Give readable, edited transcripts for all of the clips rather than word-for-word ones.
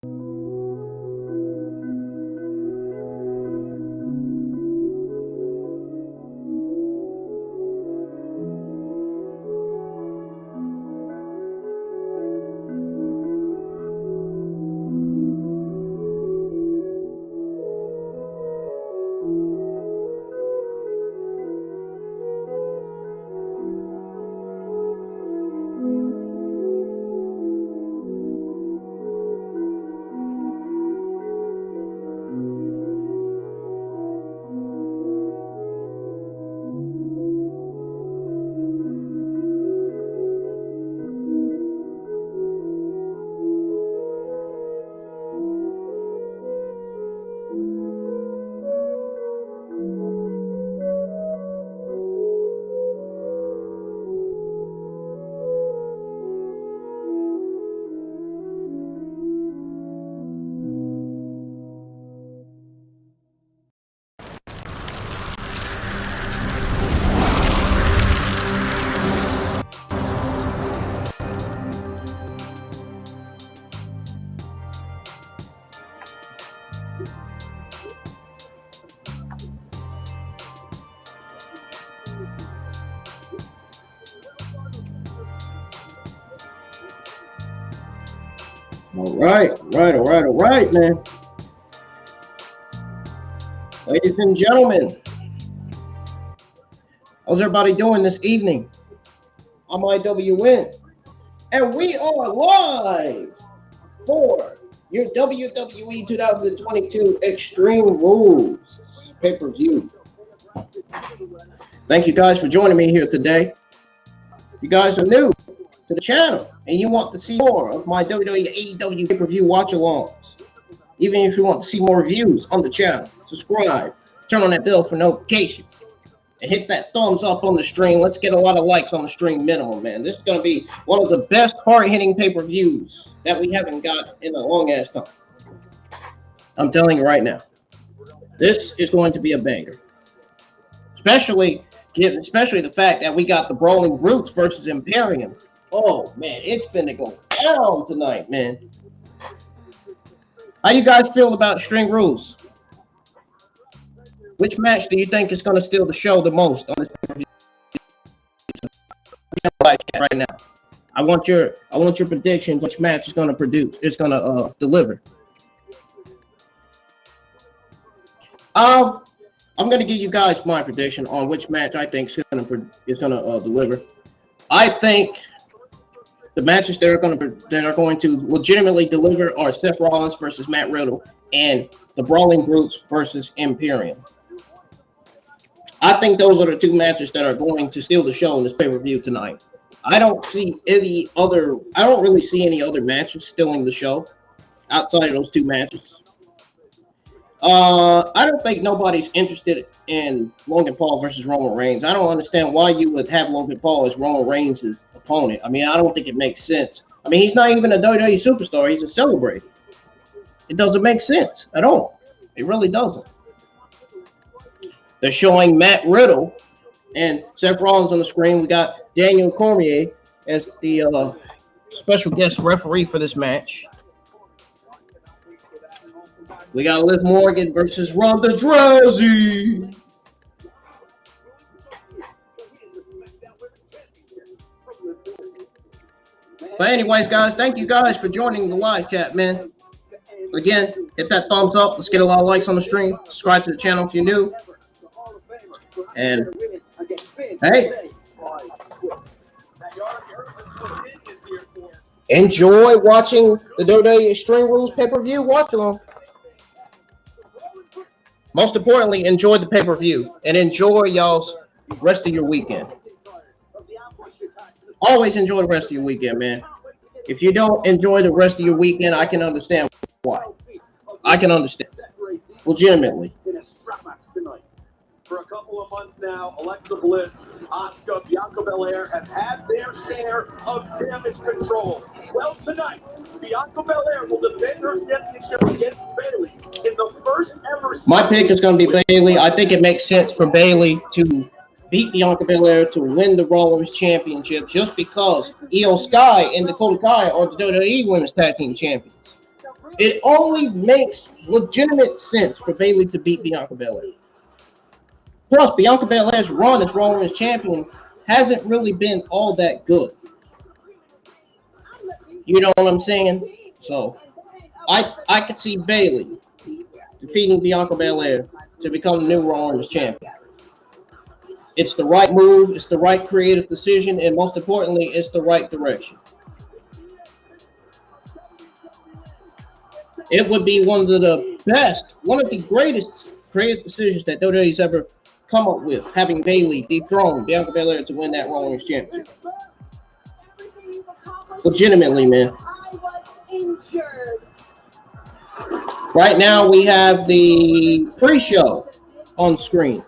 All right, man. Ladies and gentlemen, how's everybody doing this evening? I'm IWN, and we are live for your WWE 2022 Extreme Rules pay-per-view. Thank you guys for joining me here today. If you guys are new to the channel and you want to see more of my WWE AEW pay-per-view watch-alongs, even if you want to see more reviews on the channel, subscribe, turn on that bell for notifications, and hit that thumbs up on the stream. Let's get a lot of likes on the stream minimum, man. This is going to be one of the best hard-hitting pay-per-views that we haven't got in a long-ass time. I'm telling you right now. This is going to be a banger. Especially the fact that we got the Brawling Brutes versus Imperium. Oh, man, it's finna go down tonight, man. How you guys feel about Extreme Rules? Which match do you think is going to steal the show the most on this pay-per-view? Right now, I want your predictions. Which match is going to deliver? I'm going to give you guys my prediction on which match I think is going to deliver. I think the matches that are going to legitimately deliver are Seth Rollins versus Matt Riddle and the Brawling Brutes versus Imperium. I think those are the two matches that are going to steal the show in this pay-per-view tonight. I don't really see any other matches stealing the show outside of those two matches. I don't think nobody's interested in Logan Paul versus Roman Reigns. I don't understand why you would have Logan Paul as Roman Reigns' opponent. I mean, I don't think it makes sense. I mean, he's not even a WWE superstar. He's a celebrity. It doesn't make sense at all. It really doesn't. They're showing Matt Riddle and Seth Rollins on the screen. We got Daniel Cormier as the special guest referee for this match. We got Liv Morgan versus Ronda Rousey. But anyways, guys, thank you guys for joining the live chat, man. Again, hit that thumbs up. Let's get a lot of likes on the stream. Subscribe to the channel if you're new. And hey, enjoy watching the WWE Extreme Rules pay-per-view watch-along. Most importantly, enjoy the pay-per-view and enjoy y'all's rest of your weekend. Always enjoy the rest of your weekend, man. If you don't enjoy the rest of your weekend, I can understand why. I can understand. Legitimately. For a couple of months now, Alexa Bliss, Asuka, Bianca Belair have had their share of damage control. Well, tonight, Bianca Belair will defend her championship against Bayley in the first ever. My pick is going to be Bayley. I think it makes sense for Bayley to beat Bianca Belair to win the Rollins Championship just because Io Sky and Dakota Kai are the WWE Women's Tag Team Champions. It only makes legitimate sense for Bayley to beat Bianca Belair. Plus, Bianca Belair's run as Raw Women's Champion hasn't really been all that good. You know what I'm saying? So, I could see Bayley defeating Bianca Belair to become the new Raw Women's Champion. It's the right move, it's the right creative decision, and most importantly, it's the right direction. It would be one of the best, one of the greatest creative decisions that WWE's ever come up with, having Bayley dethrone Bianca Belair to win that Raw Women's Championship. Legitimately, man. Right now, we have the pre-show on screen.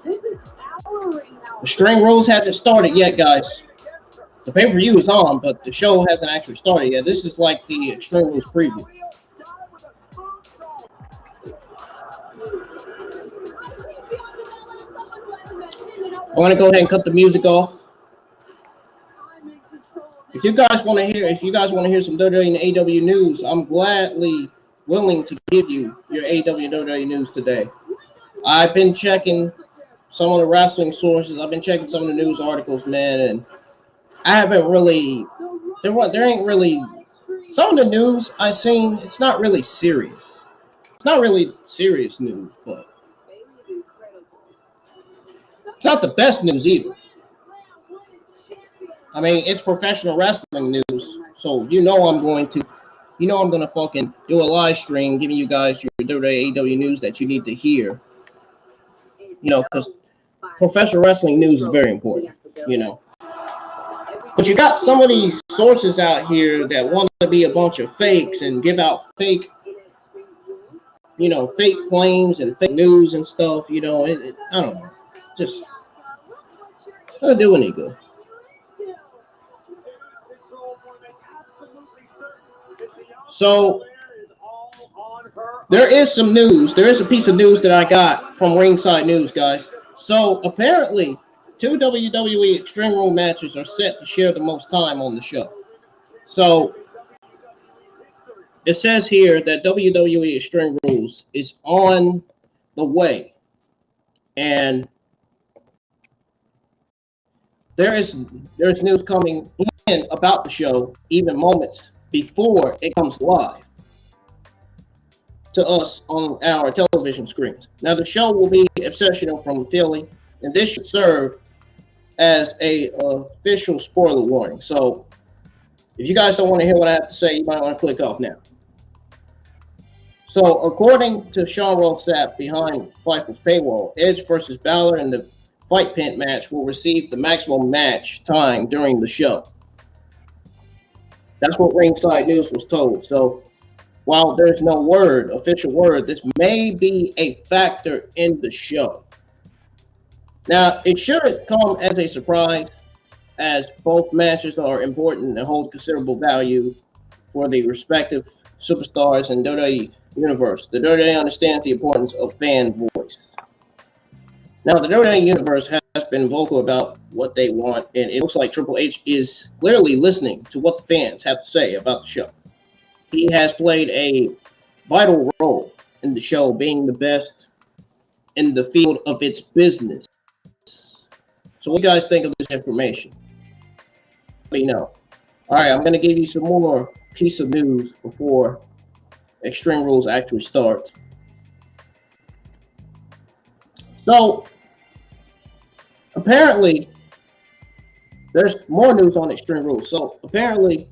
The Extreme Rules hasn't started yet, guys. The pay-per-view is on, but the show hasn't actually started yet. This is like the Extreme Rules preview. I'm gonna go ahead and cut the music off. If you guys want to hear some WWE and AEW news, I'm gladly willing to give you your AEW and WWE news today. I've been checking some of the wrestling sources. I've been checking some of the news articles, man, and I haven't really. There ain't really. Some of the news I've seen, it's not really serious. It's not really serious news, but it's not the best news either. I mean, it's professional wrestling news, so I'm gonna fucking do a live stream giving you guys your WWE AEW news that you need to hear. You know, because professional wrestling news is very important, you know. But you got some of these sources out here that want to be a bunch of fakes and give out fake claims and fake news and stuff, you know. I don't know. Just doesn't do any good. So there is some news. There is a piece of news that I got from Ringside News, guys. So apparently, 2 WWE Extreme Rules matches are set to share the most time on the show. So it says here that WWE Extreme Rules is on the way, and there's news coming in about the show even moments before it comes live to us on our television screens. Now, the show will be obsessional from Philly, and this should serve as a official spoiler warning. So, if you guys don't want to hear what I have to say, you might want to click off now. So, according to Sean Ross Sapp behind Fightful's paywall, Edge versus Balor in the Fight Pit match will receive the maximum match time during the show. That's what Ringside News was told. So, while there's no official word, this may be a factor in the show. Now, it shouldn't come as a surprise, as both matches are important and hold considerable value for the respective superstars in WWE Universe. The WWE understands the importance of fan voice. Now, the WWE Universe has been vocal about what they want, and it looks like Triple H is clearly listening to what the fans have to say about the show. He has played a vital role in the show, being the best in the field of its business. So what do you guys think of this information? Let me know. All right, I'm going to give you some more piece of news before Extreme Rules actually starts. So, apparently, there's more news on Extreme Rules. So, apparently,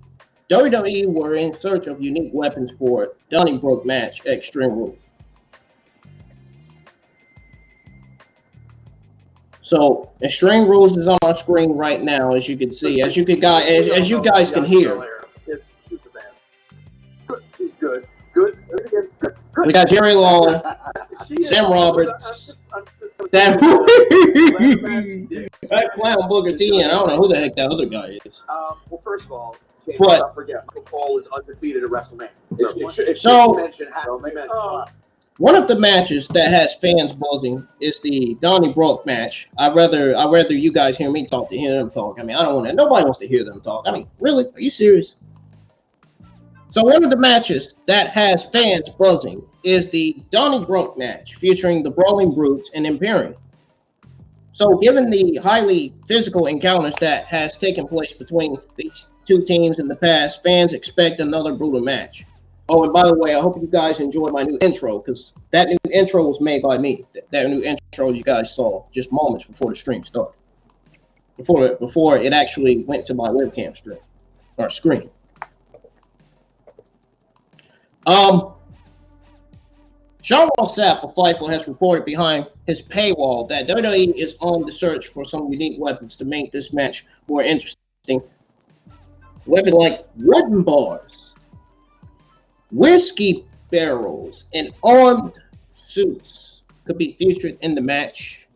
WWE were in search of unique weapons for Donnybrook match at Extreme Rules. So, Extreme Rules is on our screen right now, as you can see, as you guys can hear. She's good. Good. We got Jerry Lawler, Sam Roberts, that clown Booker T, and I don't know who the heck that other guy is. Well, first of all, but forget Michael Cole is undefeated at WrestleMania. One of the matches that has fans buzzing is the Donnybrook match. I'd rather you guys hear me talk than hear them talk. I mean, I don't want to. Nobody wants to hear them talk. I mean, really? Are you serious? So one of the matches that has fans buzzing is the Donnybrook match featuring the Brawling Brutes and Imperium. So given the highly physical encounters that has taken place between these two teams in the past, fans expect another brutal match. Oh, and by the way, I hope you guys enjoyed my new intro, because that new intro was made by me. That new intro you guys saw just moments before the stream started. Before it actually went to my webcam stream or screen. Sean Ross Sapp of Fightful has reported behind his paywall that WWE is on the search for some unique weapons to make this match more interesting. Weapons like wooden bars, whiskey barrels, and armed suits could be featured in the match.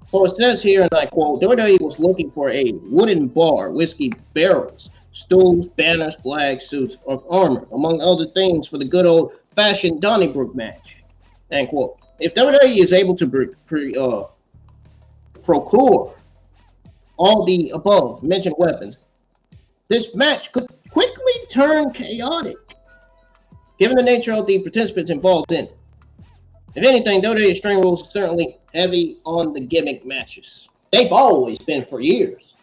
So it says here, and I quote, WWE was looking for a wooden bar, whiskey barrels, stools, banners, flags, suits of armor, among other things for the good old-fashioned Donnybrook match. End quote. If WWE is able to procure all the above mentioned weapons, this match could quickly turn chaotic, given the nature of the participants involved in it. If anything, WWE Extreme Rules is certainly heavy on the gimmick matches. They've always been for years.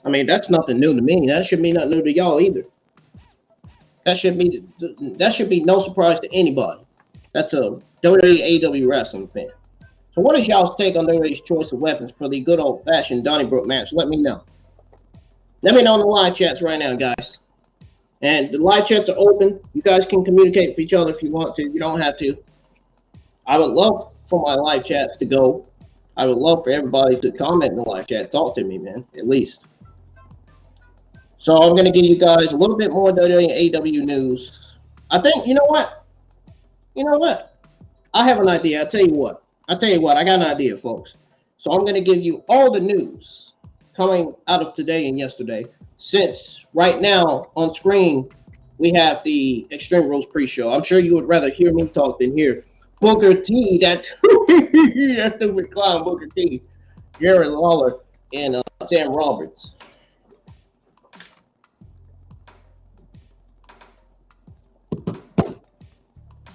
I mean, that's nothing new to me. That should be nothing new to y'all either. That should be no surprise to anybody. That's a WWE AEW wrestling fan. So what is y'all's take on WWE's choice of weapons for the good old-fashioned Donnybrook match? Let me know. Let me know in the live chats right now, guys. And the live chats are open. You guys can communicate with each other if you want to. You don't have to. I would love for my live chats to go. I would love for everybody to comment in the live chat. Talk to me, man, at least. So I'm going to give you guys a little bit more WWE AEW news. I think, you know what? I have an idea. I'll tell you what. I got an idea, folks. So I'm going to give you all the news coming out of today and yesterday, since right now on screen we have the Extreme Rules pre-show. I'm sure you would rather hear me talk than hear Booker T, that stupid clown Booker T, Jared Lawler, and Sam Roberts.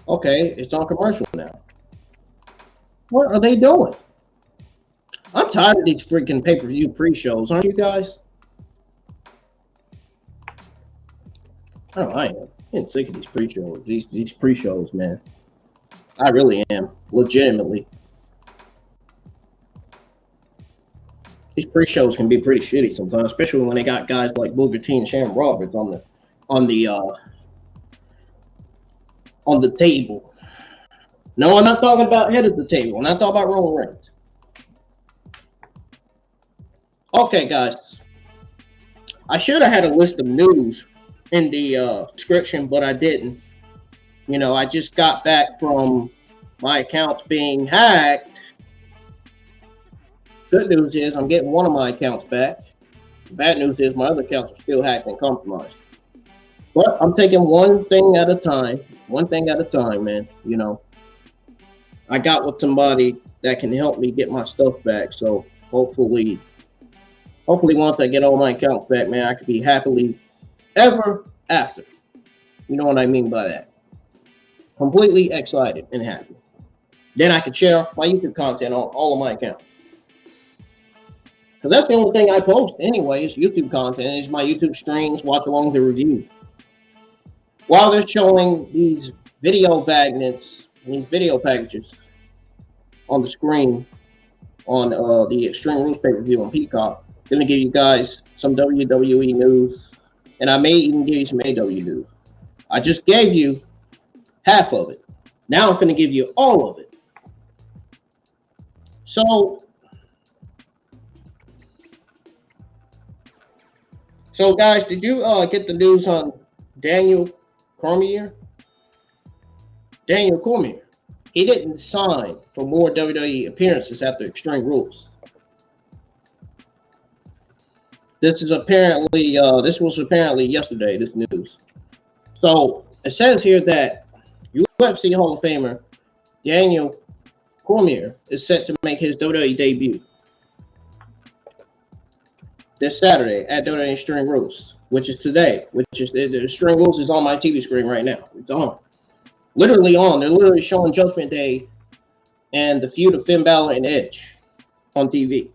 Okay, it's on commercial now. What are they doing? I'm tired of these freaking pay-per-view pre-shows, aren't you guys? Oh, I am. I'm getting sick of these pre-shows. These pre-shows, man. I really am, legitimately. These pre-shows can be pretty shitty sometimes, especially when they got guys like Booker T and Sharon Roberts on the table. No, I'm not talking about head of the table. I'm not talking about Roman Reigns. Okay, guys. I should have had a list of news in the description, but I didn't. You know, I just got back from my accounts being hacked. Good news is I'm getting one of my accounts back. Bad news is my other accounts are still hacked and compromised. But I'm taking one thing at a time. One thing at a time, man. You know, I got with somebody that can help me get my stuff back. So hopefully once I get all my accounts back, man, I could be happily ever after. You know what I mean by that? Completely excited and happy. Then I could share my YouTube content on all of my accounts. Because that's the only thing I post anyway, is YouTube content. Is my YouTube streams, watch along the reviews. While they're showing these video magnets, these video packages on the screen on the Extreme Rules pay-per-view on Peacock, I'm going to give you guys some WWE news, and I may even give you some AEW news. I just gave you half of it. Now I'm going to give you all of it. So guys, did you get the news on Daniel Cormier? Daniel Cormier. He didn't sign for more WWE appearances after Extreme Rules. This was apparently yesterday, this news. So it says here that UFC Hall of Famer Daniel Cormier is set to make his WWE debut this Saturday at WWE Extreme Rules, which is today. Which is the Extreme Rules is on my TV screen right now. It's on, literally on. They're literally showing Judgment Day and the feud of Finn Balor and Edge on TV.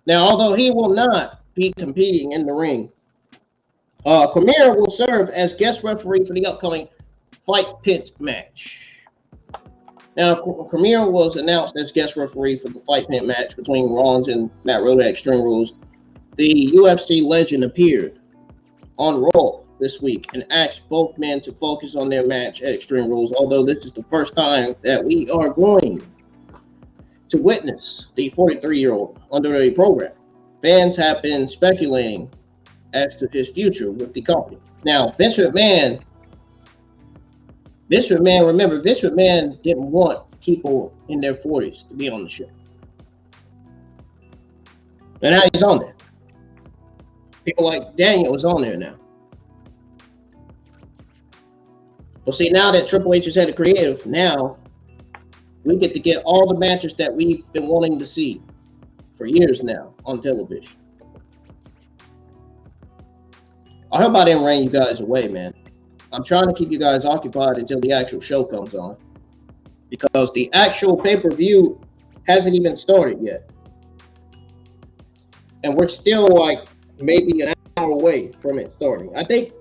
Now, although he will not be competing in the ring, Cormier will serve as guest referee for the upcoming Fight Pit match. Now, Cormier was announced as guest referee for the Fight Pit match between Rollins and Matt Riddle at Extreme Rules. The UFC legend appeared on Raw this week and asked both men to focus on their match at Extreme Rules, although this is the first time that we are going to witness the 43-year-old on the WWE program. Fans have been speculating as to his future with the company. Now, Vince McMahon, remember, Vince McMahon didn't want people in their 40s to be on the show. And now he's on there. People like Daniel is on there now. Well, see, now that Triple H has had a creative, now we get to get all the matches that we've been wanting to see for years now on television. I hope I didn't rain you guys away, man. I'm trying to keep you guys occupied until the actual show comes on, because the actual pay-per-view hasn't even started yet. And we're still like maybe an hour away from it starting. I think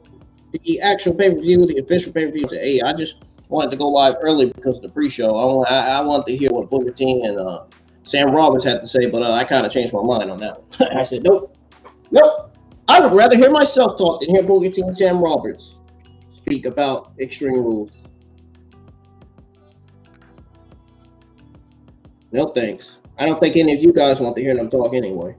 the actual pay-per-view, the official pay-per-view is at 8. I just wanted to go live early because of the pre-show. I wanted to hear what Booker T and Sam Roberts had to say, but I kind of changed my mind on that one. I said, nope. I would rather hear myself talk than hear Booker T and Sam Roberts speak about Extreme Rules. No thanks. I don't think any of you guys want to hear them talk anyway.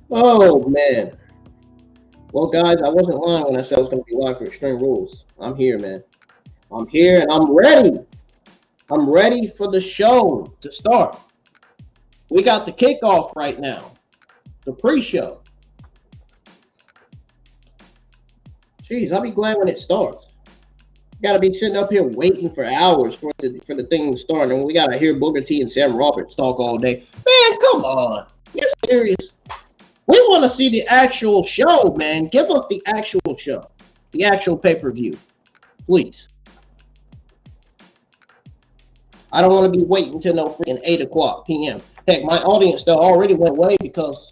Oh, man. Well, guys, I wasn't lying when I said I was going to be live for Extreme Rules. I'm here, man. I'm here, and I'm ready. I'm ready for the show to start. We got the kickoff right now. The pre-show. Jeez, I'll be glad when it starts. Got to be sitting up here waiting for hours for the thing to start, and we got to hear Booker T and Sam Roberts talk all day. Man, come on. You're serious? We want to see the actual show, man. Give us the actual show. The actual pay-per-view. Please. I don't want to be waiting until no freaking 8 o'clock p.m. Heck, my audience though already went away because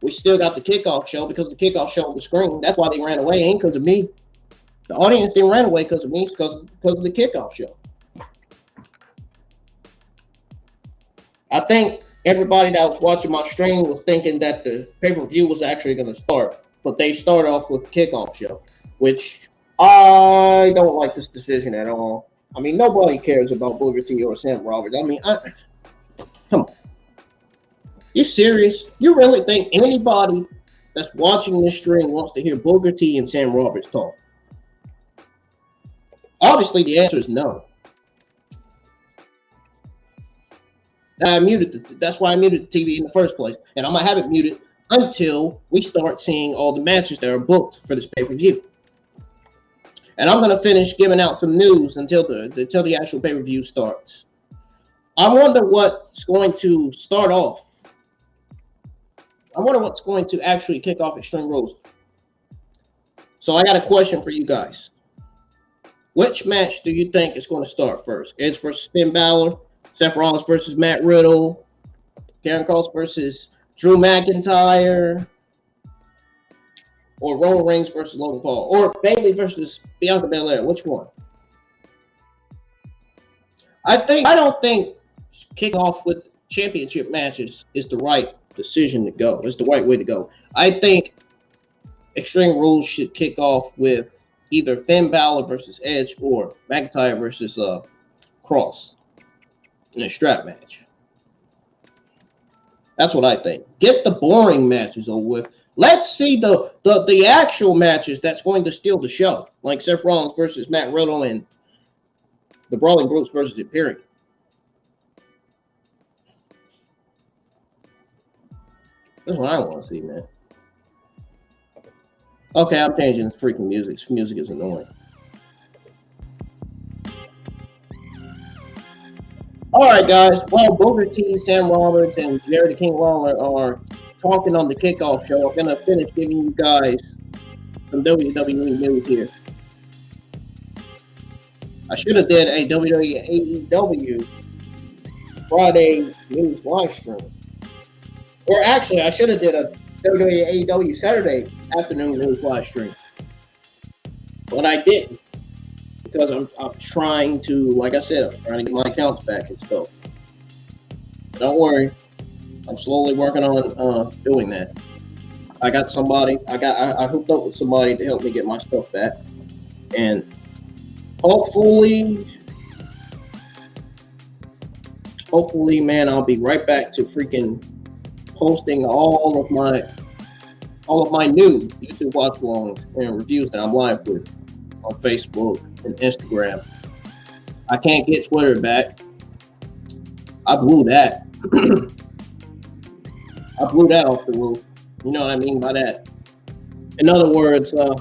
we still got the kickoff show, because the kickoff show on the screen. That's why they ran away. Ain't because of me. The audience didn't run away because of me. It's because of the kickoff show. I think everybody that was watching my stream was thinking that the pay-per-view was actually going to start, but they started off with the kickoff show, which I don't like this decision at all. I mean, nobody cares about Booker T or Sam Roberts. I mean, come on. You serious? You really think anybody that's watching this stream wants to hear Booker T and Sam Roberts talk? Obviously, the answer is no. That's why I muted the TV in the first place. And I'm going to have it muted until we start seeing all the matches that are booked for this pay-per-view. And I'm going to finish giving out some news until the actual pay-per-view starts. I wonder what's going to start off. I wonder what's going to actually kick off Extreme Rules. So I got a question for you guys. Which match do you think is going to start first? Edge versus Finn Balor, Seth Rollins versus Matt Riddle, Karrion Kross versus Drew McIntyre, or Roman Reigns versus Logan Paul, or Bayley versus Bianca Belair? Which one? I don't think kick off with championship matches is the right decision to go. It's the right way to go. I think Extreme Rules should kick off with either Finn Balor versus Edge or McIntyre versus Kross in a strap match. That's what I think. Get the boring matches over with. Let's see the actual matches that's going to steal the show, like Seth Rollins versus Matt Riddle and the Brawling Brutes versus Imperium. That's what I want to see, man. Okay, I'm changing the freaking music. This music is annoying. All right, guys. Well, Booker T, Sam Roberts, and Jerry the King Lawler are talking on the kickoff show. I'm gonna finish giving you guys some WWE news here. I should have did a WWE AEW Friday news live stream, or actually, I should have did a WWE AEW Saturday afternoon news live stream, but I didn't. Because I'm trying to, like I said, I'm trying to get my accounts back and stuff. Don't worry, I'm slowly working on doing that. I got somebody. I hooked up with somebody to help me get my stuff back, and hopefully, man, I'll be right back to freaking posting all of my new YouTube watch alongs and reviews that I'm live with on Facebook and Instagram. I can't get Twitter back. I blew that. I blew that off the roof. You know what I mean by that? In other words, I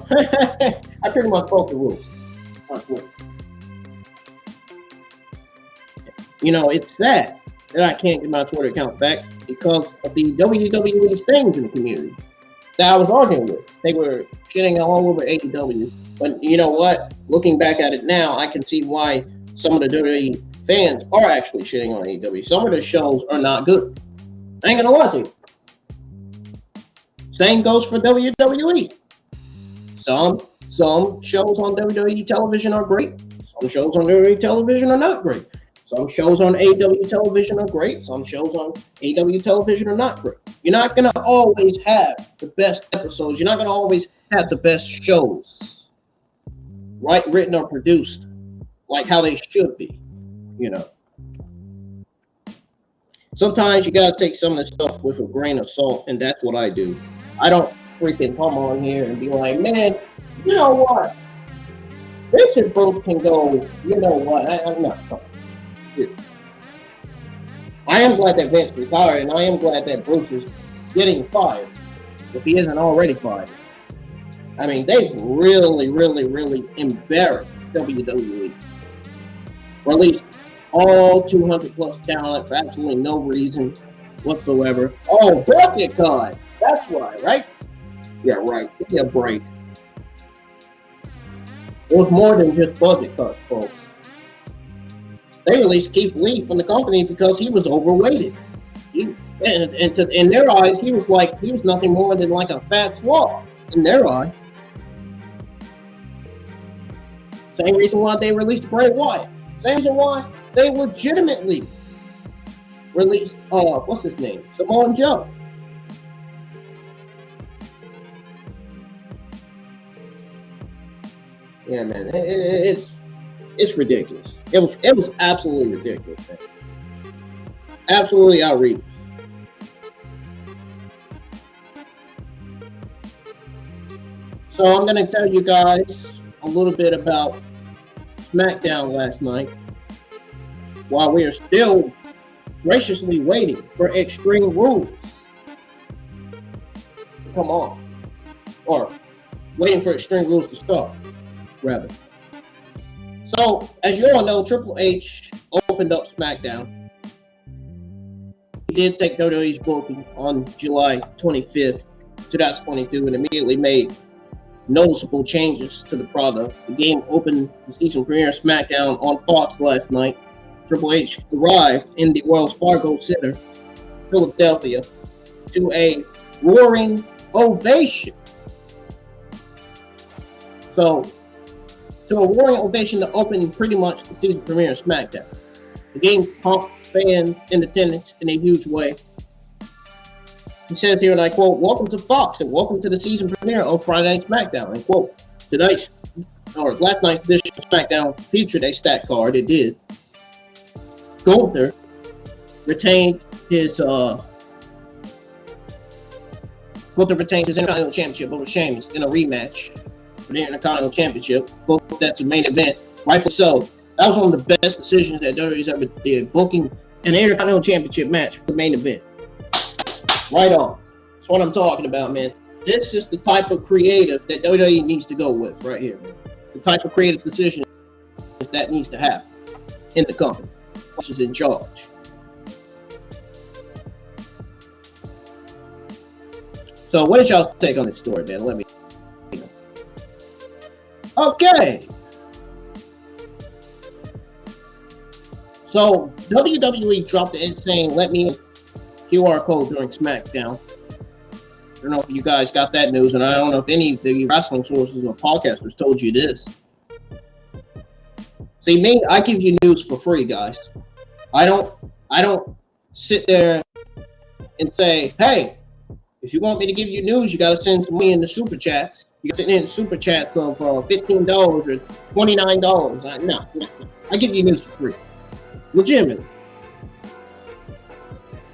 pretty much broke the rules on Twitter. You know, it's sad that I can't get my Twitter account back because of the WWE things in the community that I was arguing with. They were shitting all over AEW. But you know what? Looking back at it now, I can see why some of the WWE fans are actually shitting on AEW. Some of the shows are not good. I ain't gonna lie to you. Same goes for WWE. Some shows on WWE television are great. Some shows on WWE television are not great. Some shows on AEW television are great. Some shows on AEW television are not great. You're not gonna always have the best episodes. You're not gonna always have the best shows, right, written or produced like how they should be, you know. Sometimes you gotta take some of the stuff with a grain of salt, and that's what I do. I don't freaking come on here and be like, man, you know what? Vince and Bruce can go, you know what? I'm not talking. I am glad that Vince retired, and I am glad that Bruce is getting fired, if he isn't already fired. I mean, they've really, really, really embarrassed WWE. Released all 200 plus talent for absolutely no reason whatsoever. Oh, bucket card. That's why, right? Yeah, right. Give me a break. It was more than just budget cuts, folks. They released Keith Lee from the company because he was overweighted. In their eyes, he was nothing more than like a fat slob. In their eyes. Same reason why they released Bray Wyatt. Same reason why they legitimately released what's his name? Samoa Joe. Yeah, man, it's ridiculous. It was absolutely ridiculous, man. Absolutely outrageous. So I'm gonna tell you guys a little bit about Smackdown last night, while we are still graciously waiting for Extreme Rules to come on, or waiting for Extreme Rules to start, rather. So, as you all know, Triple H opened up Smackdown. He did take WWE's booking on July 25th, 2022, and immediately made noticeable changes to the product. The game opened the season premiere Smackdown on Fox last night. Triple H arrived in the Wells Fargo Center, Philadelphia, to a roaring ovation. So, to a roaring ovation to open pretty much the season premiere of SmackDown. The game pumped fans in attendance in a huge way. He says here, and I quote, "Welcome to Fox and welcome to the season premiere of Friday Night SmackDown." And quote, last night's edition of SmackDown featured a stat card. It did. Gunther retained his Intercontinental Championship over Sheamus in a rematch for the Intercontinental Championship. Both that's a main event, rightfully so. That was one of the best decisions that WWE's ever did, booking an Intercontinental Championship match for the main event. Right on. That's what I'm talking about, man. This is the type of creative that WWE needs to go with right here. The type of creative decision that needs to happen in the company, which is in charge. So what is y'all's take on this story, man? Let me know. Okay. So WWE dropped the insane "Let Me In" QR code during Smackdown. I don't know if you guys got that news, and I don't know if any of the wrestling sources or podcasters told you this. See, me, I give you news for free, guys. I don't sit there and say, hey, if you want me to give you news, you got to send me in the super chats. You got to send in super chats of $15 or $29. No. I give you news for free. Legitimately.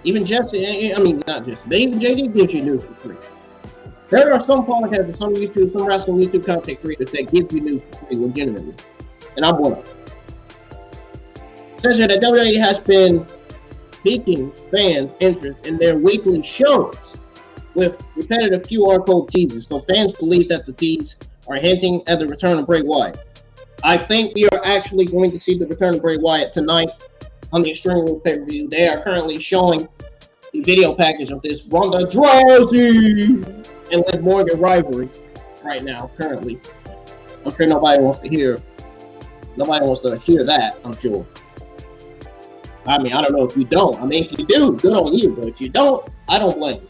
Even Jesse, not Jesse, but even JD gives you news for free. There are some podcasts, some YouTube, some wrestling YouTube content creators that give you news for free legitimately. And I'm one of them. It says that WWE has been piquing fans' interest in their weekly shows with repetitive QR code teases. So fans believe that the tease are hinting at the return of Bray Wyatt. I think we are actually going to see the return of Bray Wyatt tonight on the Extreme Rules pay-per-view. They are currently showing the video package of this Ronda Rousey and Liv Morgan rivalry right now, currently. I'm sure nobody wants to hear that, I'm sure. I don't know if you don't. If you do, good on you. But if you don't, I don't blame you.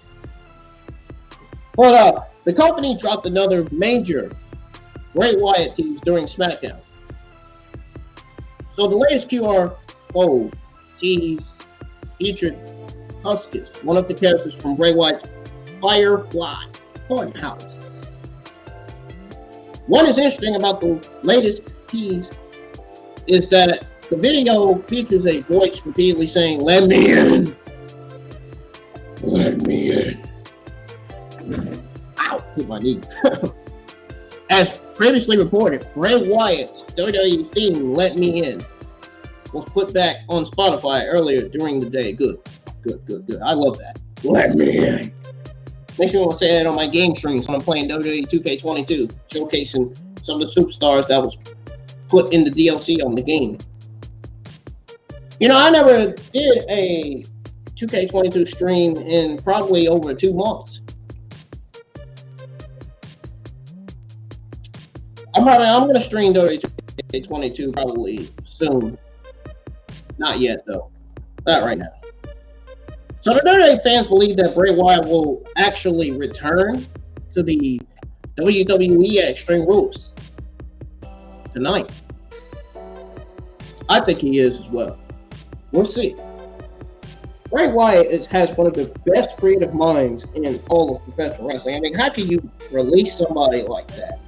But the company dropped another major Bray Wyatt tease during Smackdown. So the latest QR code tease featured Huskus, one of the characters from Bray Wyatt's Firefly Funhouse. What is interesting about the latest tease is that the video features a voice repeatedly saying, "Let me in! Let me in!" Ow! Hit my knee. As previously reported, Bray Wyatt's WWE theme, "Let Me In," was put back on Spotify earlier during the day. Good. I love that. Let me in. Makes me want to say that on my game streams when I'm playing WWE 2K22, showcasing some of the superstars that was put in the DLC on the game. I never did a 2K22 stream in probably over 2 months. I'm going to stream WWE 2K22 probably soon. Not yet, though. Not right now. So the WWE fans believe that Bray Wyatt will actually return to the WWE at Extreme Rules tonight. I think he is as well. We'll see. Bray Wyatt has one of the best creative minds in all of professional wrestling. How can you release somebody like that?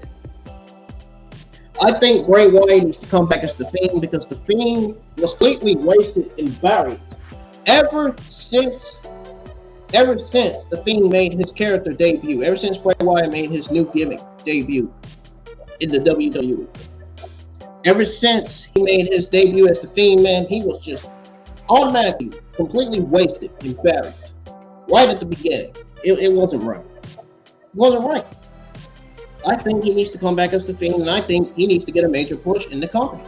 I think Bray Wyatt needs to come back as the Fiend because the Fiend was completely wasted and buried ever since the Fiend made his character debut. Ever since Bray Wyatt made his new gimmick debut in the WWE. Ever since he made his debut as the Fiend, man, he was just automatically completely wasted and buried right at the beginning. It wasn't right. It wasn't right. I think he needs to come back as the Fiend, and I think he needs to get a major push in the company.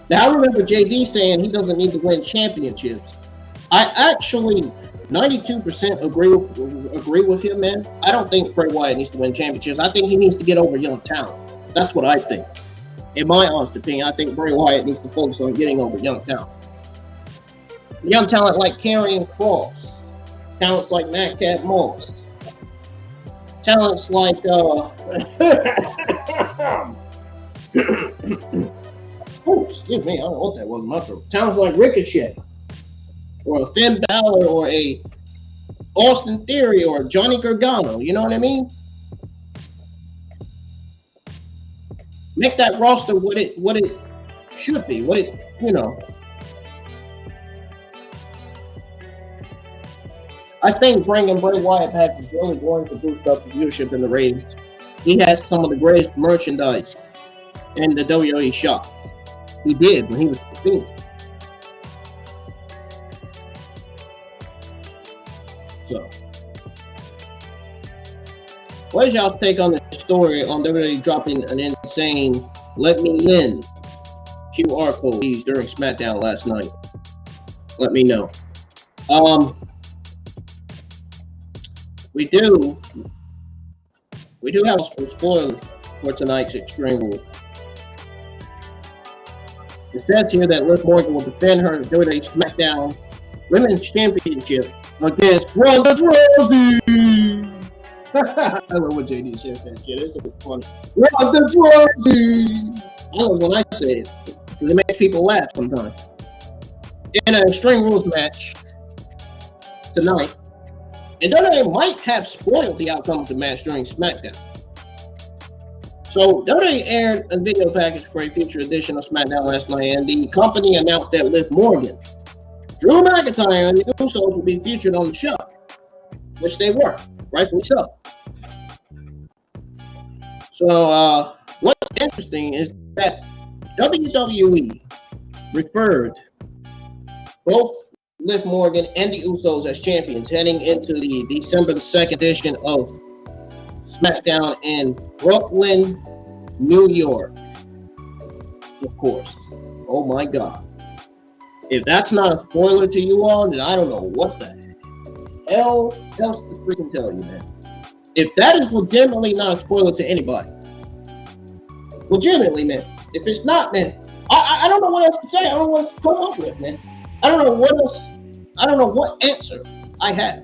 Now, I remember JD saying he doesn't need to win championships. I actually 92% agree with him, man. I don't think Bray Wyatt needs to win championships. I think he needs to get over young talent. That's what I think. In my honest opinion, I think Bray Wyatt needs to focus on getting over young talent. Young talent like Karrion Kross. Talents like Madcap Moss. Talents like oh, excuse me, I don't know what that was in my throat. Talents like Ricochet, or a Finn Balor, or a Austin Theory, or Johnny Gargano. You know what I mean? Make that roster what it should be. I think bringing Bray Wyatt back is really going to boost up the viewership and the ratings. He has some of the greatest merchandise in the WWE shop. He did when he was the Fiend. So, what is y'all's take on the story on WWE dropping an insane "Let Me In" QR code during SmackDown last night? Let me know. We do have a spoiler for tonight's Extreme Rules. It says here that Liv Morgan will defend her WWE SmackDown Women's Championship against Ronda Rousey. I love when JD says that shit. It's a bit funny. Ronda Rousey. I love when I say it because it makes people laugh sometimes. In an Extreme Rules match tonight, and WWE might have spoiled the outcome of the match during SmackDown. So WWE aired a video package for a future edition of SmackDown last night, and the company announced that Liv Morgan, Drew McIntyre, and the Usos will be featured on the show, which they were, rightfully so. So what's interesting is that WWE referred both Liv Morgan and the Usos as champions heading into the December the 2nd edition of SmackDown in Brooklyn, New York. Of course. Oh my God. If that's not a spoiler to you all, then I don't know what the hell else to freaking tell you, man. If that is legitimately not a spoiler to anybody. Legitimately, man. If it's not, man, I don't know what else to say. I don't know what else to come up with, man. I don't know what else. I don't know what answer I have.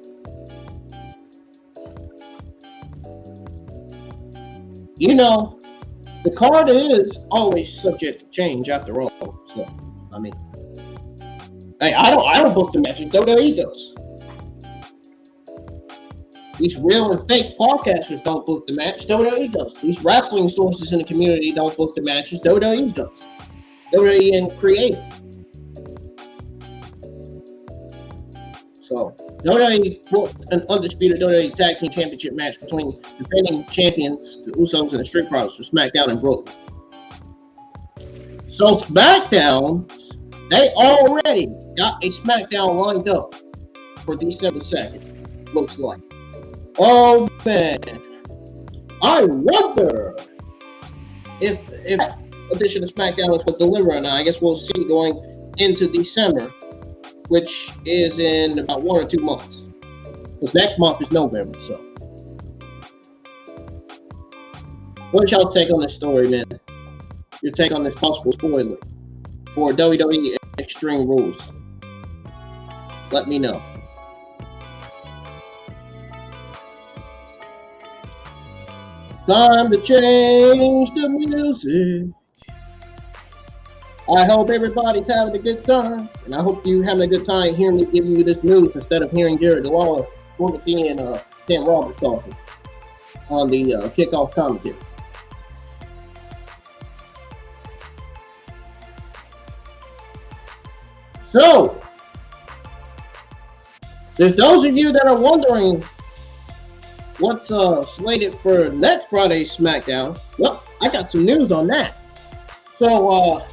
You know, the card is always subject to change after all. So, I mean, hey, I don't book the matches. WWE does. These real and fake podcasters don't book the match. WWE does. These wrestling sources in the community don't book the matches. WWE does. WWE and creative. So, WWE booked an undisputed WWE Tag Team Championship match between defending champions, the Usos and the Street Profits for SmackDown and Brooklyn. So, SmackDown, they already got a SmackDown lined up for December 2nd, looks like. Oh, man. I wonder if that edition of SmackDown is going to deliver or not. I guess we'll see going into December, which is in about 1 or 2 months. Because next month is November, so. What's y'all's take on this story, man? Your take on this possible spoiler for WWE Extreme Rules? Let me know. Time to change the music. I hope everybody's having a good time, and I hope you having a good time hearing me giving you this news instead of hearing Jared DeLawler, Booker T, and Sam Roberts talking on the kickoff commentary. So, there's those of you that are wondering what's slated for next Friday's SmackDown. Well, I got some news on that. So,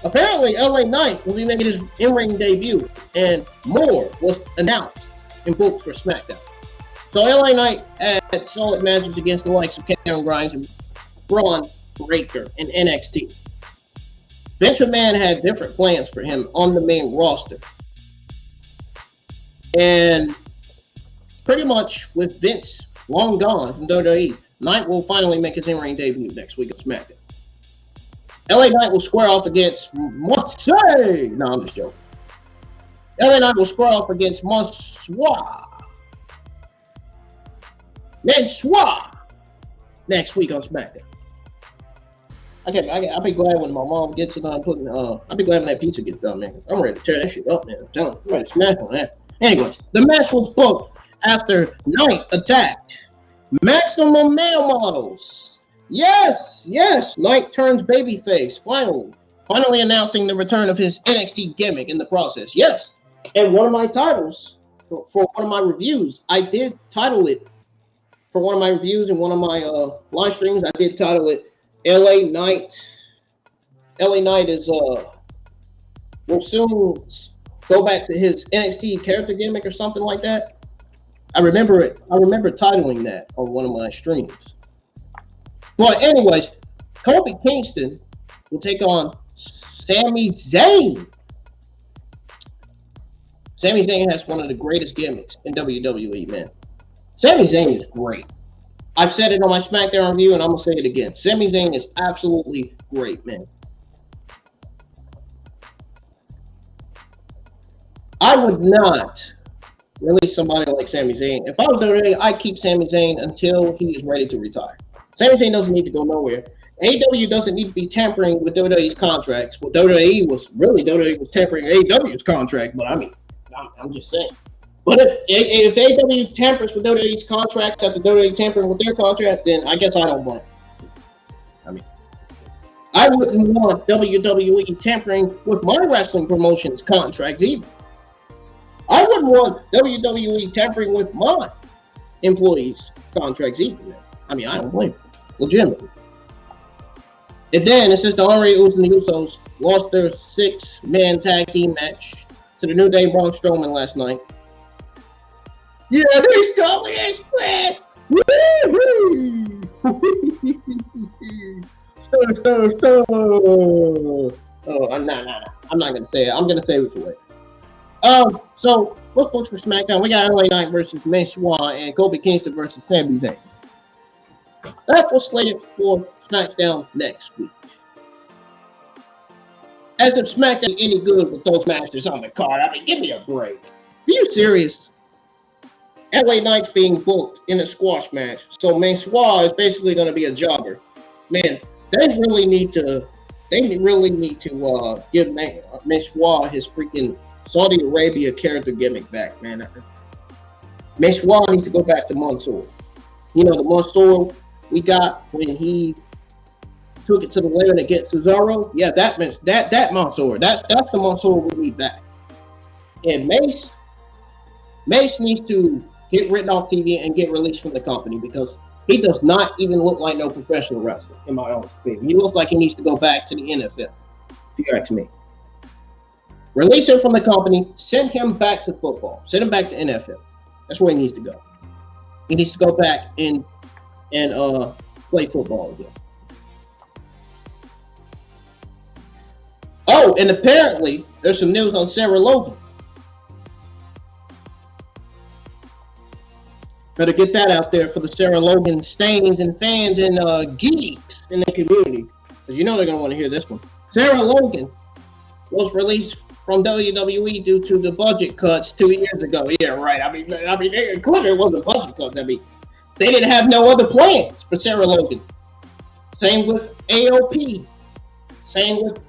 apparently, LA Knight will be making his in-ring debut, and more was announced and booked for SmackDown. So LA Knight had solid matches against the likes of Cameron Grimes and Braun Breaker in NXT. Vince McMahon had different plans for him on the main roster. And pretty much with Vince long gone from WWE, Knight will finally make his in-ring debut next week at SmackDown. LA Knight will square off against Marseille. No, I'm just joking. LA Knight will square off against Mansoor next week on SmackDown. I'll be glad when my mom gets it done putting. I'll be glad when that pizza gets done, man. I'm ready to tear that shit up, man. I'm telling you, I'm ready to smash on that. Anyways, the match was booked after Knight attacked Maximum Male Models. Yes, Knight turns babyface, finally announcing the return of his NXT gimmick in the process. Yes, and one of my titles for one of my reviews, I did title it for one of my reviews in one of my live streams. I did title it LA Knight. LA Knight is will soon go back to his NXT character gimmick or something like that. I remember it. I remember titling that on one of my streams. But anyways, Kofi Kingston will take on Sami Zayn. Sami Zayn has one of the greatest gimmicks in WWE, man. Sami Zayn is great. I've said it on my SmackDown review, and I'm going to say it again. Sami Zayn is absolutely great, man. I would not release somebody like Sami Zayn. If I was WWE, I'd keep Sami Zayn until he is ready to retire. Sami Zayn doesn't need to go nowhere. AEW doesn't need to be tampering with WWE's contracts. Well, WWE was tampering AEW's contract, but I mean, I'm just saying. But if AEW tampers with WWE's contracts after WWE tampering with their contracts, then I guess I don't want it. I mean, I wouldn't want WWE tampering with my wrestling promotion's contracts either. I wouldn't want WWE tampering with my employees' contracts either. I mean, I don't blame them. Legitimately. And then it says the Henry Usos and the Usos lost their 6-man tag team match to the New Day Braun Strowman last night. Yeah, they stole this class. Woo-hoo! Stir. Oh, I'm not gonna say it. I'm gonna save it for later. So what's booked for SmackDown? We got LA Knight versus Mansoor and Kofi Kingston versus Sami Zayn. That's what's slated for SmackDown next week. As if SmackDown any good with those matches on the card, I mean, give me a break. Are you serious? LA Knight's being booked in a squash match, so Mansoor is basically going to be a jobber. Man, they really need to give Mansoor his freaking Saudi Arabia character gimmick back, man. Mansoor needs to go back to Mansoor. You know, the Mansoor we got when he took it to the limit against Cesaro. Yeah, that Mansoor. That's the Mansoor we need back. And Mace needs to get written off TV and get released from the company because he does not even look like no professional wrestler, in my own opinion. He looks like he needs to go back to the NFL, if you ask me. Release him from the company, send him back to football, send him back to NFL. That's where he needs to go. He needs to go back and play football again. Oh, and apparently there's some news on Sarah Logan. Better get that out there for the Sarah Logan stains and fans and geeks in the community, because you know they're gonna want to hear this one. Sarah Logan was released from WWE due to the budget cuts 2 years ago. Yeah, right. I mean, clearly it wasn't budget cuts. I mean, they didn't have no other plans for Sarah Logan. Same with AOP. Same with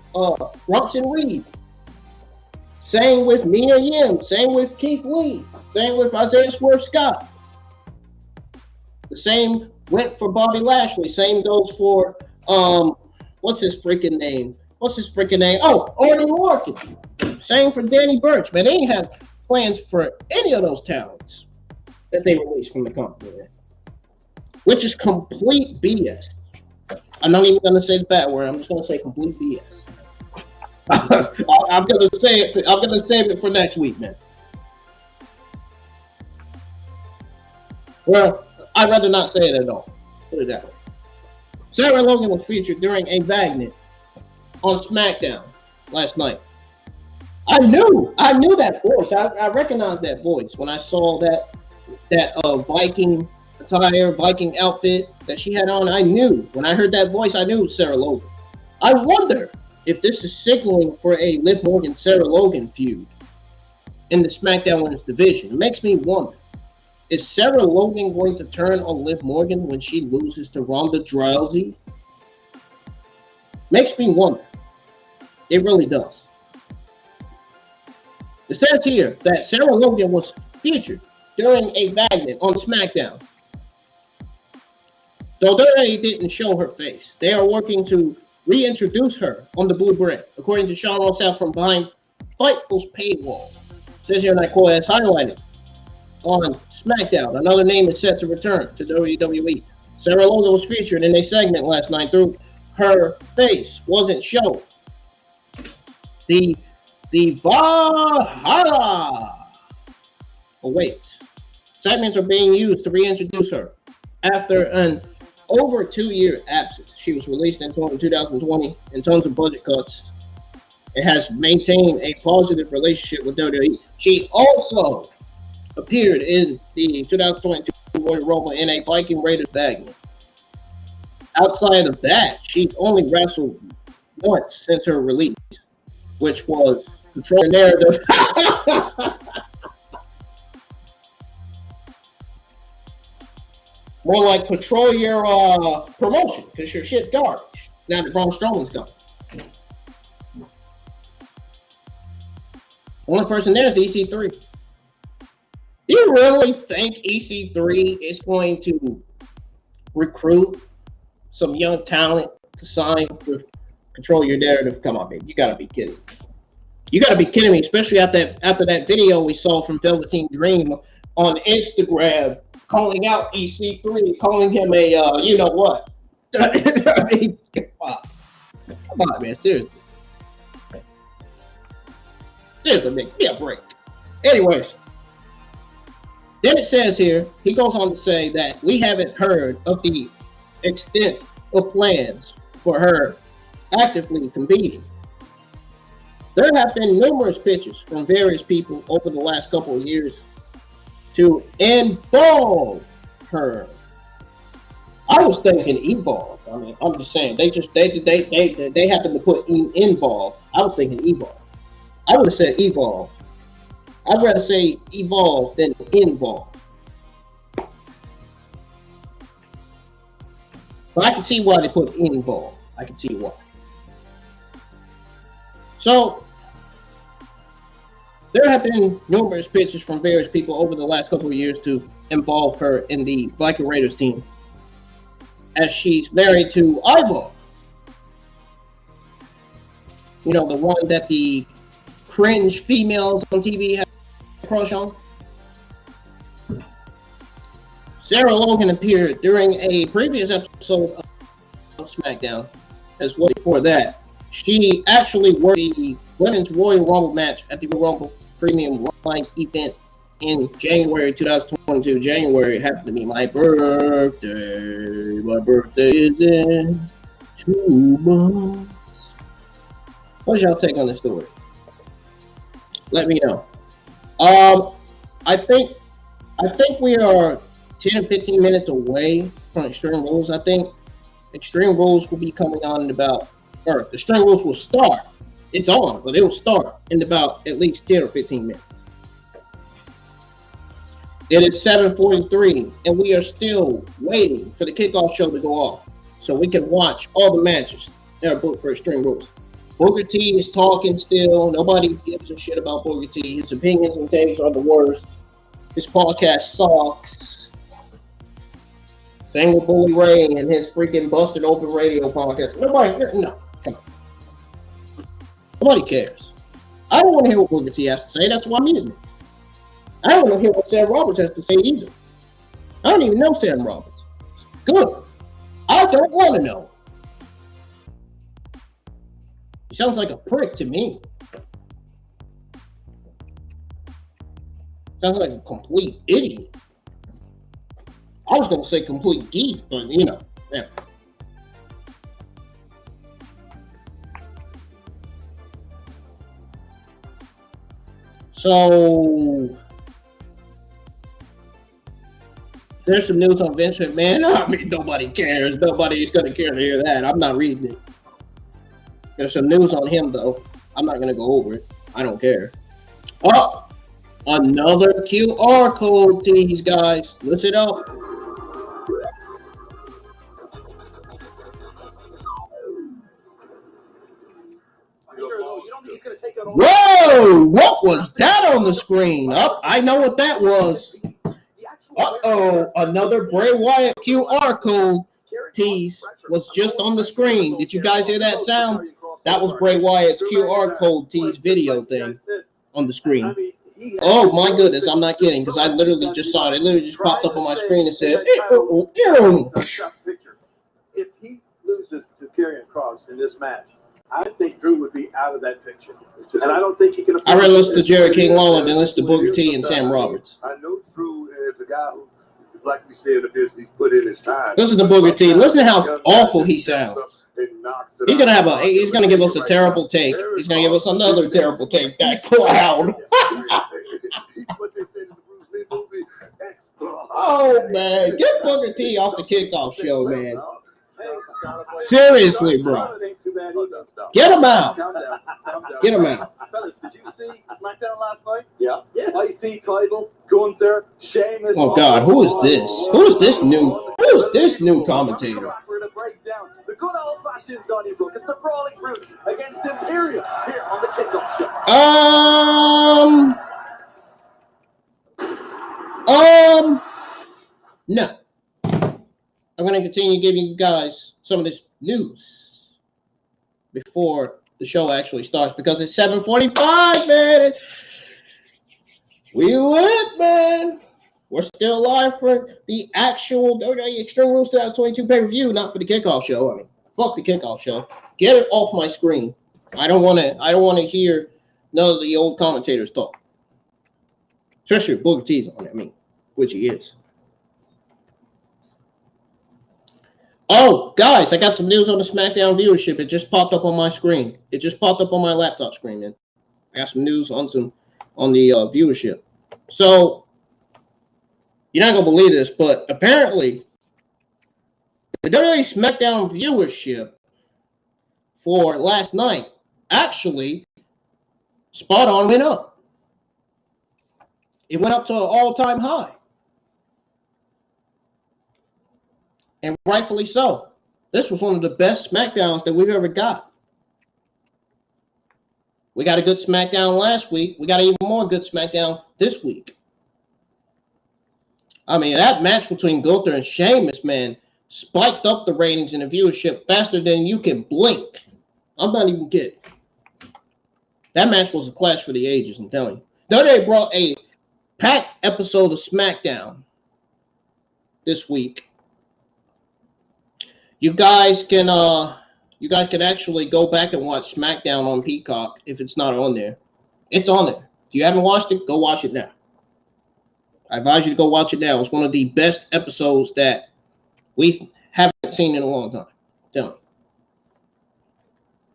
Bronson Reed. Same with Mia Yim. Same with Keith Lee. Same with Isaiah Swerve Scott. The same went for Bobby Lashley. Same goes for what's his freaking name? Oh, Arnie Larkin. Same for Danny Burch. Man, they ain't have plans for any of those talents that they released from the company, man. Which is complete BS. I'm not even gonna say the bad word. I'm just gonna say complete BS. I'm gonna save it for next week, man. Well, I'd rather not say it at all. Put it that way. Sarah Logan was featured during a Magnet on SmackDown last night. I knew that voice. I recognized that voice when I saw that Viking attire, Viking outfit that she had on. I knew when I heard that voice. I knew it was Sarah Logan. I wonder if this is signaling for a Liv Morgan Sarah Logan feud in the SmackDown Women's division. It makes me wonder. Is Sarah Logan going to turn on Liv Morgan when she loses to Ronda Rousey? Makes me wonder. It really does. It says here that Sarah Logan was featured during a Magnet on SmackDown. Though they didn't show her face, they are working to reintroduce her on the Blue Brand, according to Sean Ross Sapp from behind Fightful's paywall. It says here, and I quote, as highlighted on SmackDown, another name is set to return to WWE. Sarah Logan was featured in a segment last night, though her face wasn't shown. The the Valhalla awaits. Segments are being used to reintroduce her after an over 2-year absence. She was released in 2020 in tons of budget cuts. It has maintained a positive relationship with WWE. She also appeared in the 2022 Royal Rumble in a Viking Raiders bag. Outside of that, she's only wrestled once since her release, which was Control Your Narrative. More like control your promotion, because your shit garbage. Now that Braun Strowman's gone. Only person there is EC3. Do you really think EC3 is going to recruit some young talent to sign with Control Your Narrative? Come on, baby. You gotta be kidding me. You gotta be kidding me, especially after that video we saw from Velveteen Dream on Instagram, calling out EC3, calling him a, you know what? I mean, come on, man, seriously. Seriously, man, give me a break. Anyways, then it says here, he goes on to say that we haven't heard of the extent of plans for her actively competing. There have been numerous pitches from various people over the last couple of years to involve her. I was thinking evolve. I mean, I'm just saying they happened to put involve. I was thinking evolve. I would have said evolve. I'd rather say evolve than involve. But I can see why they put involve. I can see why. So there have been numerous pitches from various people over the last couple of years to involve her in the Viking Raiders team, as she's married to Ivar. You know, the one that the cringe females on TV have a crush on. Sarah Logan appeared during a previous episode of Smackdown, as well before that. She actually worked the Women's Royal Rumble match at the Royal Rumble Premium Line event in January 2022. January happened to be my birthday. My birthday is in 2 months. What's y'all take on this story? Let me know. I think we are 10 15 minutes away from Extreme Rules. I think Extreme Rules will be coming on in about, or the Extreme Rules will start. It's on, but it will start in about at least 10 or 15 minutes. It is 7:43, and we are still waiting for the kickoff show to go off so we can watch all the matches that are booked for Extreme Rules. Booker T is talking still. Nobody gives a shit about Booker T. His opinions and takes are the worst. His podcast sucks. Same with Bully Ray and his freaking Busted Open Radio podcast. Nobody cares. I don't want to hear what Booker T has to say. That's why I'm muting it. I don't want to hear what Sam Roberts has to say either. I don't even know Sam Roberts. Good. I don't want to know. He sounds like a prick to me. Sounds like a complete idiot. I was going to say complete geek, but you know, yeah. So there's some news on Vince McMahon. I mean, nobody cares. Nobody's going to care to hear that. I'm not reading it. There's some news on him, though. I'm not going to go over it. I don't care. Oh, another QR code tease, guys. Listen up. Whoa! What was that on the screen? Oh, I know what that was. Uh-oh, another Bray Wyatt QR code tease was just on the screen. Did you guys hear that sound? That was Bray Wyatt's QR code tease video thing on the screen. Oh my goodness, I'm not kidding, because I literally just saw it. It literally just popped up on my screen and said, If he loses to Karrion Kross in this match, I think Drew would be out of that picture. And I don't think he can... I'd rather listen to Jerry King Lawler than listen to Booker T and Sam Roberts. I know Drew is a guy who, like we said, the business he's put in his time. Listen to Booker T. Listen to how awful he sounds. He's gonna give us a terrible take. He's gonna give us another terrible take. That cloud. Oh man, get Booker T off the kickoff show, man. Seriously, bro. Get him out. Get him out. Fellas, did you see SmackDown last night? Yeah. IC title, Gunther, Sheamus. Oh God, who is this? Who is this new commentator? The good old-fashioned Donnybrook. It's the Brawling Route against Imperium here on the kickoff show. No. I'm going to continue giving you guys some of this news before the show actually starts because it's 7:45, man. We lit, man. We're still live for the actual WWE Extreme Rules 2022 pay-per-view, not for the kickoff show. I mean, fuck the kickoff show. Get it off my screen. I don't want to hear none of the old commentators talk. Especially if Booker T's on it, which he is. Oh, guys, I got some news on the SmackDown viewership. It just popped up on my screen. It just popped up on my laptop screen, man. I got some news on the viewership. So, you're not going to believe this, but apparently, the WWE SmackDown viewership for last night actually spot on went up. It went up to an all-time high. And rightfully so. This was one of the best SmackDowns that we've ever got. We got a good SmackDown last week. We got an even more good SmackDown this week. I mean, that match between Gunther and Sheamus, man, spiked up the ratings and the viewership faster than you can blink. I'm not even kidding. That match was a clash for the ages, I'm telling you. They brought a packed episode of SmackDown this week. You guys can actually go back and watch SmackDown on Peacock if it's not on there. It's on there. If you haven't watched it, go watch it now. I advise you to go watch it now. It's one of the best episodes that we haven't seen in a long time. Tell me.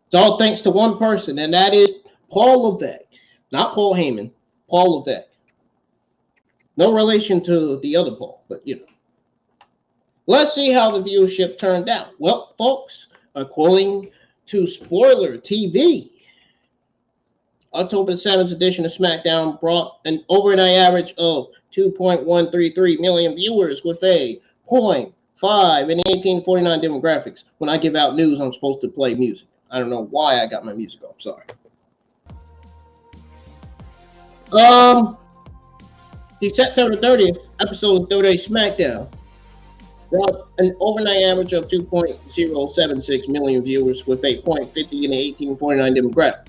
It's all thanks to one person, and that is Paul Levesque. Not Paul Heyman, Paul Levesque. No relation to the other Paul, but you know. Let's see how the viewership turned out. Well, folks, according to Spoiler TV, October 7th edition of SmackDown brought an overnight average of 2.133 million viewers with a 0.5 and 1849 demographics. When I give out news, I'm supposed to play music. I don't know why I got my music on. Sorry. The September 30th episode of WWE SmackDown brought an overnight average of 2.076 million viewers with a 0.50 and 1849 demographic.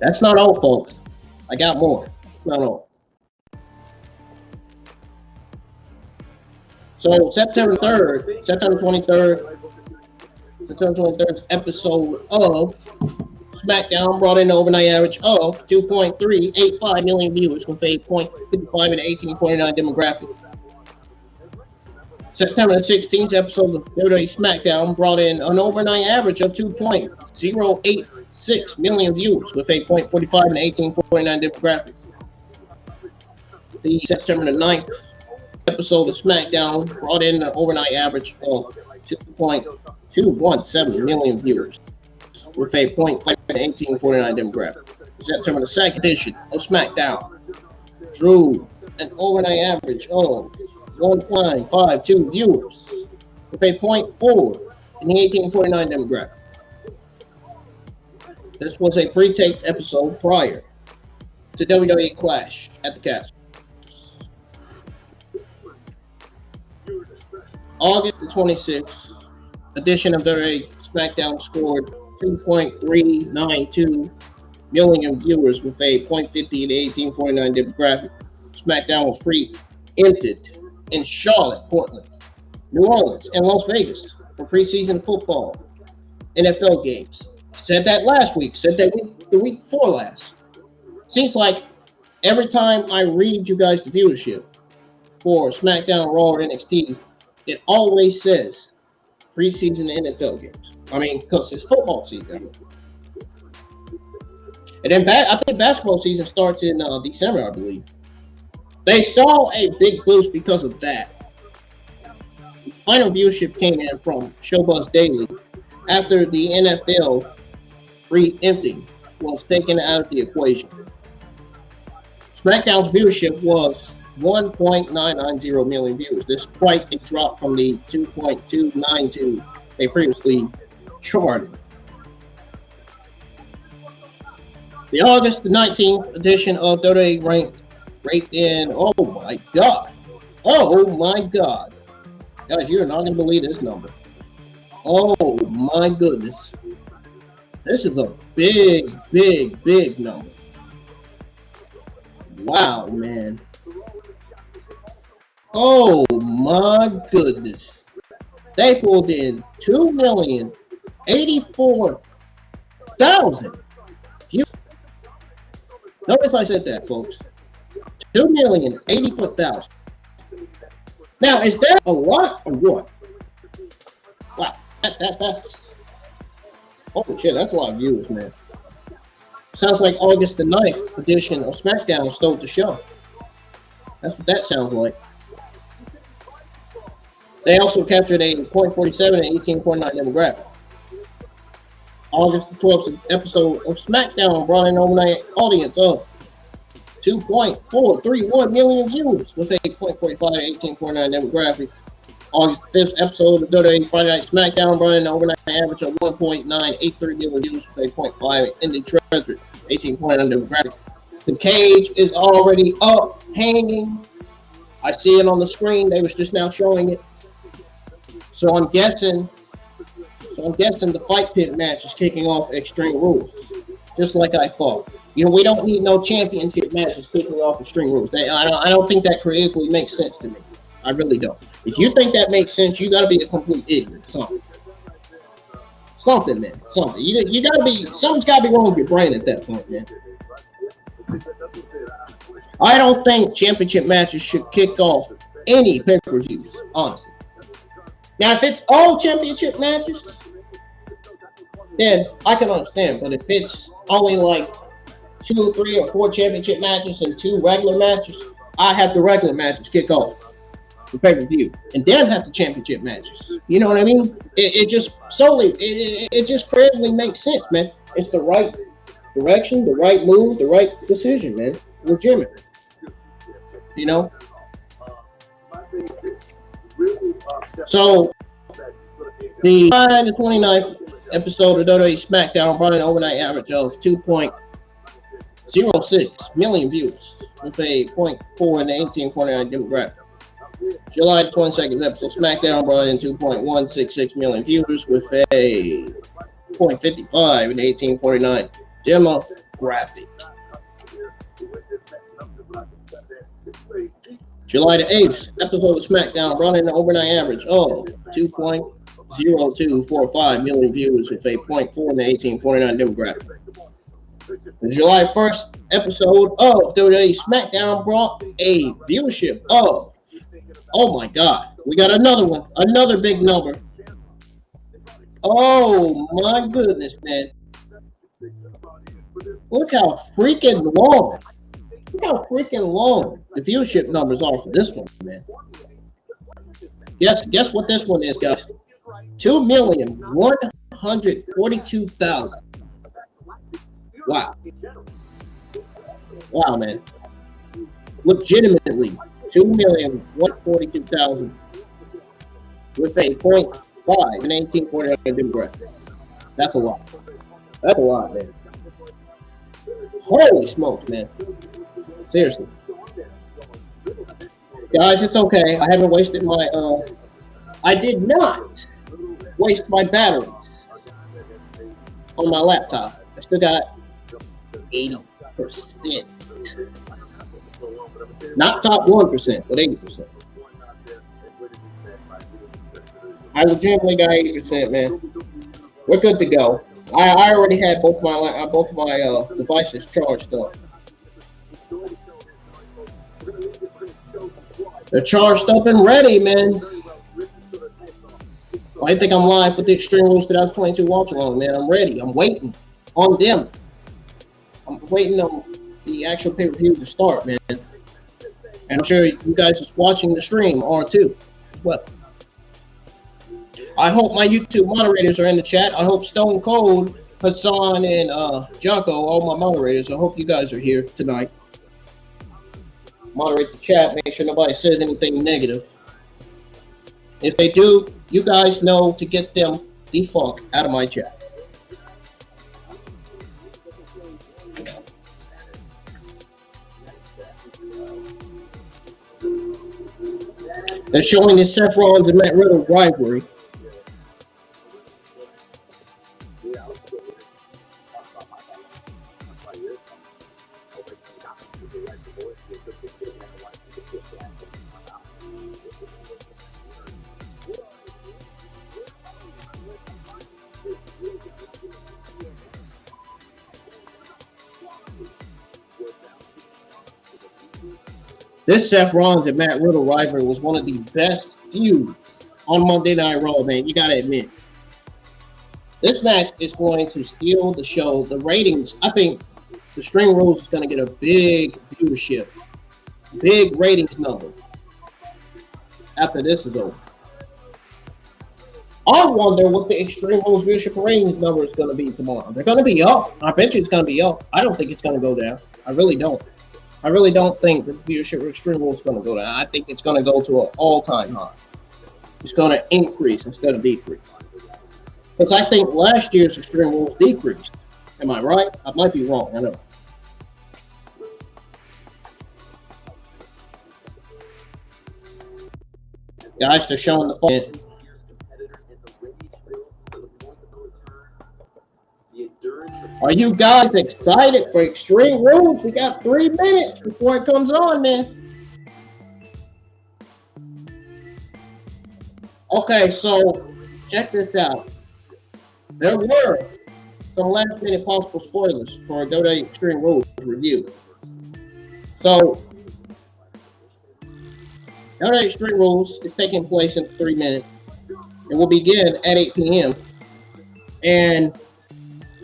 That's not all, folks. I got more. Not all. So September 23rd episode of SmackDown brought in an overnight average of 2.385 million viewers with a 0.55 and 1849 demographic. September 16th episode of WWE SmackDown brought in an overnight average of 2.086 million viewers with a 0.45 and 1849 demographic. The September 9th episode of SmackDown brought in an overnight average of 2.217 million viewers with a 0.5 and 1849 demographic. September the 2nd edition of SmackDown drew an overnight average of 1.52 viewers with a 0.4 in the 1849 demographic. This was a pre-taped episode prior to WWE Clash at the Castle. August the 26th edition of WWE SmackDown scored 2.392 million viewers with a 0.50 and 1849 demographic. SmackDown was pre-empted in Charlotte, Portland, New Orleans, and Las Vegas. for preseason football, NFL games. Said that last week. Said that the week before last. Seems like every time I read you guys the viewership for SmackDown, Raw, or NXT, it always says preseason NFL games. I mean, because it's football season. And then I think basketball season starts in December, I believe. They saw a big boost because of that. Final viewership came in from Showbuzz Daily after the NFL re-emptying was taken out of the equation. SmackDown's viewership was 1.990 million viewers. This is quite a drop from the 2.292 they previously charted. The August 19th edition of WWE ranked in, oh my God. Guys, you're not going to believe this number. Oh my goodness. This is a big number. Wow, man. Oh my goodness. They pulled in 2,084,000 views. Notice I said that, folks. 2,084,000. Now, is that a lot or what? Wow, that's holy shit, that's a lot of views, man. Sounds like August the 9th edition of SmackDown stole the show. That's what that sounds like. They also captured a .47 and 18.9 demographic. August the 12th episode of SmackDown brought in an overnight audience of 2.431 million viewers with a .45 and 18.9 demographic. August 5th episode of WWE Friday Night SmackDown brought in an overnight average of 1.983 million views with a .5 Indie Treasure, 18.9 demographic. The cage is already up, hanging. I see it on the screen. They was just now showing it. So I'm guessing the Fight Pit match is kicking off Extreme Rules, just like I thought. You know, we don't need no championship matches kicking off Extreme Rules. I don't think that creatively makes sense to me. I really don't. If you think that makes sense, you got to be a complete ignorant. Something, man. Something. You got to be. Something's got to be wrong with your brain at that point, man. I don't think championship matches should kick off any pay-per-views, honestly. Now, if it's all championship matches, then I can understand. But if it's only like 2, 3, or 4 championship matches and 2 regular matches, I have the regular matches kick off the pay-per-view, and then have the championship matches. You know what I mean? It just solely, it just creatively makes sense, man. It's the right direction, the right move, the right decision, man. Legitimate. You know? So, the 29th episode of WWE SmackDown brought an overnight average of 2.06 million views with a .4 and 18.49 demographic. July 22nd episode SmackDown brought in 2.166 million viewers with a .55 and 18.49 demographic. July the 8th episode of SmackDown brought in an overnight average of 2.0245 million viewers with a .4 and 18.49 demographic. The July 1st episode of WWE SmackDown brought a viewership of, oh my God, we got another one, another big number. Oh my goodness, man. Look how freaking long the viewership numbers are for this one, man. Guess what this one is, guys? 2,142,000. Wow. Wow, man. Legitimately, 2,142,000 with a .5 and 18.9 demographic. That's a lot. That's a lot, man. Holy smokes, man. Seriously. Guys, it's okay. I haven't wasted my, I did not waste my batteries on my laptop. I still got 80%. Not top 1%, but 80%. I legitimately got 80%, man. We're good to go. I already had both my devices charged up. They're charged up and ready, man. I think I'm live with the Extreme Rules 2022 watch along, man. I'm ready. I'm waiting on them. I'm waiting on the actual pay-per-view to start, man. And I'm sure you guys just watching the stream are too. Well, I hope my YouTube moderators are in the chat. I hope Stone Cold, Hassan, and Jocko, all my moderators, I hope you guys are here tonight. Moderate the chat, make sure nobody says anything negative. If they do, you guys know to get them the fuck out of my chat. They're showing the Seth Rollins and Matt Riddle rivalry. This Seth Rollins and Matt Riddle rivalry was one of the best feuds on Monday Night Raw, man. You gotta admit. This match is going to steal the show. The ratings, I think the Extreme Rules is going to get a big viewership, big ratings number after this is over. I wonder what the Extreme Rules viewership ratings number is going to be tomorrow. They're going to be up. I bet you it's going to be up. I don't think it's going to go down. I really don't. I really don't think the viewership of Extreme Rules is going to go down. I think it's going to go to an all-time high. It's going to increase instead of decrease. Because I think last year's Extreme Rules decreased. Am I right? I might be wrong. I know. Guys, they're showing the fun. Are you guys excited for Extreme Rules? We got 3 minutes before it comes on, man. Okay, so check this out. There were some last-minute possible spoilers for a WWE Extreme Rules review. So, WWE Extreme Rules is taking place in 3 minutes. It will begin at 8 p.m. And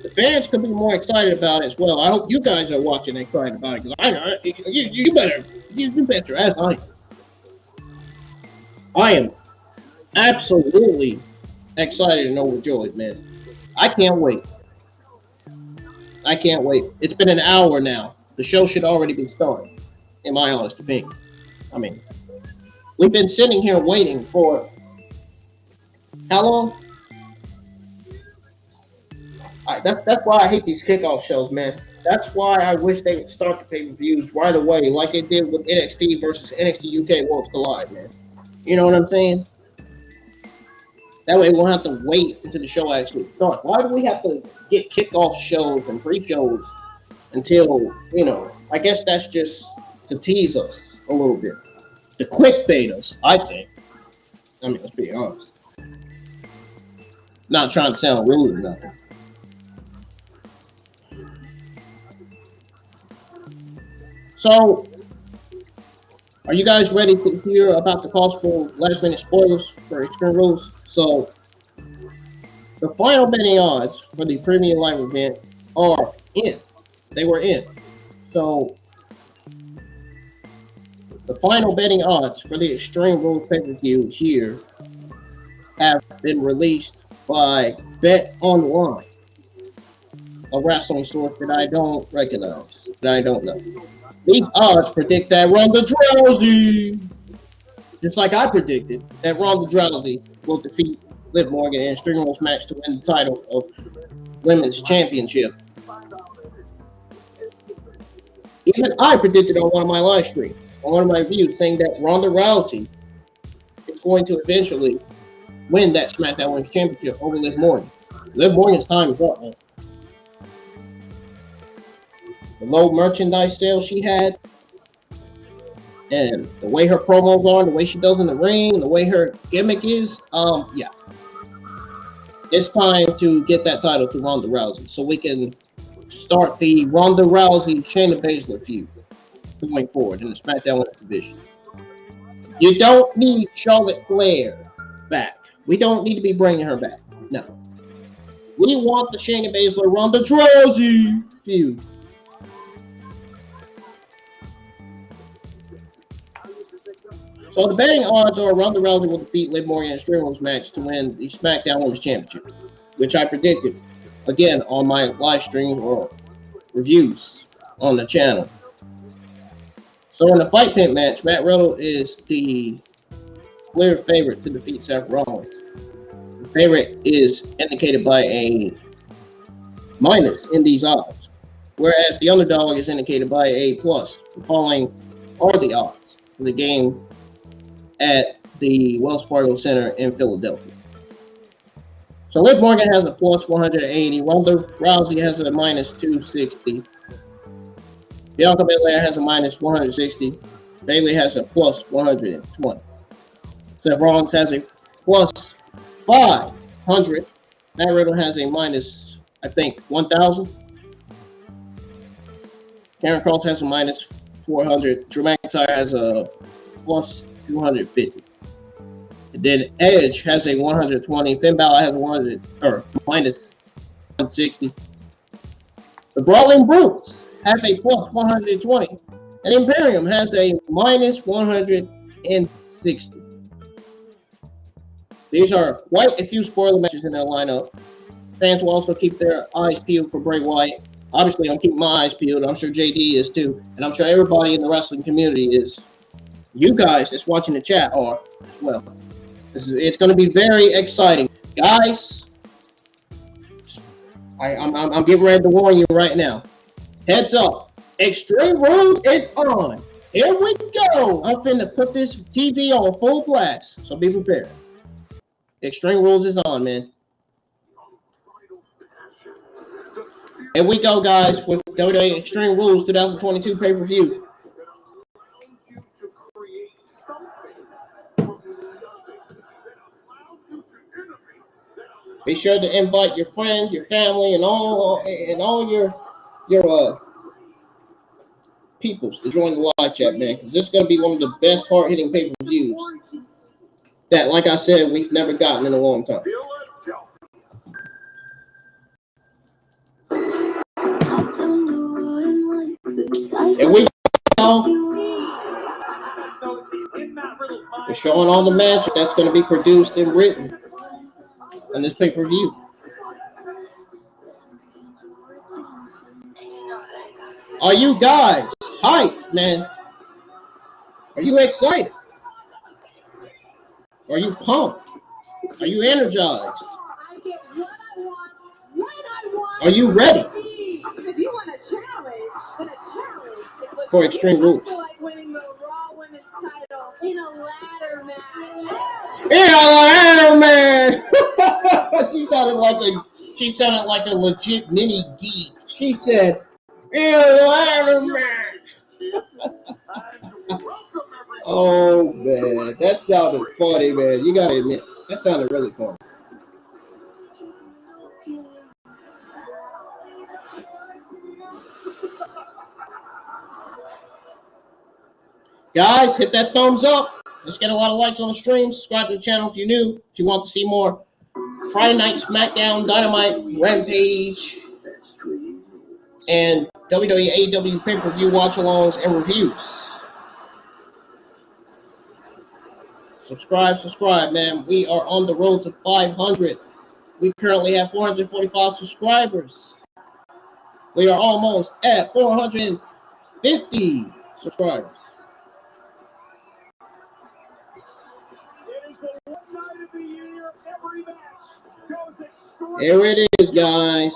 the fans could be more excited about it as well. I hope you guys are watching and excited about it, because I know you bet your ass I am. I am absolutely excited and overjoyed, man. I can't wait. I can't wait. It's been an hour now. The show should already be starting, in my honest opinion. I mean, we've been sitting here waiting for how long? That's why I hate these kickoff shows, man. That's why I wish they would start the pay-per-views right away, like they did with NXT versus NXT UK Worlds Collide, man. You know what I'm saying? That way we won't have to wait until the show actually starts. Why do we have to get kickoff shows and pre-shows until, you know, I guess that's just to tease us a little bit. To clickbait us, I think. I mean, let's be honest. Not trying to sound rude or nothing. So, are you guys ready to hear about the possible last-minute spoilers for Extreme Rules? So, the final betting odds for the Premium Live event are in. They were in. So, the final betting odds for the Extreme Rules pay-per-view here have been released by Bet Online, a wrestling source that I don't recognize, that I don't know. These odds predict that Ronda Rousey, just like I predicted, that Ronda Rousey will defeat Liv Morgan in a Extreme Rules match to win the title of Women's Championship. Even I predicted on one of my live streams, on one of my views, saying that Ronda Rousey is going to eventually win that Smackdown Women's Championship over Liv Morgan. Liv Morgan's time is up, man. The low merchandise sales she had, And the way her promos are, the way she does in the ring, the way her gimmick is, yeah. It's time to get that title to Ronda Rousey so we can start the Ronda Rousey Shayna Baszler feud going forward in the SmackDown Women's division. You don't need Charlotte Flair back. We don't need to be bringing her back. No. We want the Shayna Baszler Ronda Rousey feud. So the betting odds are Ronda Rousey will defeat Liv Morgan in a Extreme Rules match to win the SmackDown Women's Championship, which I predicted, again, on my live streams or reviews on the channel. So in the Fight Pit match, Matt Riddle is the clear favorite to defeat Seth Rollins. The favorite is indicated by a minus in these odds, whereas the underdog is indicated by a plus. The following are the odds for the game at the Wells Fargo Center in Philadelphia. So Liv Morgan has a plus 180. Ronda Rousey has a minus 260. Bianca Belair has a minus 160. Bayley has a plus 120. Seth Rollins has a plus 500. Matt Riddle has a minus, I think, 1,000. Kross has a minus 400. Drew McIntyre has a plus 250. And then Edge has a 120. Finn Balor has a 100 or minus 160. The Brawling Brutes have a plus 120. And Imperium has a minus 160. These are quite a few spoiler matches in their lineup. Fans will also keep their eyes peeled for Bray Wyatt. Obviously, I'm keeping my eyes peeled. I'm sure JD is too. And I'm sure everybody in the wrestling community is. You guys that's watching the chat are as well. It's going to be very exciting. Guys, I'm getting ready to warn you right now. Heads up. Extreme Rules is on. Here we go. I'm finna put this TV on full blast. So be prepared. Extreme Rules is on, man. Here we go, guys, with WWE Extreme Rules 2022 pay-per-view. Be sure to invite your friends, your family, and all your peoples to join the live chat, man, because this is going to be one of the best hard-hitting pay-per-views that, like I said, we've never gotten in a long time. Here we go. We're showing all the magic that's going to be produced and written on this pay-per-view. Are you guys hyped, man? Are you excited? Are you pumped? Are you energized? Are you ready for Extreme Rules? In a ladder match. She sounded like a legit mini geek. She said, in a ladder match. Oh man, that sounded funny, man. You gotta admit, that sounded really funny. Guys, hit that thumbs up. Let's get a lot of likes on the stream. Subscribe to the channel if you're new. If you want to see more Friday Night Smackdown, Dynamite, Rampage, and WWE AEW pay-per-view watch-alongs and reviews. Subscribe, man. We are on the road to 500. We currently have 445 subscribers. We are almost at 450 subscribers. Here it is, guys.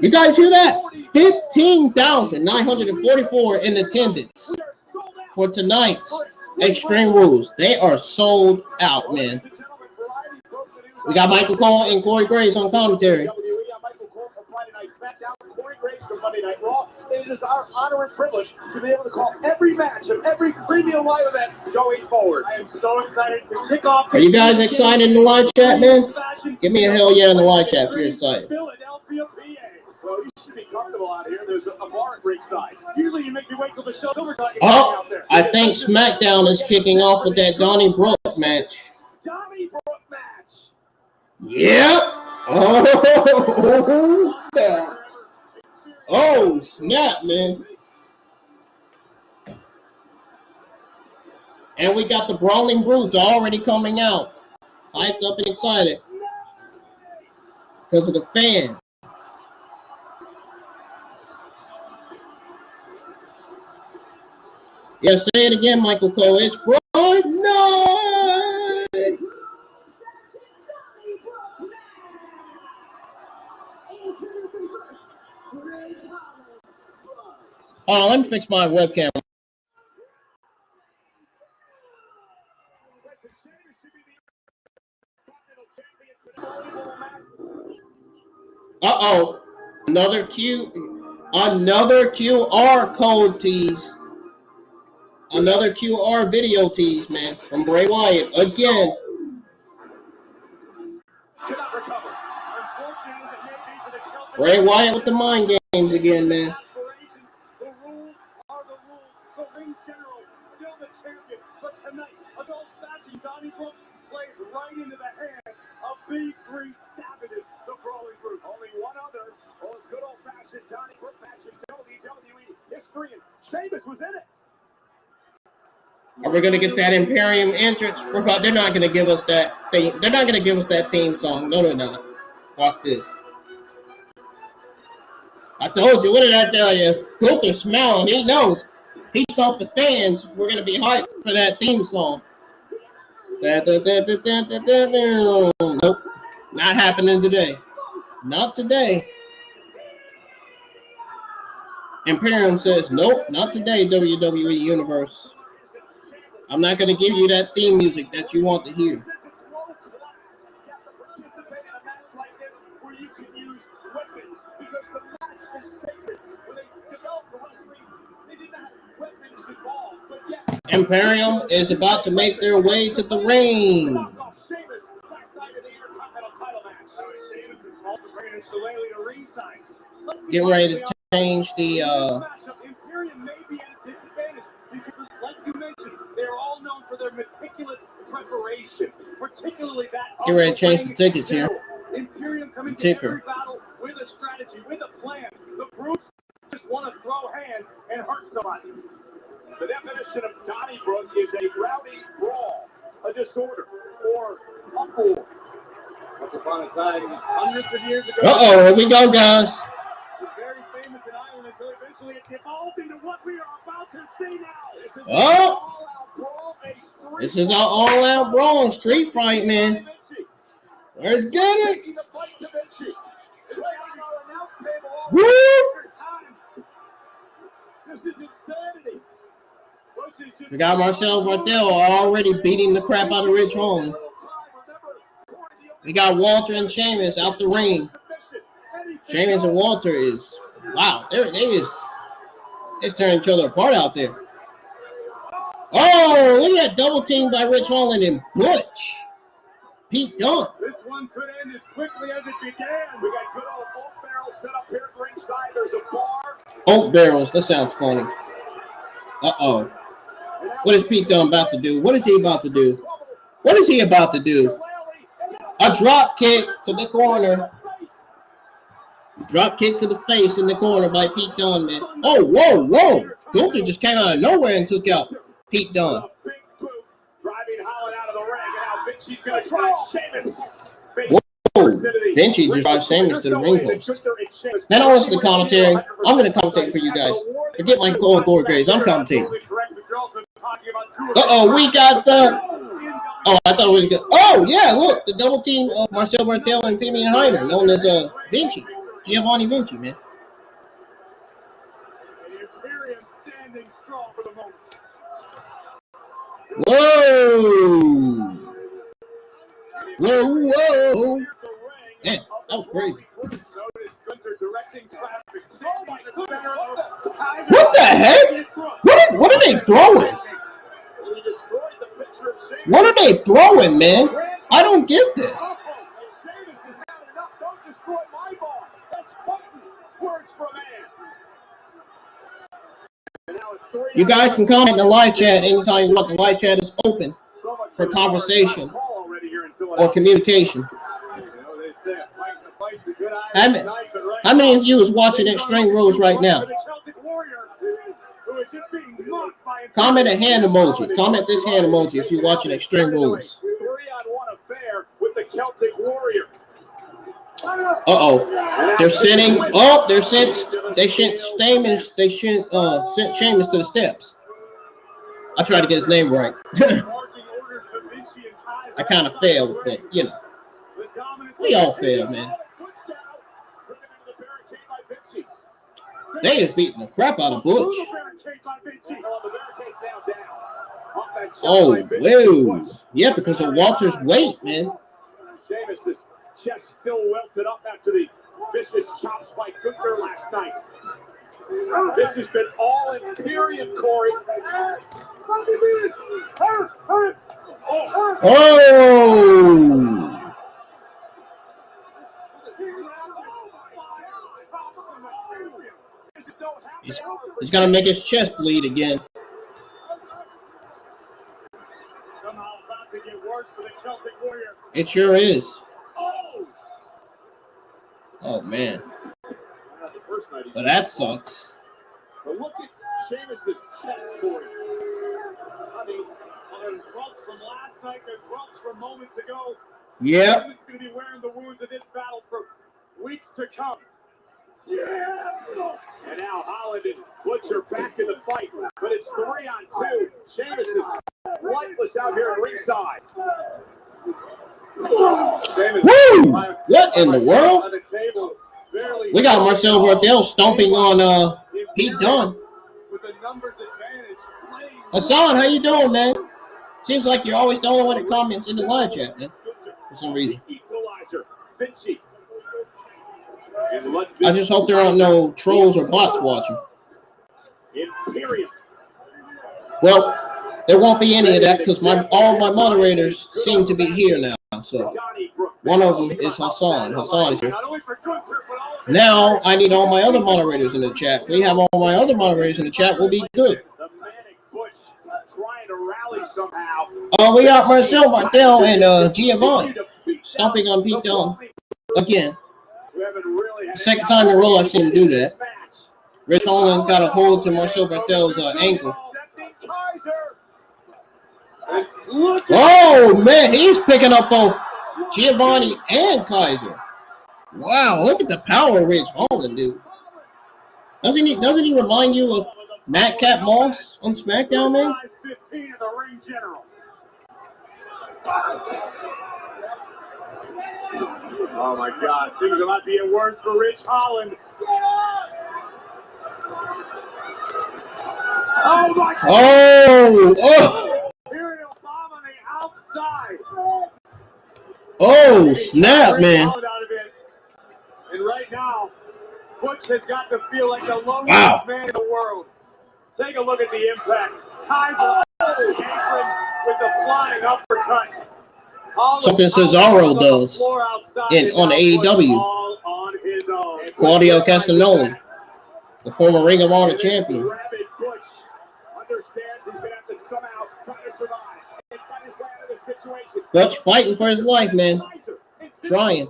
You guys hear that? 15,944 in attendance for tonight's Extreme Rules. They are sold out, man. We got Michael Cole and Corey Graves on commentary. it is our honor and privilege to be able to call every match of every premium live event going forward. I am so excited to kick off. Are you guys excited in the live chat, man? Give me a hell yeah in the live chat if you're excited. Philadelphia, PA. Well, you should be comfortable out here. There's a bar at ringside. Usually you make me wait till the show's over. Oh, I think Smackdown is kicking off with that Donnybrook match. Donnybrook match. Yep. Oh, snap, man. And we got the Brawling Brutes already coming out. Hyped up and excited. Because of the fans. Yeah, say it again, Michael Cole. It's Friday night. Oh, let me fix my webcam. Uh-oh. Another QR code tease. Another QR video tease, man, from Bray Wyatt again. Bray Wyatt with the mind games again, man. The rules are the rules. The ring general, still the champion. But tonight, adult-fashioned Donnybrook plays right into the hands of these three savages, the Brawling Brutes. Only one other, good old-fashioned Donnybrook match in WWE history, and Sheamus was in it. Are we going to get that Imperium entrance? They're not going to give us that thing. They're not going to give us that theme song. No, they're not. Watch this. I told you. What did I tell you? Gunther's smiling. He knows. He thought the fans were going to be hyped for that theme song. Nope. Not happening today. Not today. Imperium says, nope, not today, WWE Universe. I'm not going to give you that theme music that you want to hear. Imperium is about to make their way to the ring. Get ready to change the Imperium may be at a disadvantage because, like you mentioned, they're all known for their meticulous preparation, particularly that. Get ready to change the tickets here. Imperium coming to every battle with a strategy, with a plan. The Brutes just want to throw hands and hurt somebody. The definition of Donnybrook is a rowdy brawl, a disorder, or uproar. Once upon a time, hundreds of years ago. Uh-oh, here we go, guys. Very famous in Ireland until eventually it evolved into what we are about to see now. Oh! This is our all-out brawl street fight, man. Let's get it. Woo! This is insanity. We got Marcel Barthel already beating the crap out of Rich Holland. We got Walter and Sheamus out the ring. Sheamus and Walter is, wow, they just turning each other apart out there. Oh, look at that double team by Rich Holland and Butch. Pete Dunne. This one could end as quickly as it began. We got good old oak barrels set up here at ringside. There's a bar. Oak barrels, that sounds funny. Uh-oh. What is Pete Dunne about to do? What is he about to do? What is he about to do? A drop kick to the corner. Drop kick to the face in the corner by Pete Dunne, man. Oh, whoa, whoa. Gunther just came out of nowhere and took out Pete Dunne. Driving Holland out of the ring, and now Vinci's going to try Sheamus. Whoa, Vinci just brought Sheamus to the ring post. Now don't listen to commentary. I'm going to commentate for you guys. Forget my Cole Gore Graves. I'm commentating. Uh-oh, we got the... Oh, I thought it was good. Oh, yeah, look. The double team of Marcel Barthel and Fabian Heiner, known as Vinci. Giovanni Vinci, man. Whoa! Whoa, whoa! Man, that was crazy. the heck? What are they throwing? What are they throwing, man? I don't get this. You guys can comment in the live chat anytime you want. The live chat is open for conversation or communication. How many of you is watching Extreme Rules right now? Comment a hand emoji. Comment this hand emoji if you're watching Extreme Rules. 3-on-1 affair with the Celtic Warrior. They're sending. Oh, they sent Sheamus. They sent Sheamus to the steps. I tried to get his name right. I kind of failed, but you know, we all fail, man. They is beating the crap out of Butch. Oh, whoa. Yeah, because of Walter's weight, man. Sheamus' chest still welted up after the vicious chops by Gunther last night. This has been all Imperium, Corey. Oh! He's gonna make his chest bleed again. It sure is. Oh man. But that sucks. But look at Sheamus' chest, Corey. I mean, there's bumps from last night, there's bumps from moments ago. Yep. Sheamus is going to be wearing the wounds of this battle for weeks to come. Yeah. And now Holland and Butch are back in the fight, but it's 3-on-2. Sheamus is lifeless out here at ringside. Woo! What in the world? We got Marcel Bardell stomping on Pete Dunne. Hassan, how you doing, man? Seems like you're always the only one that comments in the live chat, man. For some reason. Vinci. I just hope there aren't no trolls or bots watching. Imperium. Well, there won't be any of that because all my moderators seem to be here now. So one of them is Hassan. Hassan is here. Now I need all my other moderators in the chat. If we have all my other moderators in the chat, we'll be good. We got Marcel Martel and Giovanni stomping on Pete Dunne again. Second time in a row I've seen him do that. Rich Holland got a hold to Marcel Martel's ankle. Oh man, he's picking up both Giovanni and Kaiser. Wow, look at the power Rich Holland, dude. Doesn't he remind you of Madcap Moss on Smackdown, man? Oh my God, things are about to get worse for Rich Holland. Oh my God! Oh! Oh, snap, man. And right now, Butch has got to feel like the loneliest man in the world. Take a look at the impact. Kaiser with the flying uppercut. Something Cesaro does on AEW. Claudio Castagnoli, the former Ring of Honor champion. Butch fighting for his life, man. Trying.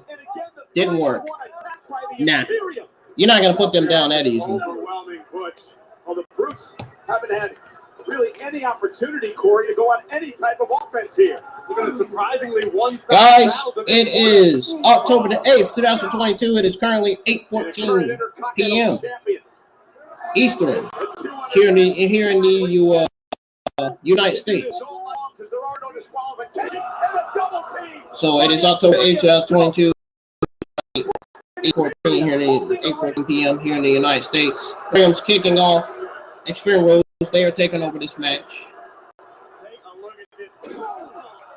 Didn't work. Nah. You're not going to put them down that easily. Overwhelming Butch. Well, the Brutes haven't had really any opportunity, Corey, to go on any type of offense here. Surprisingly, guys, it is October the 8th, 2022. It is currently 8:14 p.m. Eastern here in the United States. So it is October 8th, 2022. 8:14 here in 8:14 p.m. here in the United States. Imperium's kicking off. Extreme Rules. They are taking over this match.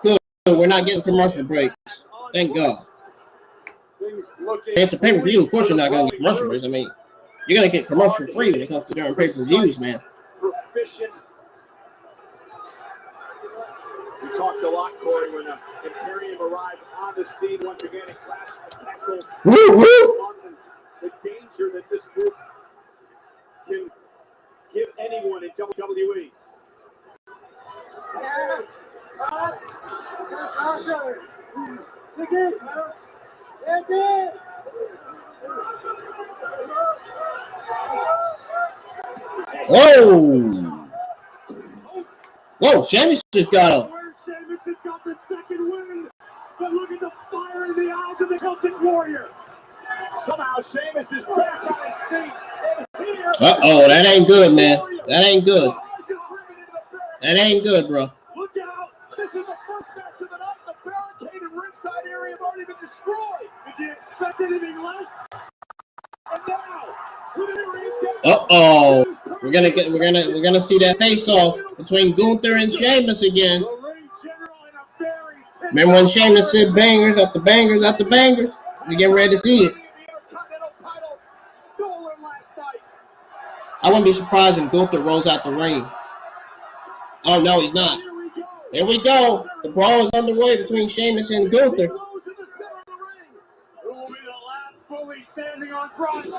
Good. We're not getting commercial breaks. Thank God. It's a pay-per-view. Of course you're not going to get commercial breaks. I mean, You're gonna get commercial free when it comes to during pay-per-views, man. Proficient. We talked a lot, Corey, when Imperium arrived on the scene once again in Clash of Texas. The danger that this group can give anyone in WWE. Whoa! Whoa, Sheamus just got up. Sheamus has got the second win. But look at the fire in the eyes of the Celtic Warrior. Somehow Sheamus is back on his feet. Uh-oh, that ain't good, man. That ain't good. That ain't good, bro. Look out. This is the first match of the night. The barricade and ringside area have already been destroyed. Did you expect anything less? And now, uh-oh. We're gonna see that face-off between Gunther and Sheamus again. Remember when Sheamus said bangers after bangers after bangers? We're getting ready to see it. I wouldn't be surprised if Gunther rolls out the ring. Oh, no, he's not. Here we go. The brawl is underway between Sheamus and Gunther.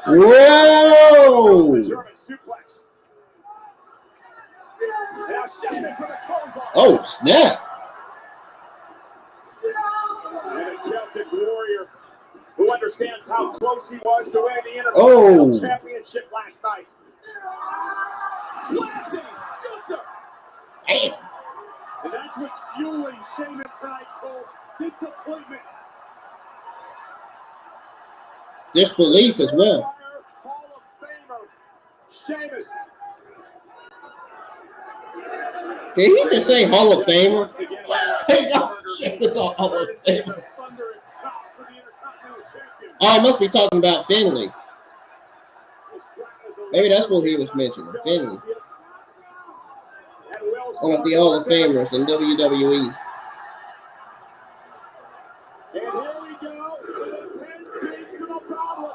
Whoa! Oh, snap. And a Celtic Warrior who understands how close he was to winning the Intercontinental Championship last night. Planting Gunther. Damn. And that's what's fueling Sheamus tonight, Cole. Disappointment. Disbelief as well. Hall of Famer, Sheamus. Did he just say Hall of Famer? Hey, no, Sheamus on Hall of Famer. Oh, I must be talking about Finley. Maybe that's what he was mentioning, Finley. One of the Hall of Famers in WWE. And here we go with the 10 beats of a battle.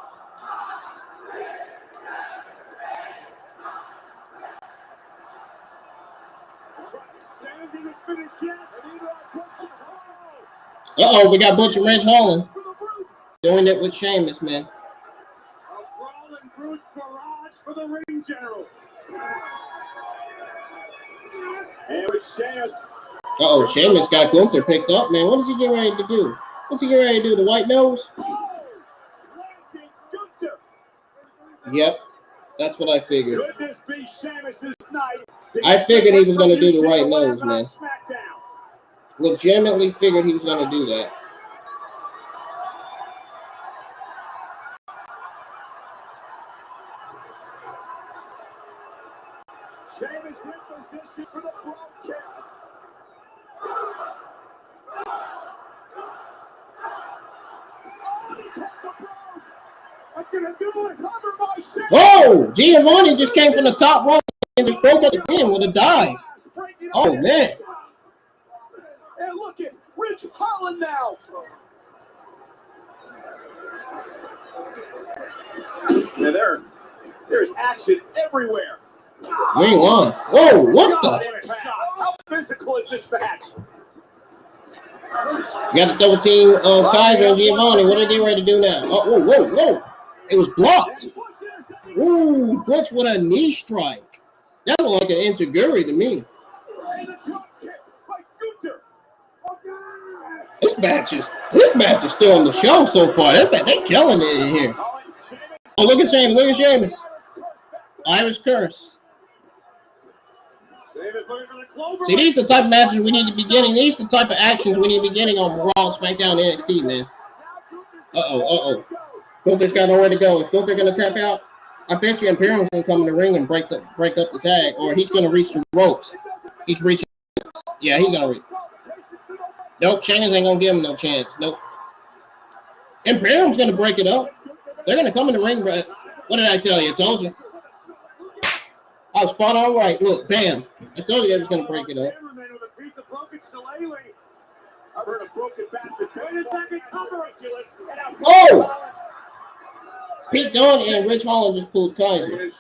Uh-oh, we got Butch and Rich Holland doing it with Sheamus, man. A brawling brute barrage for the ring general. And with Sheamus. Uh-oh, Sheamus got Gunther picked up, man. What is he getting ready to do? What's he getting ready to do? The white nose? Yep, that's what I figured. Could this be Sheamus's night? I figured he was going to do the white nose, man. Legitimately figured he was going to do that. Sheamus in position for the blow kick. That's gonna do it. Cover by Sheamus. Whoa! Giovanni just came from the top rope and just broke up the pin with a dive. Oh, man. And look at Rich Holland now. Now there's action everywhere. We ain't lying. Whoa, what the? How physical is this match? You got the double team of Kaiser and Giovanni. What are they getting ready to do now? Oh, whoa. It was blocked. Ooh, Butch with a knee strike. That looked like an enziguri to me. This match is still on the show so far. They're killing it in here. Oh, look at Sheamus. Irish curse. See, these are the type of matches we need to be getting. These are the type of actions we need to be getting on Raw, SmackDown, and NXT, man. Uh-oh. Gunther's got nowhere to go. Is Gunther going to tap out? I bet you Imperium's going to come in the ring and break up the tag, or he's going to reach the ropes. He's reaching. Yeah, he's going to reach. Nope, Sheamus ain't going to give him no chance. Nope. Imperium's going to break it up. They're going to come in the ring, but what did I tell you? I told you. I was spot on right. Look, bam. I told you they was going to break it up. I've heard a broken back. Oh! Pete Dunne and Rich Holland just pulled Kaiser.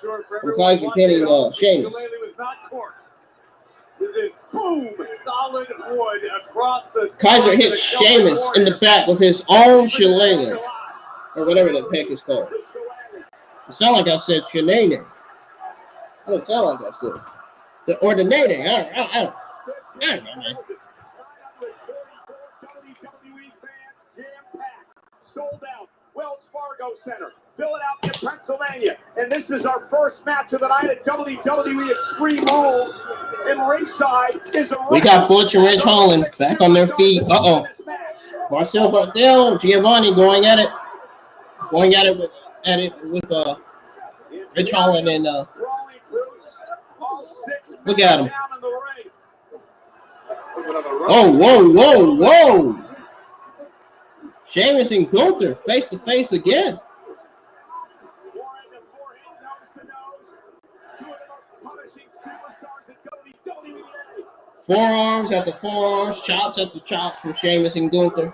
From Kaiser pinning Sheamus. This is boom, solid wood across the. Kaiser hit Sheamus in the back with his own shillelagh, or whatever the heck it's called. It sounds like I said shillelagh. I don't sound like I said. Or the nene. I don't know, man. WWE fans jam-packed, sold out, Wells Fargo Center, Philadelphia, Pennsylvania. And this is our first match of the night at WWE Extreme Rules. And ringside is a. We got Butch and Rich Holland back on their feet. Marcel Barthel and Giovanni going at it. Going at it with Rich Holland and look at him. Oh, whoa. Sheamus and Gunther face to face again. Forearms after forearms, chops after chops from Sheamus and Gunther.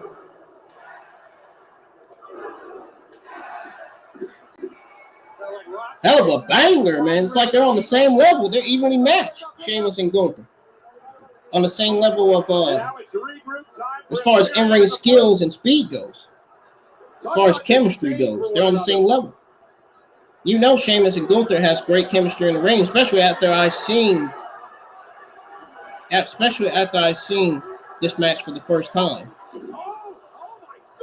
Hell of a banger, man. It's like they're on the same level. They're evenly matched, Sheamus and Gunther. On the same level of, as far as in-ring skills and speed goes. As far as chemistry goes, they're on the same level. You know Sheamus and Gunther has great chemistry in the ring, especially after I seen this match for the first time.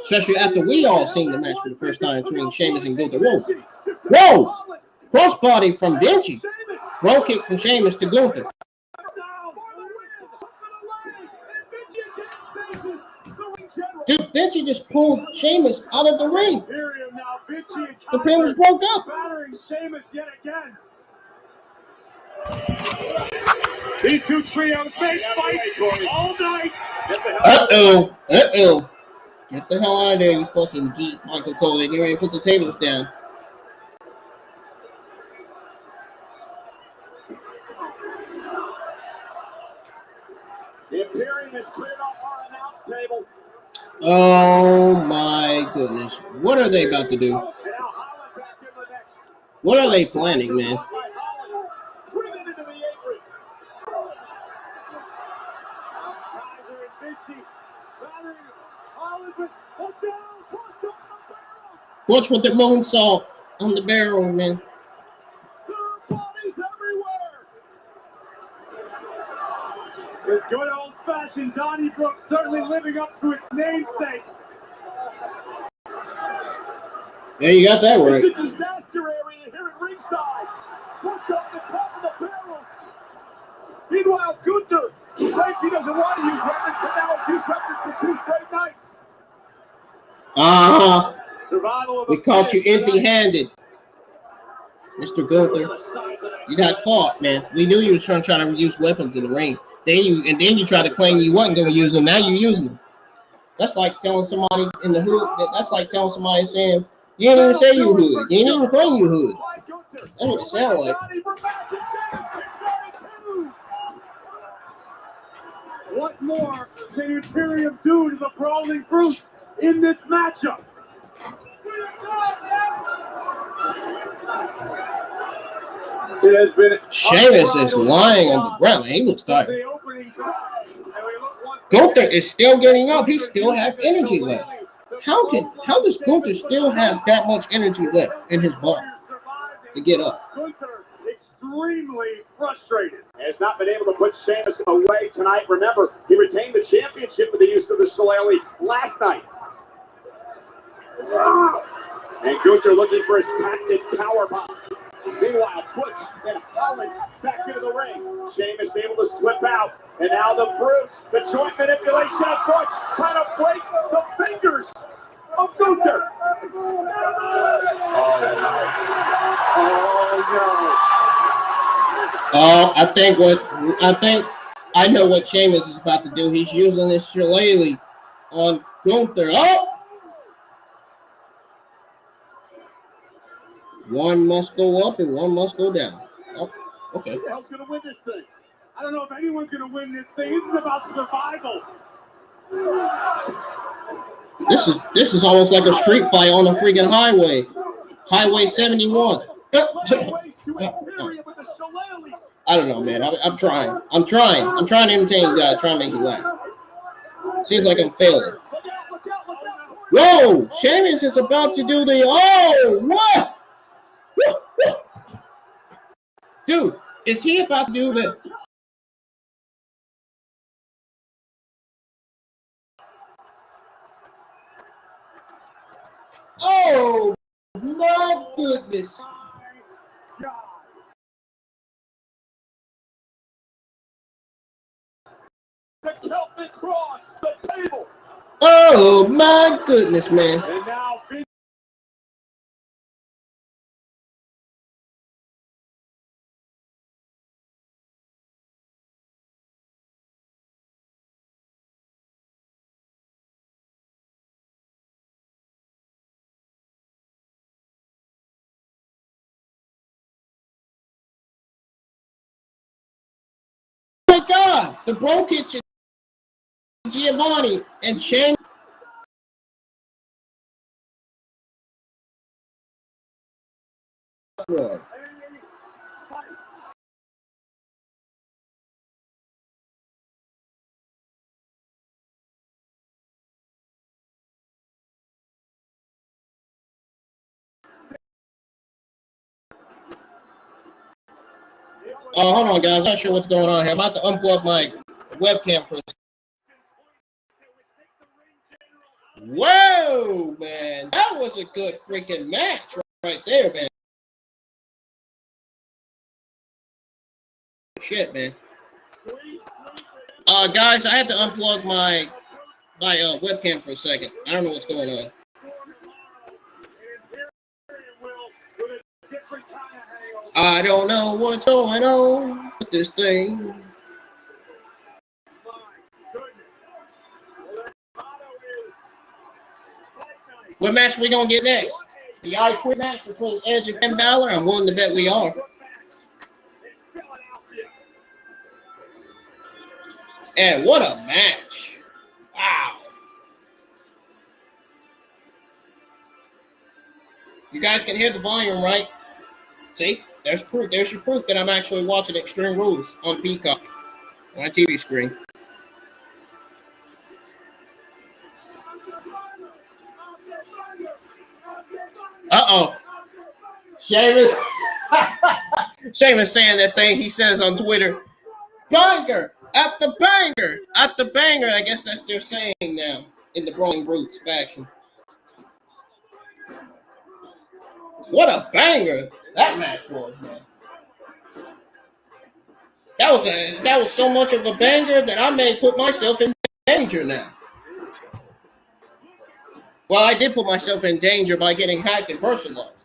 Especially after we all seen the match for the first time between Sheamus and Gunther. Whoa! Crossbody from Vinci. Roll kick from Sheamus to Gunther. Dude, Vinci just pulled Sheamus out of the ring. The pin was broke up. These two trios may fight all night. Uh-oh. Get the hell out of there, you fucking geek, Michael Cole. Get ready to put the tables down. The Imperium is cleared off our announce table. Oh my goodness. What are they about to do? What are they planning, man? Watch with the moonsault on the barrel, man. This good old-fashioned Donnybrook certainly living up to its namesake. Yeah, you got that right. It's a disaster area here at ringside. What's up the top of the barrels? Meanwhile, Gunther claims he doesn't want to use weapons, but now he's used weapons for 2 straight nights. We caught you empty-handed, Mr. Gunther. You got caught, man. We knew you were trying to use weapons in the ring. Then you tried to claim you wasn't going to use them. Now you're using them. That's like telling somebody in the hood. That's like telling somebody saying, you didn't even say you hood. You didn't even claim you hood. That's what it sounds like. What more can Imperium do to the Brawling Brutes in this matchup? It has been. Sheamus is lying on the ground. He looks tired. Gunther is still getting up. He still has energy left. How does Gunther still have that much energy left in his body to get up? Gunther extremely frustrated. Has not been able to put Sheamus away tonight. Remember, he retained the championship with the use of the shillelagh last night. And Gunther looking for his patented power bomb. Meanwhile, Butch and Holland back into the ring. Sheamus able to slip out. And now the Brutes, the joint manipulation of Butch, trying to break the fingers of Gunther. Oh, I know what Sheamus is about to do. He's using this shillelagh on Gunther. Oh! One must go up and one must go down. Oh, okay. Who the hell's going to win this thing? I don't know if anyone's going to win this thing. This is about survival. This is almost like a street fight on a freaking highway. Highway 71. Race to Imperium with the shillelaghs. I don't know, man. I'm trying. I'm trying to entertain you guys. Trying to make you laugh. Seems like I'm failing. Look out. Whoa! Sheamus is about to do the. Oh, what? Dude, is he about to do the? Oh my goodness! The Celtic Kross, the table. Oh my goodness, man! And now Vinci. Oh my God! The Bro Kitchen, Giovanni, and Shane. Hold on, guys. I'm not sure what's going on here. I'm about to unplug my webcam for a second. Whoa, man. That was a good freaking match right there, man. Shit, man. Guys, I had to unplug my webcam for a second. I don't know what's going on. I don't know what's going on with this thing. What match we gonna get next? The I Quit match between Edge and Balor? I'm willing to bet we are. And what a match. Wow. You guys can hear the volume, right? See? There's proof. There's your proof that I'm actually watching Extreme Rules on Peacock on my TV screen. Uh-oh. Sheamus. Sheamus saying that thing he says on Twitter. Banger! At the banger! At the banger! I guess that's their saying now in the Brawling Brutes faction. What a banger that match was, man. That was so much of a banger that I may put myself in danger now. Well, I did put myself in danger by getting hacked and personalized.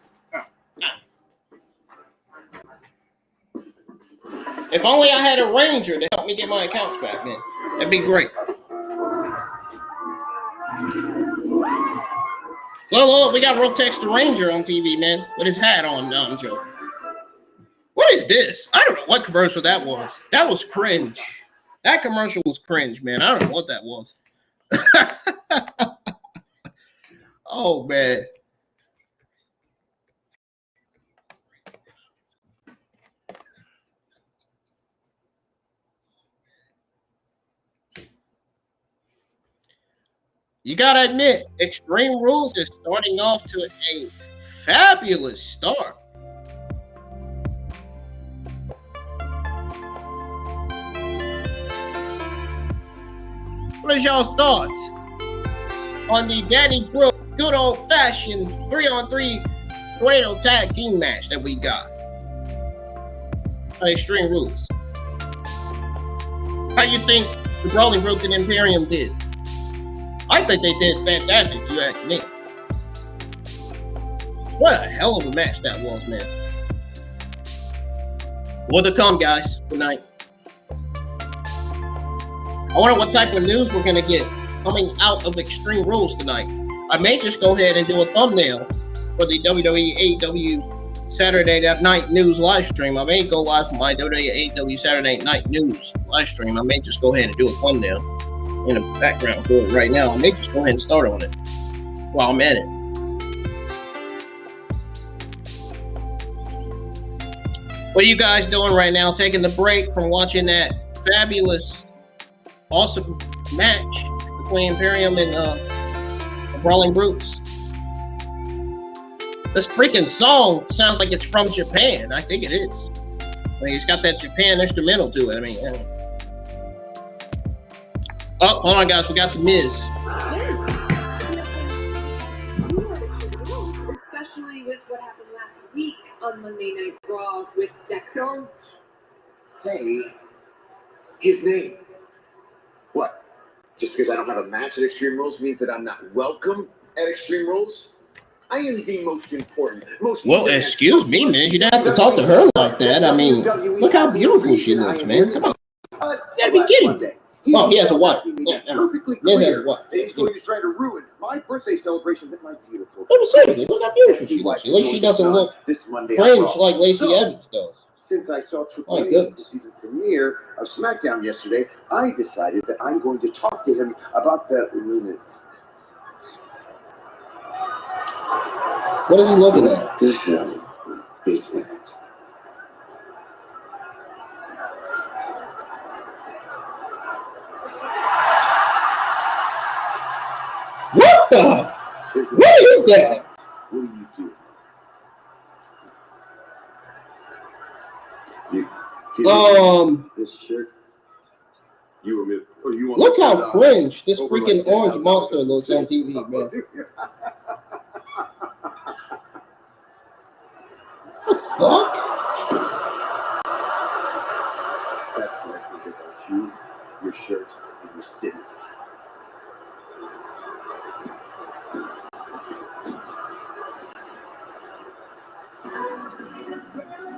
If only I had a ranger to help me get my accounts back, man. That'd be great. Look, we got Rotex the Ranger on TV, man, with his hat on. No, I'm joking. What is this? I don't know what commercial that was. That was cringe. That commercial was cringe, man. I don't know what that was. Oh, man. You gotta admit, Extreme Rules is starting off to a fabulous start. What is y'all's thoughts on the Donnybrook good old-fashioned 3-on-3 tornado tag team match that we got on Extreme Rules? How you think the Brawling Brutes and Imperium did? I think they did fantastic, if you ask me. What a hell of a match that was, man. More to come, guys. Good night. I wonder what type of news we're going to get coming out of Extreme Rules tonight. I may just go ahead and do a thumbnail for the WWE AEW Saturday Night News live stream. I may go live for my WWE AEW Saturday Night News live stream. I may just go ahead and do a thumbnail in the background for it right now. I may just go ahead and start on it while I'm at it. What are you guys doing right now? Taking the break from watching that fabulous, awesome match between Imperium and the Brawling Brutes. This freaking song sounds like it's from Japan. I think it is. Like it's got that Japan instrumental to it. I mean, oh, hold on, guys. We got the Miz. Especially with what happened last week on Monday Night Raw with Dexter. Don't say his name. What? Just because I don't have a match at Extreme Rules means that I'm not welcome at Extreme Rules? I am the most important, Well, excuse me, man. You don't have to talk to her like that. I mean, look how beautiful she looks, man. Come on. You gotta be kidding me. Oh, he has a wife. Yeah, perfectly Miz has clear a wife. that he's going to try to ruin my birthday celebration with my beautiful. Let me seriously, look how beautiful she looks. At least she doesn't look French like Lacey Evans does. Since I saw Triple My H goodness. the season premiere of Smackdown yesterday, I decided that I'm going to talk to him about the lunatic. What is he looking at? What the hell is that? What the? What is that? What do you do? You give me this shirt. You were or you want Look to how cringe this over freaking like orange 10,000 monster looks on $6. TV, man. Fuck? That's what I think about you, your shirt, and your city.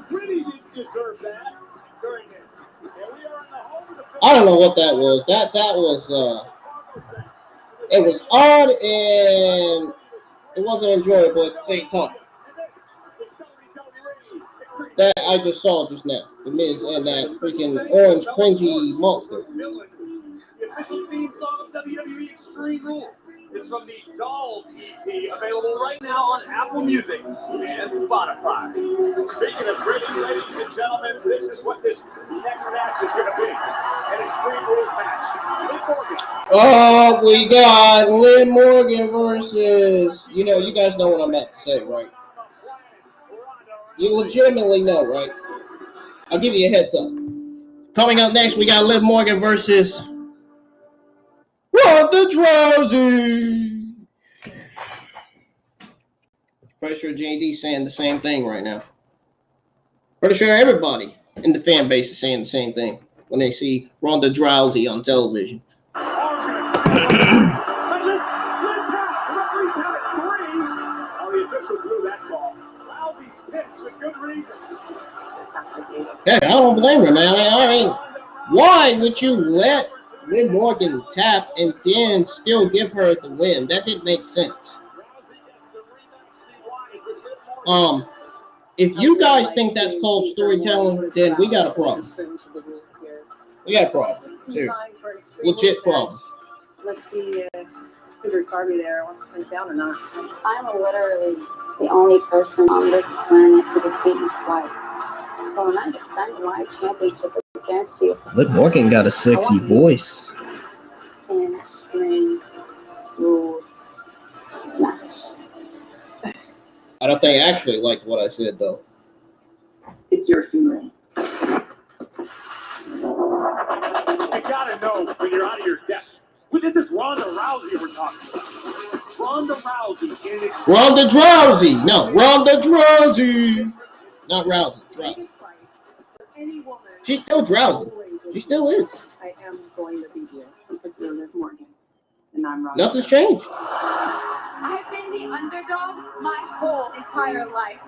Pretty didn't deserve that. During it. And we are in the home of the I don't know what that was. That was it was odd and it wasn't enjoyable at the same time. That I just saw just now. The Miz and that freaking orange cringy monster. The official theme song of WWE Extreme Rules is from the Dolls EP, available right now on Apple Music and Spotify. Speaking of pretty, ladies and gentlemen, this is what this next match is going to be. An Extreme Rules match. Liv Morgan. Oh, we got Liv Morgan versus, you know, you guys know what I'm about to say, right? You legitimately know, right? I'll give you a heads up. Coming up next, we got Liv Morgan versus Ronda Rousey. Pretty sure JD's saying the same thing right now. Pretty sure everybody in the fan base is saying the same thing when they see Ronda Rousey on television. Hey, I don't blame her, man. I mean, why would you let Liv Morgan tap and then still give her the win? That didn't make sense. If you guys think that's called storytelling, then we got a problem. We got a problem. Seriously. Legit problem. Let's see if Fargo there wants to come down or not. I'm literally the only person on this planet to defeat you twice. So when I defend my championship against you, Liv Morgan got a sexy voice. in Extreme Rules match. I don't think I actually liked what I said, though. It's your funeral. You gotta know when you're out of your depth. Well, this is Ronda Rousey we're talking about. Ronda Rousey in Extreme. Ronda Rousey. No, Ronda Rousey. Not Rousey. Rousey. Any woman. She's still drowsy. She still is. I am going to be here with Liv Morgan, and I'm wrong. Nothing's changed. I've been the underdog my whole entire life.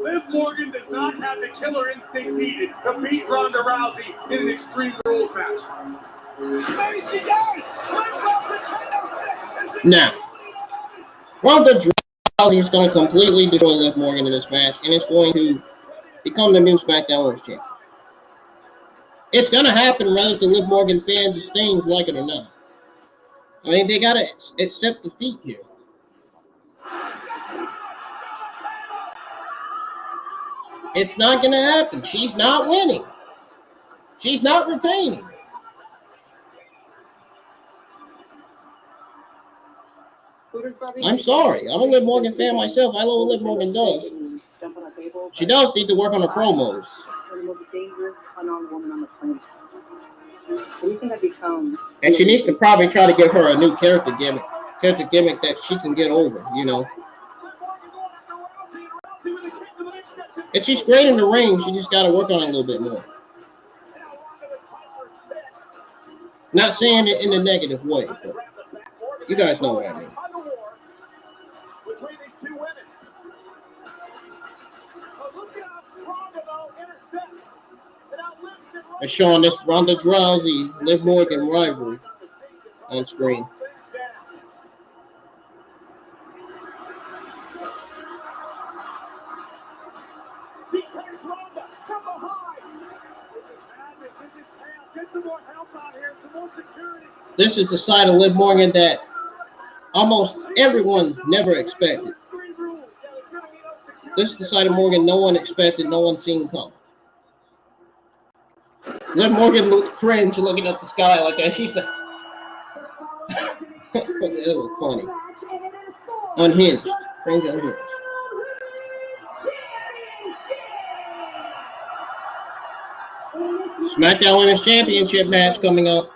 Liv Morgan does not have the killer instinct needed to beat Ronda Rousey in an Extreme Rules match. Maybe she does. Now, Ronda Rousey is going to completely destroy Liv Morgan in this match, and it's going to become the new SmackDown Women's Champion. It's going to happen whether the Liv Morgan fans and Stings like it or not. I mean, they got to accept defeat here. It's not going to happen. She's not winning. She's not retaining. I'm sorry. I'm a Liv Morgan fan myself. I know what Liv Morgan does. She does need to work on her promos. And she needs to probably try to give her a new character gimmick that she can get over, you know. And she's great in the ring. She just got to work on it a little bit more. Not saying it in a negative way, but you guys know what I mean. They're showing this Ronda Rousey, Liv Morgan rivalry on screen. This is the side of Liv Morgan that almost everyone never expected. This is the side of Morgan no one expected, no one seen coming. Liv Morgan looked cringe looking up the sky like that. She said, it was funny. Unhinged. Cringe unhinged. Smackdown Women's Championship match coming up.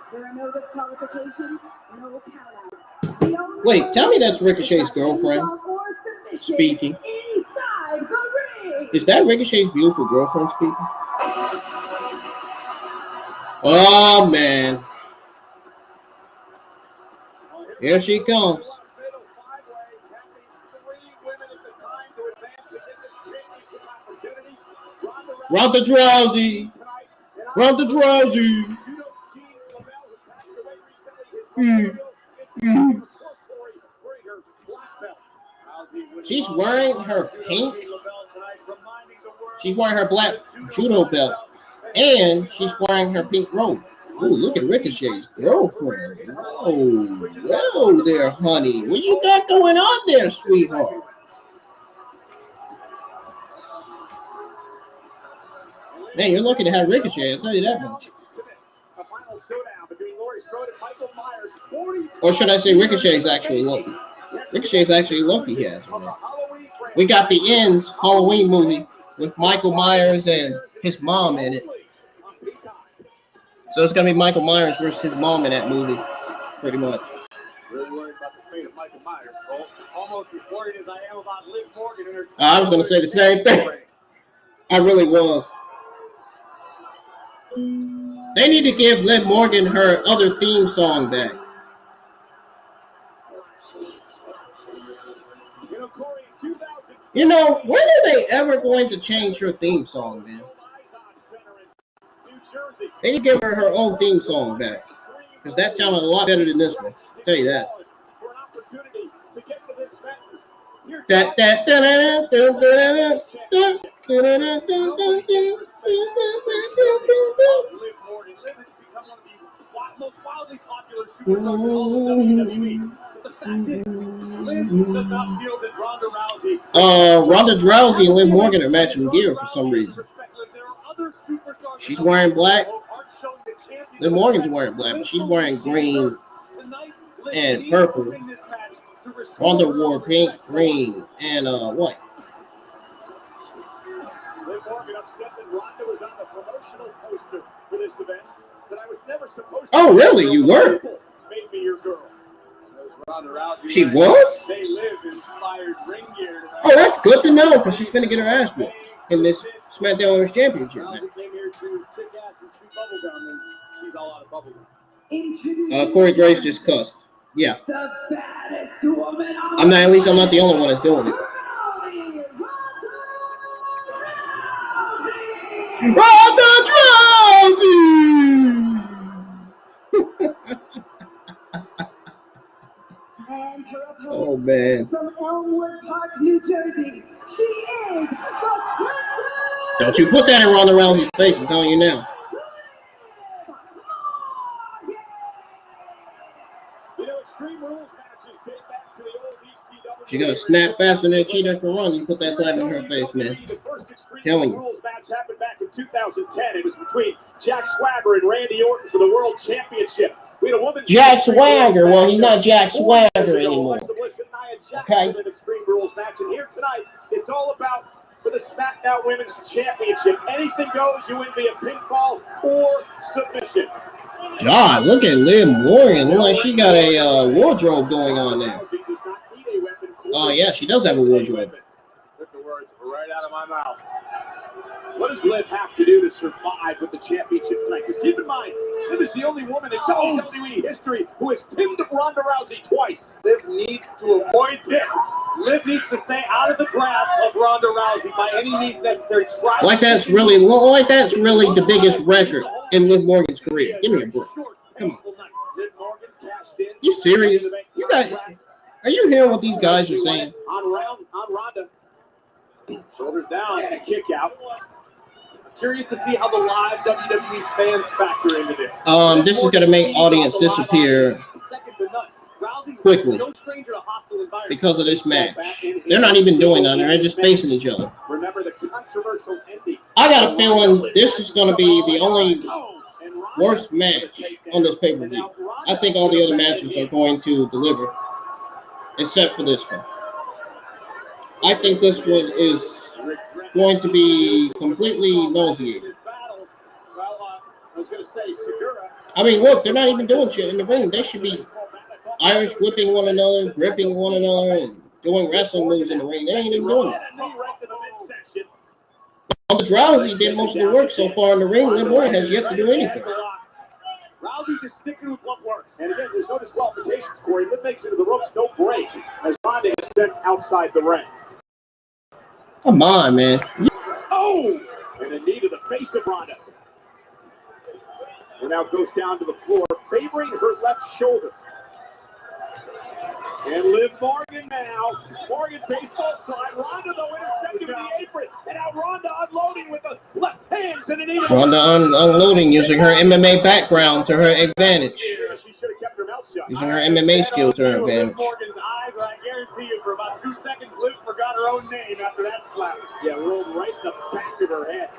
Wait, tell me that's Ricochet's girlfriend speaking. Is that Ricochet's beautiful girlfriend speaking? Oh, man. Here she comes. Ronda Rousey. Ronda Rousey. She's wearing her pink. She's wearing her black judo belt. And she's wearing her pink robe. Oh, look at Ricochet's girlfriend. Whoa there, honey. What you got going on there, sweetheart? Man, you're lucky to have Ricochet, I'll tell you that much. Or should I say Ricochet's actually lucky? Ricochet's actually lucky he has one. We got the Ends Halloween movie with Michael Myers and his mom in it. So it's going to be Michael Myers versus his mom in that movie, pretty much. Really worried about the fate of Michael Myers, Cole. Almost as worried as I am about Liv Morgan and her... I was going to say the same thing. I really was. They need to give Liv Morgan her other theme song back. You know, when are they ever going to change her theme song, man? They need to give her her own theme song back. Because that sounded a lot better than this one. I'll tell you that. Ronda Rousey and Liv Morgan are matching gear for some reason. She's wearing black. Liv Morgan's wearing black, but she's wearing green and purple. Ronda wore pink, green, and white. Liv Morgan upset that Ronda was on the promotional poster for this event. That I was never supposed to. Oh, really? You were? Make me your girl. She was? They live inspired ring gear. Oh, that's good to know because she's finna get her ass whooped in this Smackdown Women's Championship match. Corey Grace just cussed. Yeah. I'm not the only one that's doing it. Ronda Rousey! Oh, man. From Elmwood Park, New Jersey, she is the Smackdown. Don't you put that in Ronda Rousey's face, I'm telling you now. She gonna snap faster than Cheetah can run. You put that flag in her face, man. The first Extreme Telling you. Rules match happened back in 2010. It was between Jack Swagger and Randy Orton for the World Championship. We had a woman. Jack Swagger. Well, he's not Jack Swagger anymore. Okay. An Extreme Rules match, and here tonight, it's all about for the Smackdown Women's Championship. Anything goes. You win via pinfall or submission. God, look at Liv Morgan. Look like she got a wardrobe going on there. Oh, yeah, she does have a wardrobe. Took the words right out of my mouth. What does Liv have to do to survive with the championship tonight? Because keep in mind, Liv is the only woman in WWE history who has pinned Ronda Rousey twice. Liv needs to avoid this. Liv needs to stay out of the grasp of Ronda Rousey by any means necessary. Like that's really the biggest record in Liv Morgan's career. Give me a break. Come on. You serious? You guys, are you hearing what these guys are saying? On Ronda. Shoulders down and kick out. Curious to see how the live WWE fans factor into this. This is going to make audience disappear quickly because of this match. They're not even doing that. They're just facing each other. Remember the controversial ending. I got a feeling this is going to be the only worst match on this pay-per-view. I think all the other matches are going to deliver, except for this one. I think this one is going to be completely nauseating. I mean, look, they're not even doing shit in the ring. They should be Irish whipping one another, gripping one another, and doing wrestling moves in the ring. They ain't even doing it. Ronda Rousey did most of the work so far in the ring. Liv Morgan has yet to do anything. Rousey's just sticking with what works. And again, there's no disqualifications, Corey. Liv makes it to the ropes, no break, as Ronda is sent outside the ring. Come on, man. Oh! And a knee to the face of Ronda. And now goes down to the floor, favoring her left shoulder. And Liv Morgan now. Morgan baseball slide. Ronda, though, intercepted with the apron. And now Ronda unloading with the left hands and a knee. Ronda unloading using her MMA background to her advantage. She should have kept her mouth shut. Using her MMA skills to her advantage. Morgan's eyes, I guarantee you, for about 2 seconds, Liv forgot her own name after that slap. Yeah, rolled right in the back of her head.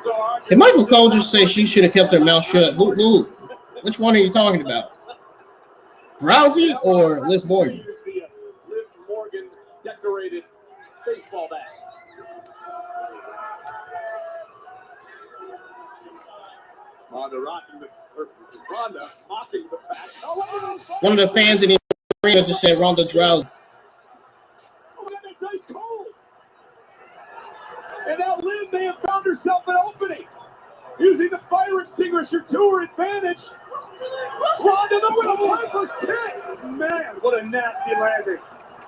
So hard. Did Michael Cole just say she should have kept her mouth shut? Who? Which one are you talking about? Rousey or Liv Morgan? Liv Morgan decorated baseball bat. Ronda mocking the fact. One of the fans in the arena just said Ronda Rousey. Oh my God, that's ice cold. And now Liv may have found herself an opening. Using the fire extinguisher to her advantage. Ronda though with a Piper's kick. Man, what a nasty landing.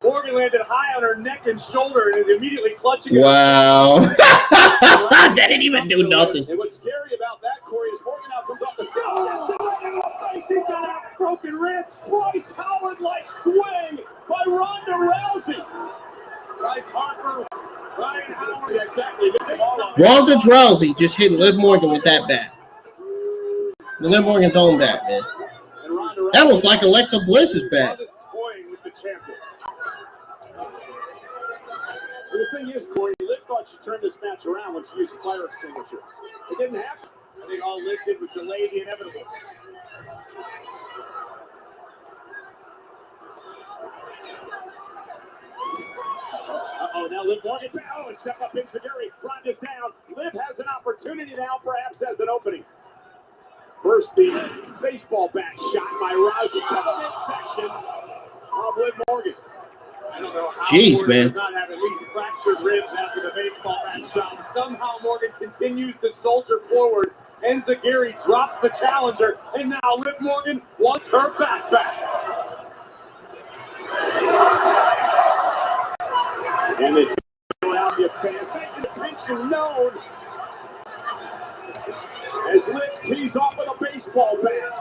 Morgan landed high on her neck and shoulder and is immediately clutching. Wow. That didn't even do nothing. And what's scary about that, Corey, is Morgan now comes off the stage. He's got a broken wrist. Bryce Howard-like swing by Ronda Rousey. Bryce Harper, Ryan Howard, exactly. Ronda Rousey just hit Liv Morgan with that bat. Liv Morgan's own bat, man. That looks like Alexa Bliss's bat. The thing is, Corey, Liv thought she turned this match around when she used the fire extinguisher. It didn't happen. I think all Liv did was delay the inevitable. Uh-oh, now Liv Morgan. Oh, a step up insecurity. Ronda's down. Liv has an opportunity now, perhaps has an opening. First, the baseball bat shot by Rousey to the midsection of Liv Morgan. I don't know how Jeez, man. does not have at least fractured ribs after the baseball bat shot. Somehow Morgan continues to soldier forward. Enziguri drops the challenger, and now Liv Morgan wants her back. And it's out the fans, making attention known. As Liv tees off with a baseball bat.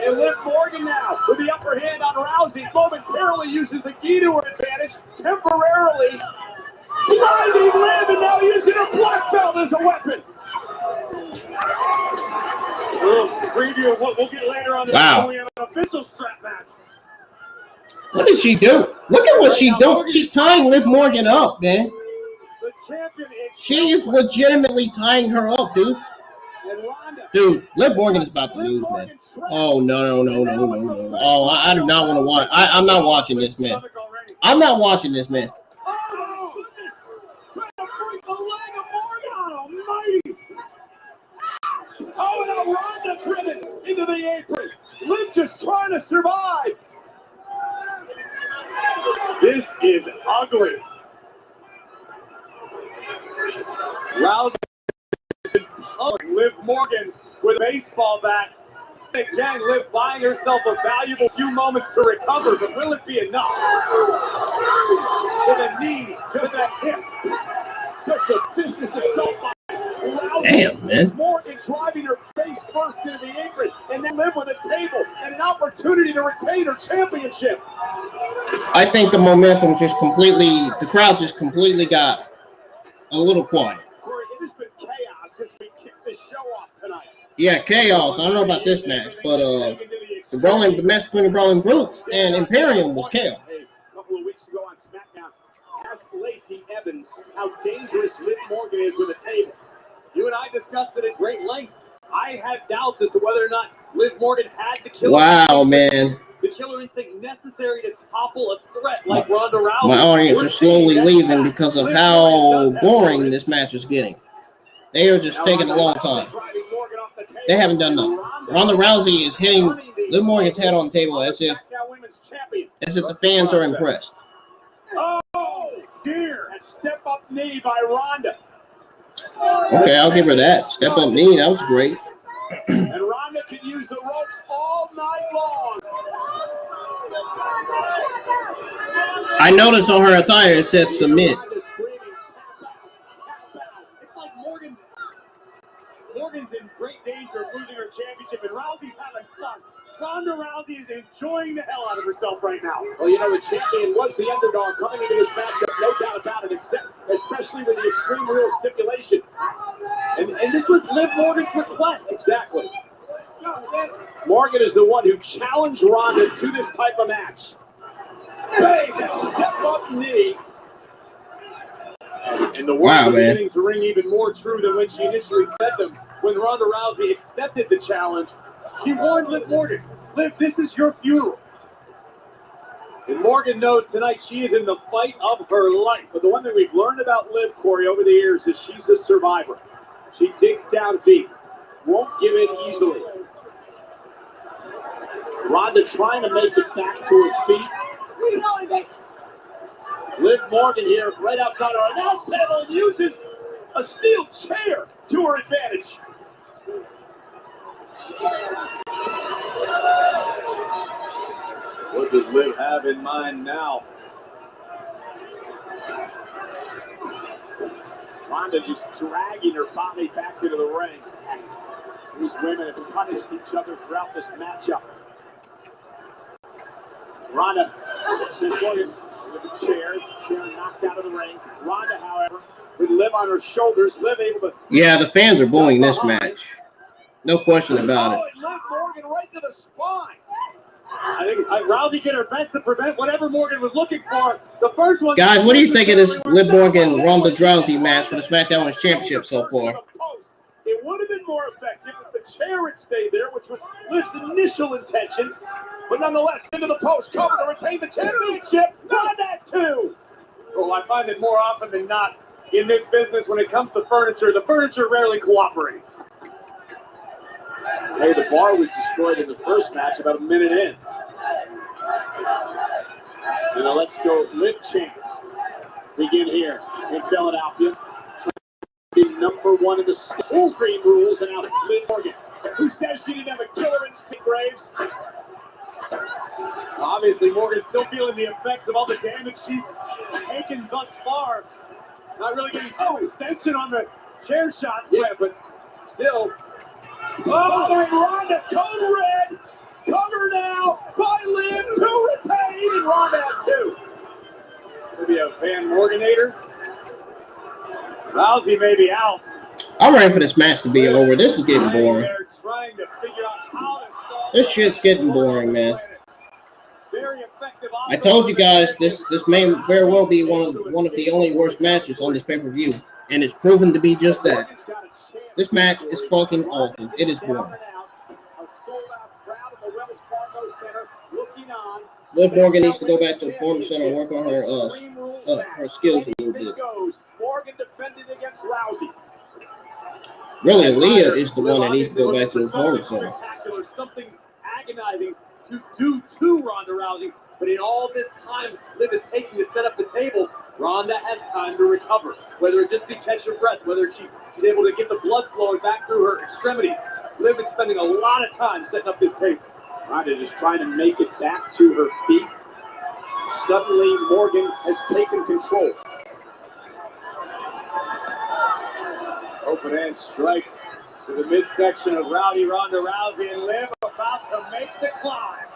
And Liv Morgan now with the upper hand on Rousey momentarily uses the key to her advantage, temporarily blinding Liv and now using her black belt as a weapon. Preview of what we'll get later on this. Wow. We have an official strap match. What did she do? Look at what she's doing. She's tying Liv Morgan up, man. The champion is She is legitimately tying her up, dude. Dude, Liv Morgan is about to lose, man. Oh, no. Oh, I do not want to watch. I'm not watching this, man. I'm not watching this, man. Oh, now Ronda driven into the apron. Liv just trying to survive. This is ugly. Rousey Liv Morgan with a baseball bat. Again, Liv buying herself a valuable few moments to recover, but will it be enough? To the knee, to the hips, just a vicious assault by Rousey. Damn, man. Morgan driving her face first into the apron, and then Liv with a table and an opportunity to retain her championship. I think the momentum just completely, the crowd just completely got a little quiet. It has been chaos since we kicked this show off tonight. Yeah, chaos. I don't know about this match, but the match between the Brawling Brutes and Imperium was chaos. A couple of weeks ago on Smackdown, ask Lacey Evans how dangerous Liv Morgan is with a table. You and I discussed it at great length. I had doubts as to whether or not Liv Morgan had the killer. Wow, man. The killer instinct necessary to topple a threat like Ronda Rousey. My audience are slowly leaving because of how boring this match is getting. They are just taking a long time. They haven't done nothing. Ronda Rousey is hitting Liv Morgan's head on the table as if the fans are impressed. Oh, dear. A step up knee by Ronda. Okay, I'll give her that. Step up knee, that was great. And Ronda can use the ropes all night long. I noticed on her attire it says submit. It's like Morgan's in great danger of losing her championship, and Rousey's having fun. Ronda Rousey is enjoying the hell out of herself right now. Well, you know, the champion was the underdog coming into this matchup, no doubt about it, especially with the Extreme Rules stipulation. And this was Liv Morgan's request. Exactly. Morgan is the one who challenged Ronda to this type of match. Bang! Step up knee. And the words are beginning to ring even more true than when she initially said them. When Ronda Rousey accepted the challenge, she warned Liv Morgan, Liv, this is your funeral. And Morgan knows tonight she is in the fight of her life. But the one thing we've learned about Liv, Corey, over the years is she's a survivor. She digs down deep. Won't give in easily. Ronda trying to make it back to her feet. Liv Morgan here, right outside our announce table, uses a steel chair to her advantage. What does Liv have in mind now? Ronda just dragging her body back into the ring. These women have punished each other throughout this matchup. Ronda, Morgan with the chair knocked out of the ring. Ronda, however, with Liv on her shoulders, Liv able to... Yeah, the fans are booing this match. No question about it. Oh, it left Morgan right to the spine. I think Rousey did her best to prevent whatever Morgan was looking for. The first one... Guys, what do you think of this Liv Morgan Ronda Rousey match for the Smackdown Women's Championship so far? It would have been more effective if the chair had stayed there, which was Liv's initial intention. But nonetheless, into the post, cover to retain the championship. Not that too. Well, I find that more often than not in this business, when it comes to furniture, the furniture rarely cooperates. Hey, the bar was destroyed in the first match about a minute in. And now let's go Liv chance. Begin here in Philadelphia. Being number one in the Extreme Rules, and now Liv Morgan, who says she didn't have a killer instinct, Graves. Obviously, Morgan's still feeling the effects of all the damage she's taken thus far. Not really getting full extension on the chair shots, but still. Oh, and Ronda, code red, cover now by Liv to retain, and Ronda at two. Maybe a Van Morganator. Rousey may be out. I'm ready for this match to be over. This is getting boring. Trying to figure out how to This shit's getting boring, man. I told you guys this may very well be one of the only worst matches on this pay-per-view, And it's proven to be just that. This match is fucking awful. It is boring. Liv Morgan needs to go back to the Performance Center and work on her skills a little bit. Morgan defended against Rousey. Really, Aaliyah is the one that needs to go back to the Performance Center. Something agonizing to do to Ronda Rousey, but in all this time Liv is taking to set up the table, Ronda has time to recover. Whether it just be catch her breath, whether she's able to get the blood flowing back through her extremities, Liv is spending a lot of time setting up this table. Ronda just trying to make it back to her feet. Suddenly, Morgan has taken control. Open hand strike to the midsection of Rowdy Ronda Rousey, and Liv about to make the climb.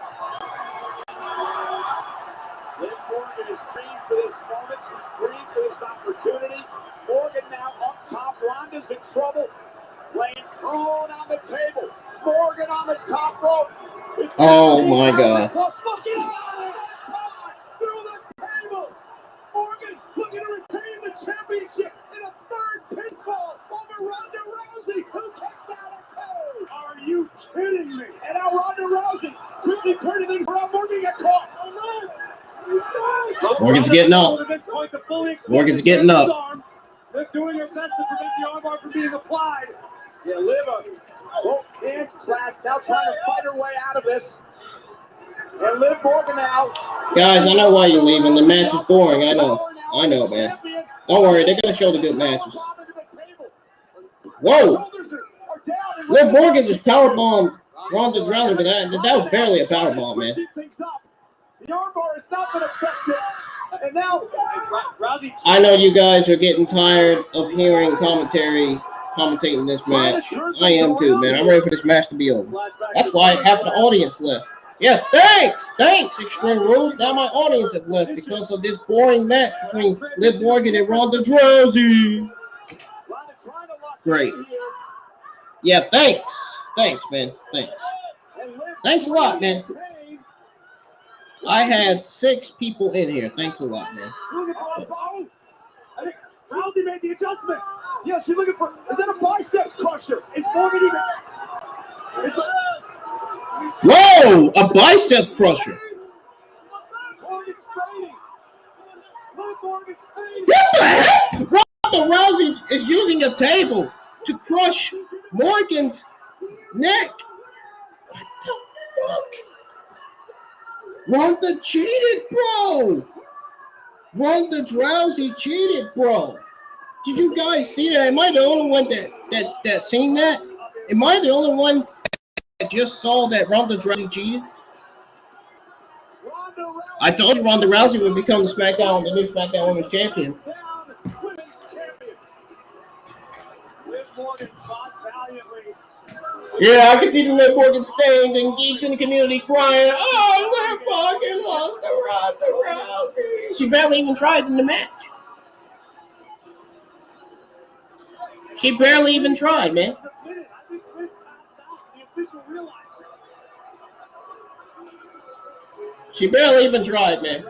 Liv Morgan is green for this moment. She's green for this opportunity. Morgan now up top. Ronda's in trouble. Laying prone on the table. Morgan on the top rope. Oh my God. Through the table. Morgan looking to retain the championship in a third pinfall over Ronda Rousey, who kicks out a two. Are you kidding me? And now Ronda Rousey quickly turning things around. Morgan got caught. Morgan's getting up. Morgan's getting up. Liv doing her best to prevent the armbar from being applied. Yeah, Liv, both hands clasped, now trying to fight her way out of this. And Liv Morgan now. Guys, I know why you're leaving. The match is boring. I know, man. Don't worry, they're gonna show the good matches. Whoa! Liv Morgan just powerbombed Ronda Rousey, but that was barely a powerbomb, man. The armbar has not been effective. And now I know you guys are getting tired of hearing commentating this match. I am too, man. I'm ready for this match to be over. That's why half of the audience left. Yeah, thanks, Extreme Rules. Now my audience have left because of this boring match between Liv Morgan and Ronda Rousey. Great. Yeah, thanks, man. Thanks a lot, man. I had 6 people in here. Thanks a lot, man. I think Rousey made the adjustment. Yeah, she's looking for. Is that a biceps crusher? Is Morgan even? Whoa! A bicep crusher. Morgan's fading. Morgan's fading. What the heck? Ronda Rousey is using a table to crush Morgan's neck. What the fuck? Ronda cheated, bro. Ronda Rousey cheated, bro. Did you guys see that? Am I the only one that seen that? Am I the only one that just saw that Ronda Rousey cheated? I told you Ronda Rousey would become the new SmackDown Women's Champion. Yeah, I can see the Liv Morgan stands engaged in the community crying, "Oh, Liv Morgan lost to Ronda Rousey." She barely even tried in the match. She barely even tried, man. She barely even tried, man.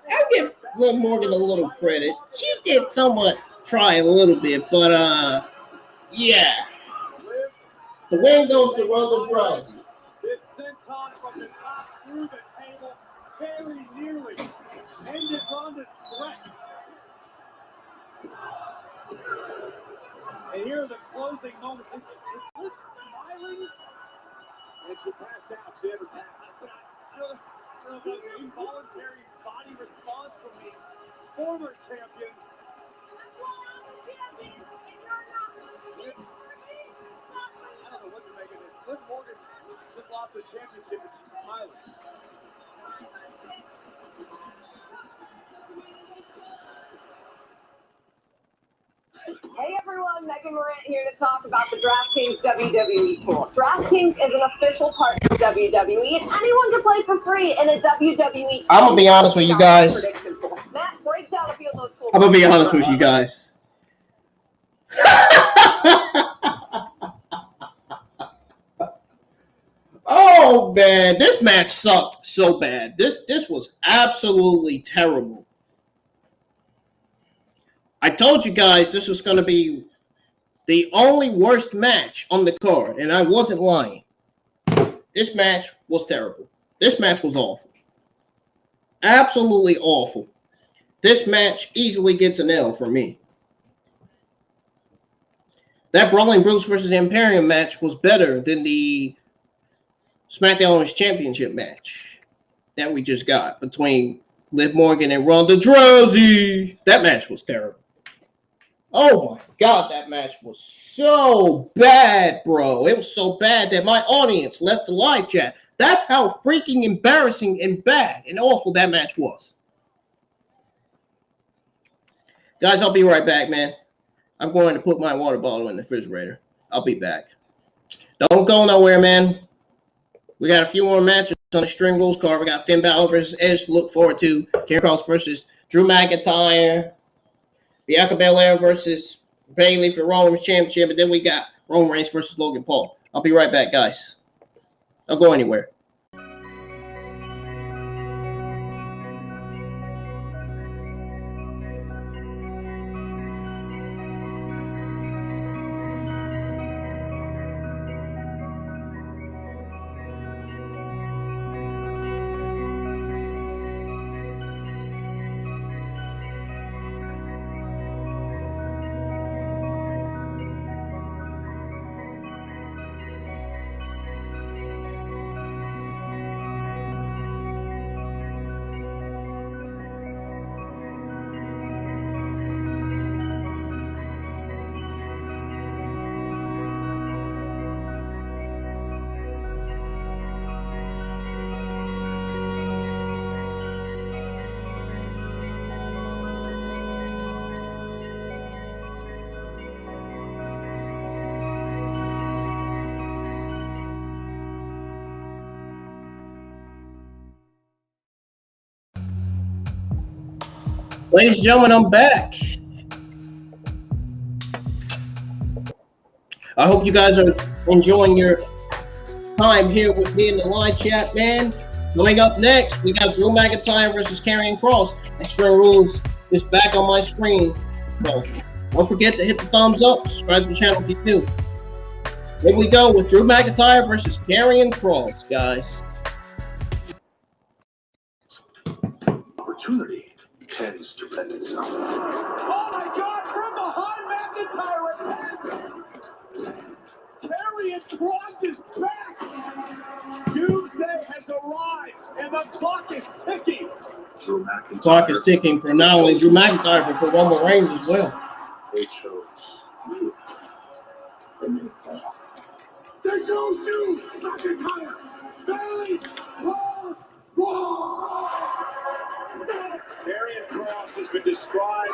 I'll give Liv Morgan a little credit. She did somewhat try a little bit, but yeah. The win goes to Ronda Rousey. This senton from the top through the table very nearly ended Ronda's threat. And here are the closing moments. Is Liv smiling? And she passed out. She ever passed. I don't know if that was an involuntary body response from the former champion. I don't know what to make of this. Liv Morgan just lost the championship and she's smiling. Hey everyone, Megan Morant here to talk about the DraftKings WWE tool. DraftKings is an official partner of WWE, and anyone can play for free in a WWE. I'm gonna be honest with you guys. Matt, break down a few of those tools. I'm gonna be honest with you guys. Oh man, this match sucked so bad. This was absolutely terrible. I told you guys this was going to be the only worst match on the card, and I wasn't lying. This match was terrible. This match was awful. Absolutely awful. This match easily gets an L for me. That Brawling Bruce versus Imperium match was better than the Smackdown Women's Championship match that we just got between Liv Morgan and Ronda Rousey. That match was terrible. Oh my God, that match was so bad, bro. It was so bad that my audience left the live chat. That's how freaking embarrassing and bad and awful that match was. Guys, I'll be right back, man. I'm going to put my water bottle in the refrigerator. I'll be back. Don't go nowhere, man. We got a few more matches on the String Rules card. We got Finn Balor versus Edge to look forward to. Kross versus Drew McIntyre. Bianca Belair versus Bayley for Raw Women's Championship. And then we got Roman Reigns versus Logan Paul. I'll be right back, guys. Don't go anywhere. Ladies and gentlemen, I'm back. I hope you guys are enjoying your time here with me in the live chat, man. Coming up next, we got Drew McIntyre versus Karrion Kross. Extreme Rules is back on my screen. So don't forget to hit the thumbs up, subscribe to the channel if you do. Here we go with Drew McIntyre versus Karrion Kross, guys. Opportunity tends to lend itself. Oh my God! From behind, McIntyre attacks. Karrion Kross is back. Tuesday has arrived, and the clock is ticking. Drew McIntyre. Clock is ticking for not only Drew McIntyre but for Roman Reigns as well. They chose you. There's no shoe. McIntyre. Bayley. Karrion Kross has been described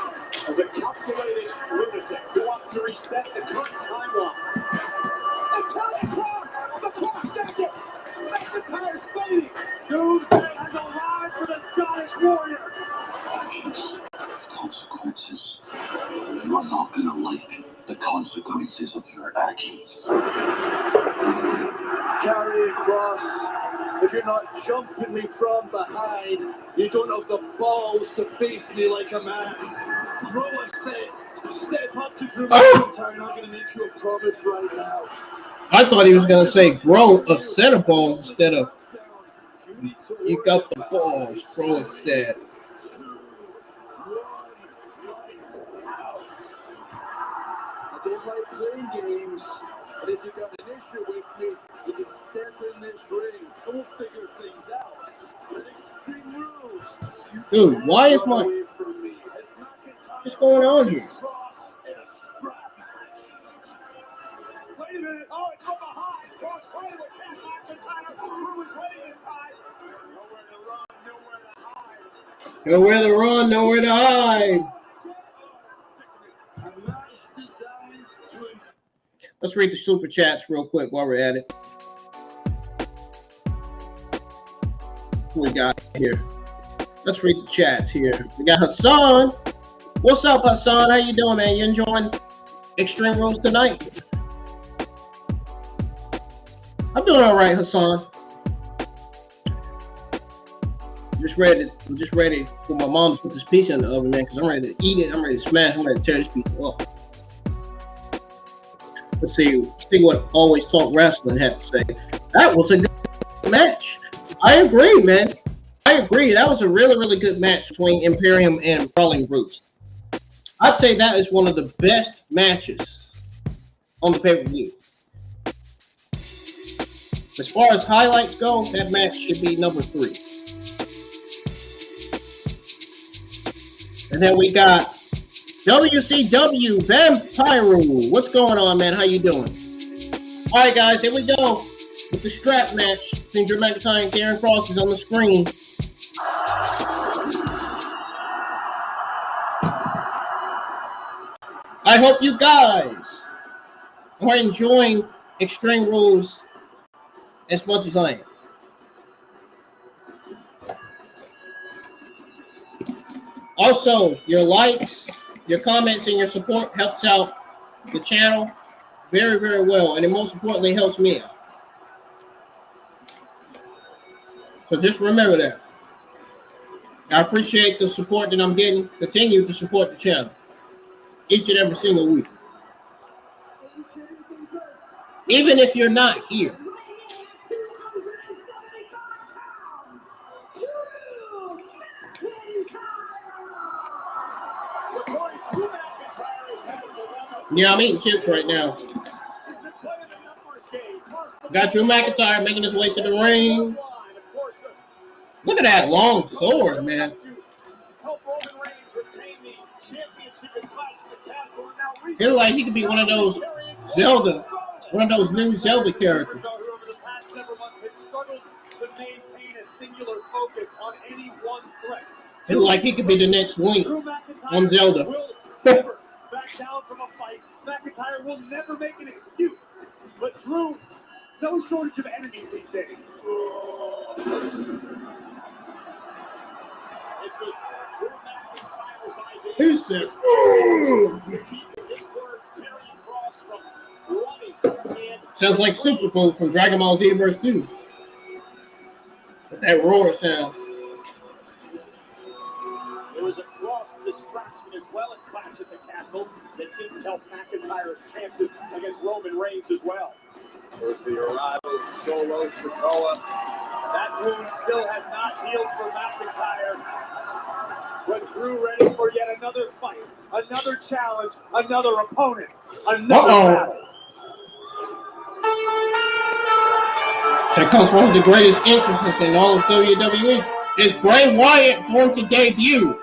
as a calculated lunatic who wants to reset the current timeline. And Karrion Kross, the clock jacket, McIntyre's fading. Tuesday has arrived for the Scottish Warrior. Actions, consequences. You are not going to like the consequences of your actions. Karrion Kross, if you're not jumping me from behind, you don't have the balls to face me like a man. Rollins said, step up to Drew McIntyre and I'm going to make you a promise right now. I thought he was going to say grow a set of balls instead of you got the balls, Kross said. I don't like playing games, but if you got an issue with me, you can step in this ring and we'll figure things out. Extreme Rules. Dude, why is my... What's going on here? Wait a minute. Oh, it's from behind. Kross fighting with McIntyre. Who was ready this time? Nowhere to run, nowhere to hide. Nowhere to run, nowhere to hide. Let's read the super chats real quick while we're at it. What we got here? Let's read the chats here. We got Hassan. What's up, Hassan? How you doing, man? You enjoying Extreme Rules tonight? I'm doing all right, Hassan. just ready for my mom to put this pizza in the oven, man, because I'm ready to eat it. I'm ready to smash. I'm ready to tear this pizza up. Let's see what Always Talk Wrestling had to say. That was a good match. I agree, man. I agree. That was a really, really good match between Imperium and Brawling groups. I'd say that is one of the best matches on the pay-per-view. As far as highlights go, that match should be number 3. And then we got WCW Vampire. What's going on, man? How you doing? All right, guys, here we go with the strap match between Drew McIntyre and Karrion Kross is on the screen. I hope you guys are enjoying Extreme Rules as much as I am. Also, your likes, your comments, and your support helps out the channel very, very well, and it most importantly helps me out. So just remember that. I appreciate the support that I'm getting. Continue to support the channel each and every single week. Even if you're not here. Yeah, I'm eating chips right now. Got Drew McIntyre making his way to the ring. Look at that long sword, man. Feels like he could be one of those Zelda, one of those new Zelda characters. Feels like he could be the next Link on Zelda. Back down from a fight. McIntyre will never make an excuse. But Drew, no shortage of enemies these days. He said, sounds like Super Bowl from Dragon Ball Z Verse 2. With that roar sound. There was a Kross distraction as well at Clash at the Castle that didn't help McIntyre's chances against Roman Reigns as well. There's the arrival of Solo Sikoa. That wound still has not healed for McIntyre. But Drew ready for yet another fight, another challenge, another opponent, another battle. Here comes one of the greatest entrances in all of WWE. Is Bray Wyatt going to debut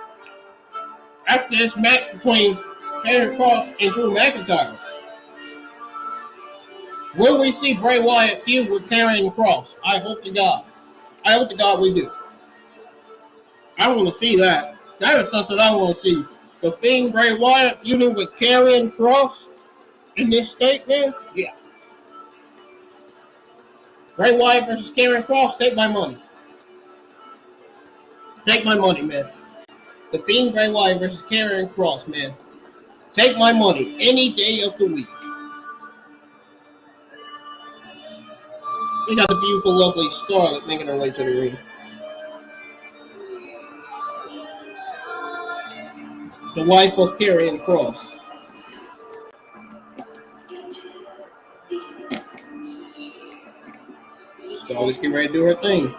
after this match between Karrion Kross and Drew McIntyre? Will we see Bray Wyatt feud with Karrion Kross? I hope to God. I hope to God we do. I want to see that. That is something I want to see. The Fiend Bray Wyatt feuding with Karrion Kross in this state, man? Yeah. Bray Wyatt versus Karrion Kross, take my money. Take my money, man. The Fiend Bray Wyatt versus Karrion Kross, man. Take my money any day of the week. We got the beautiful, lovely Scarlett making her way to the ring. The wife of Karrion Kross. Scarlett's getting ready to do her thing.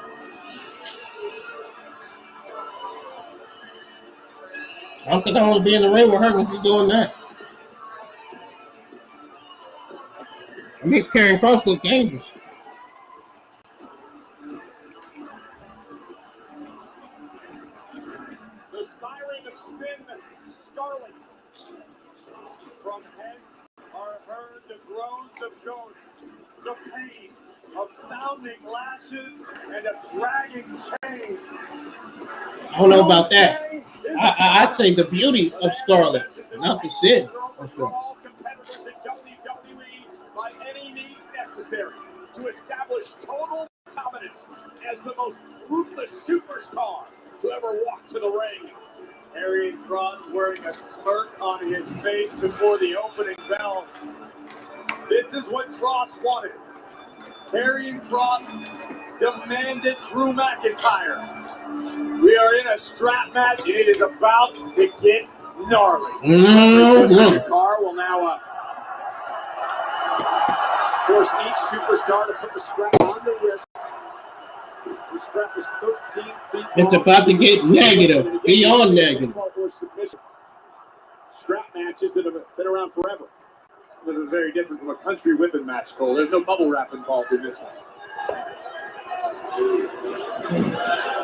I don't think I want to be in the ring with her when she's doing that. It makes Karrion Kross look dangerous. The siren of sin, Scarlet. From hence are heard the groans of ghosts, the pain of sounding lashes and of dragging chains. I don't know about that. I'd say the beauty of Scarlett, not the sin of Scarlett. All competitors in WWE by any means necessary to establish total dominance as the most ruthless superstar to ever walk to the ring. Karrion Kross wearing a smirk on his face before the opening bell. This is what Kross wanted. Karrion Kross demanded Drew McIntyre. We are in a strap match, and it is about to get gnarly. Mm-hmm. Car will now force each superstar to put the strap on the wrist. The strap is 13 feet It's long. about to get negative, beyond negative. Strap matches that have been around forever. This is very different from a country whipping match, Cole. There's no bubble wrap involved in this one.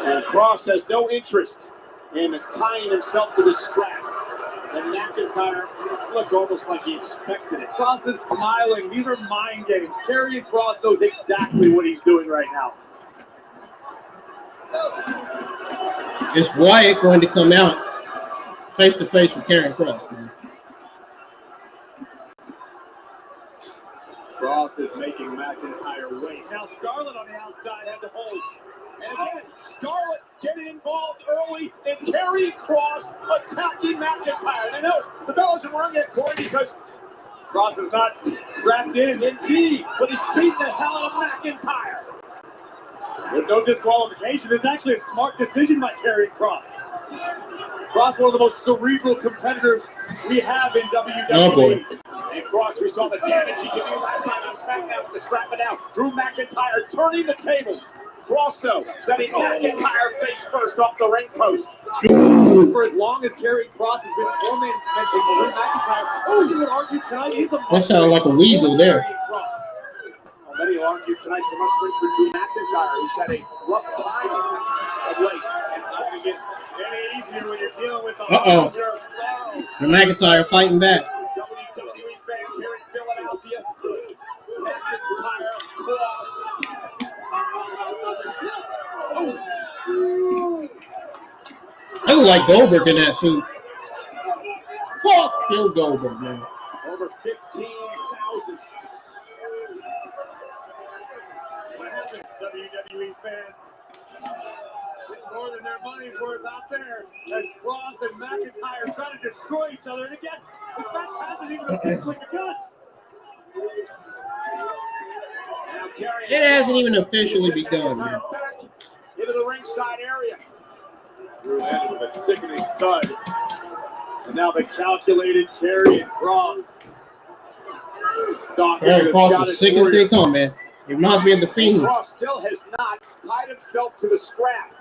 And Kross has no interest in tying himself to the strap. And McIntyre looked almost like he expected it. Kross is smiling. These are mind games. Karrion Kross knows exactly what he's doing right now. Is Wyatt going to come out face to face with Karrion Kross, man? Kross is making McIntyre wait. Now Scarlett on the outside has a hold. And again, Scarlett getting involved early and Karrion Kross attacking McIntyre. And I know the bell isn't rung yet, Corey, because Kross is not strapped in, indeed, but he's beating the hell out of McIntyre. With no disqualification, it's actually a smart decision by Karrion Kross. Kross, one of the most cerebral competitors we have in WWE. Oh boy. And Kross, we saw the damage he did last night on Smackdown with the strap, but now Drew McIntyre turning the tables. Kross, though, setting McIntyre face first off the ring post. For as long as Karrion Kross has been tormenting Drew McIntyre, you would argue tonight he's a That sounded like a weasel there. Many will argue tonight's a must-win for Drew McIntyre, who's had a rough time of late. And it's not going to get any easier when you're dealing with the hunger of sorrow. Drew McIntyre fighting back. WWE fans here in Philadelphia. McIntyre, Kross. I look like Goldberg in that suit. Fuck Bill Goldberg, man. Over 15,000. What happened, WWE fans? It's more than their money's worth out there as Kross and McIntyre trying to destroy each other. And again, this match hasn't even officially begun. It hasn't even officially begun, man. Into the ringside area. Drew ended with a sickening thud. And now the calculated Karrion Kross. Karrion Kross is sick as they come, man. It reminds me of the Fiend. Kross still has not tied himself to the scrap.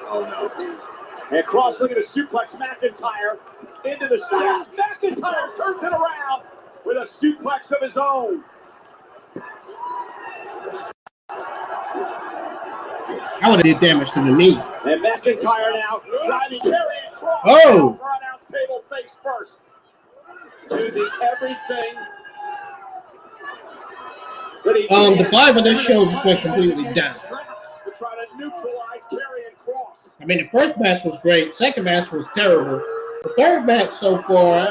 Oh no. And Kross looking to suplex McIntyre into the straps. McIntyre turns it around with a suplex of his own. I would have did damage to the knee. And McIntyre now driving Karrion Kross. Oh! Run out table face first. Using everything. The vibe of this show just went completely down. To try to neutralize Karrion Kross. I mean, the first match was great. Second match was terrible. The third match so far,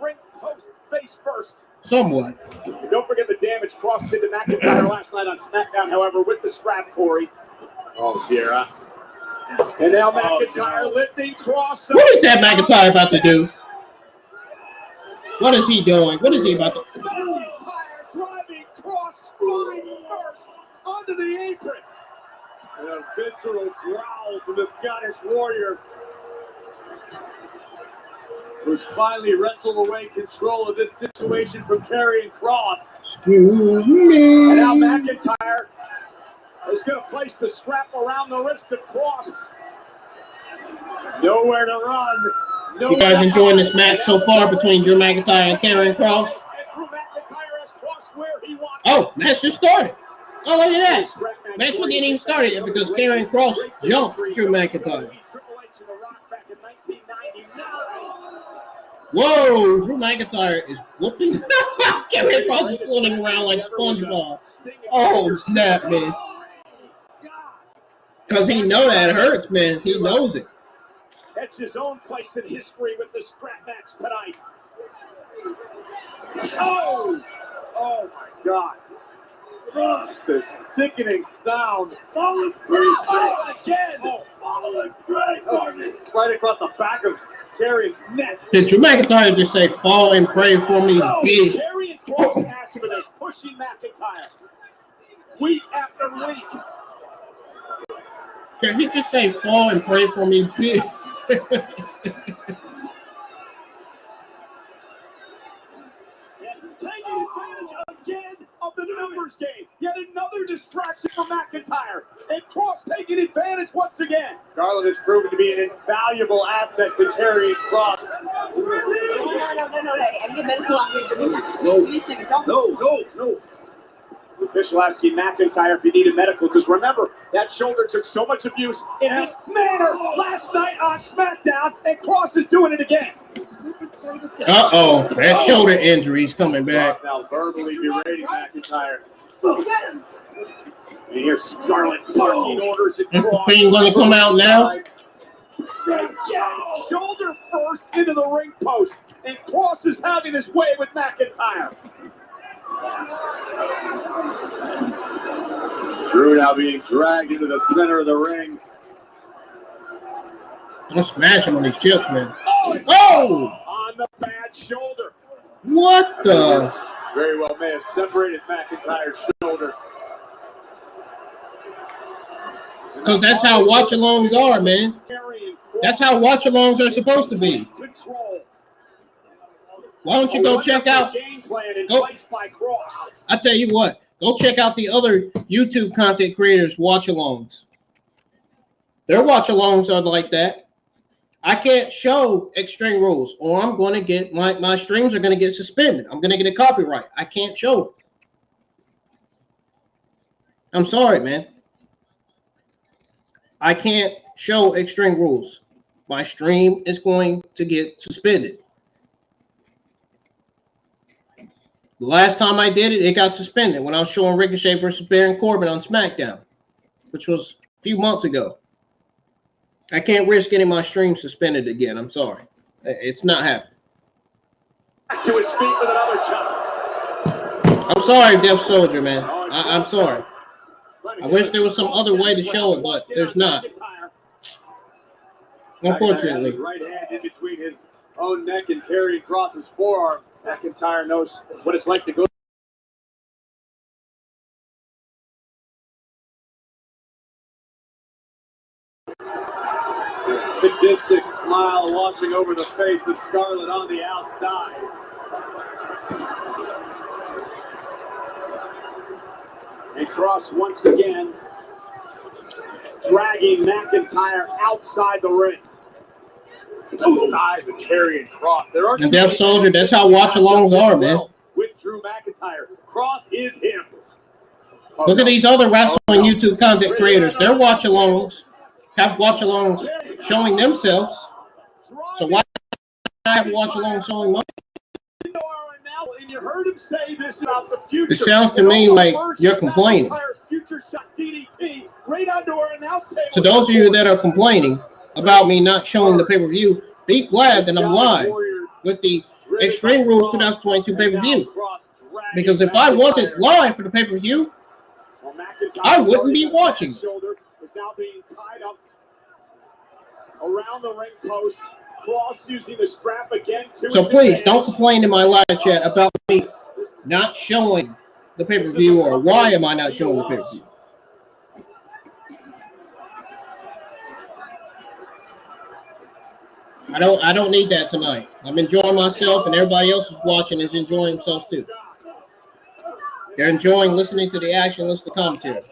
Ring post face first. somewhat. And don't forget the damage Kross did to McIntyre last night on SmackDown, however, with the strap, Corey. Oh, dear. And now McIntyre lifting Kross. What is that McIntyre about to do? What is he doing? What is he about to do? McIntyre driving Kross spine first onto the apron. And a visceral growl from the Scottish Warrior, who's finally wrestled away control of this situation from Karrion Kross. Excuse me. And now McIntyre is going to place the strap around the wrist of Kross. Nowhere to run. You guys enjoying this match so far between Drew McIntyre and Karrion Kross? Drew McIntyre has Kross where he wants. Oh, match just started. Oh, look at that. Match wasn't even started yet because Karrion Kross jumped Drew McIntyre. Whoa, Drew McIntyre is whooping. Karrion Kross is floating around like SpongeBob. Oh, snap, man. Because he know that hurts, man. He knows it. That's his own place in history with the scrap match tonight. Oh! Oh, my God. Oh, the sickening sound. Oh, again! Oh, right across the back of Karrion's neck. Did Drew McIntyre just say, fall and pray for me, big? Karrion Kross asked for this, pushing McIntyre week after week. Can he just say, fall and pray for me, big? Taking advantage again of the numbers game. Yet another distraction for McIntyre. And Kross taking advantage once again. Scarlett has proven to be an invaluable asset to Karrion Kross. No. The official asking McIntyre if he needed medical, because remember, that shoulder took so much abuse in this manner last night on Smackdown, and Kross is doing it again. Uh-oh, that shoulder injury's coming back. Now verbally berating McIntyre. And here's Scarlett barking orders at Is the Kross. thing going to come out now? Shoulder first into the ring post, and Kross is having his way with McIntyre. Drew now being dragged into the center of the ring. I'm smashing on these chips, man. Oh! On the bad shoulder. What the? Very well may have separated McIntyre's shoulder. Because that's how watch-alongs are, man. That's how watch-alongs are supposed to be. Why don't you go check out? I tell you what, go check out the other YouTube content creators' watch-alongs. Their watch-alongs are like that. I can't show Extreme Rules, or I'm going to get my streams are going to get suspended. I'm going to get a copyright. I can't show it. I'm sorry, man. I can't show Extreme Rules. My stream is going to get suspended. The last time I did it, it got suspended when I was showing Ricochet versus Baron Corbin on SmackDown, which was a few months ago. I can't risk getting my stream suspended again. I'm sorry. It's not happening. Back to his feet with another chop. I'm sorry, Death Soldier, man. I'm sorry. I wish there was some other way to show it, but there's not. Unfortunately. Right hand in between his own neck and Karrion Kross's forearm. McIntyre knows what it's like to go. The sadistic smile washing over the face of Scarlett on the outside. And Kross once again dragging McIntyre outside the ring. Both sides of Karrion Kross. There are and Death Soldier, that's how watch-alongs are, man. With Drew McIntyre, Kross is him. Look at these other wrestling YouTube content creators. Their watch-alongs have watch-alongs showing themselves. So why not have watch-alongs showing mine? It sounds to me like you're complaining. So those of you that are complaining about me not showing the pay-per-view, be glad that I'm live with the Extreme Rules 2022 pay-per-view. Because if I wasn't live for the pay-per-view, I wouldn't be watching. Around the ring post, Kross using the strap again. So please don't complain in my live chat about me not showing the pay-per-view or why am I not showing the pay-per-view. I don't need that tonight. I'm enjoying myself, and everybody else is watching is enjoying themselves too. They're enjoying listening to the action, listening to commentary.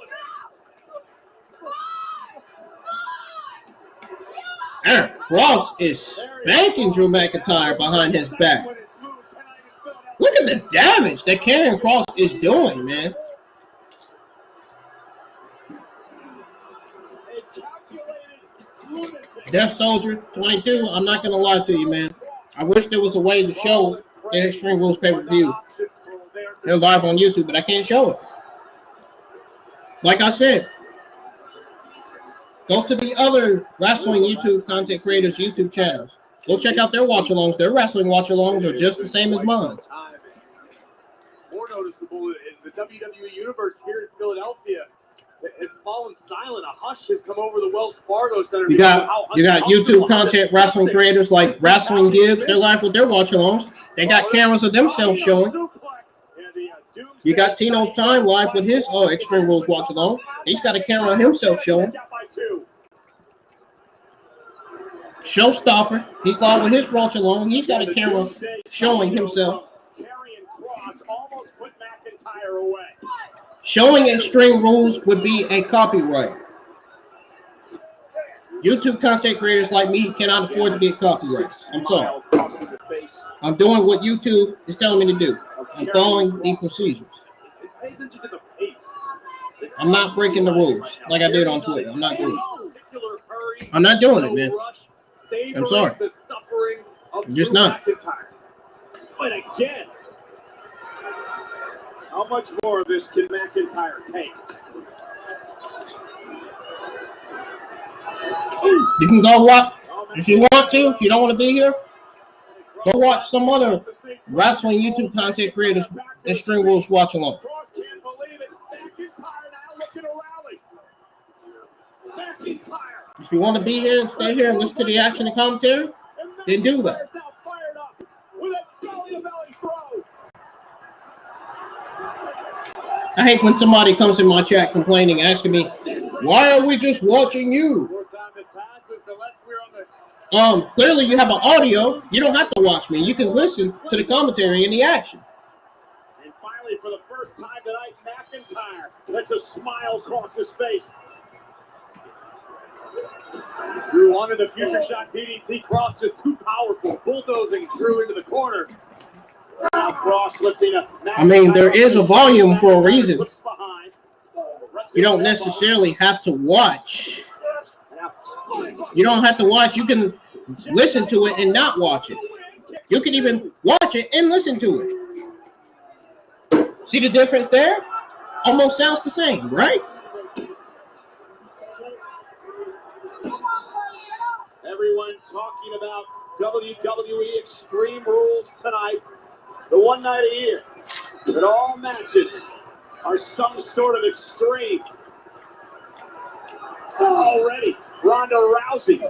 Aaron Kross is spanking Drew McIntyre behind his back. Look at the damage that Karrion Kross is doing, man. Death Soldier 22, I'm not going to lie to you, man. I wish there was a way to show the Extreme Rules pay-per-view. They're live on YouTube, but I can't show it. Like I said, go to the other wrestling YouTube content creators' YouTube channels. Go check out their watch-alongs. Their wrestling watch-alongs are just the same as mine. More noticeable is the WWE Universe here in Philadelphia has fallen silent. silent. A hush has come over the Wells Fargo Center. You got YouTube content wrestling creators like Wrestling Gibbs. They're live with their watch-alongs. They got cameras of themselves showing. You got Tino's Time live with his Extreme Rules watch-along. He's got a camera of himself showing. Showstopper. He's live with his watch-along. He's got a camera showing himself. Karrion Kross almost put McIntyre away. Showing Extreme Rules would be a copyright. YouTube content creators like me cannot afford to get copyrights. I'm sorry. I'm doing what YouTube is telling me to do. I'm following the procedures. I'm not breaking the rules like I did on Twitter. I'm not doing it. I'm not doing it, man. I'm sorry. I'm just not. But again, how much more of this can McIntyre take? You can go watch if you want to. If you don't want to be here, go watch some other wrestling YouTube content creators Extreme Rules watch along. Kross can't believe it. McIntyre now looking to rally. McIntyre. If you want to be here and stay here and listen to the action and commentary, then do that. Now fired up with a belly-to-belly throw. I hate when somebody comes in my chat complaining, asking me, why are we just watching you? More time it passes, the less we're on the Clearly you have an audio. You don't have to watch me. You can listen to the commentary and the action. And finally, for the first time tonight, McIntyre lets a smile cross his face. Drew onto the future shot DDT. Kross just too powerful, bulldozing Drew into the corner. Now Kross lifting up. I mean, there is a volume for a reason. You don't necessarily have to watch. You don't have to watch. You can listen to it and not watch it. You can even watch it and listen to it. See the difference there? Almost sounds the same, right? Everyone talking about WWE Extreme Rules tonight. The one night a year that all matches are some sort of extreme. Already, Ronda Rousey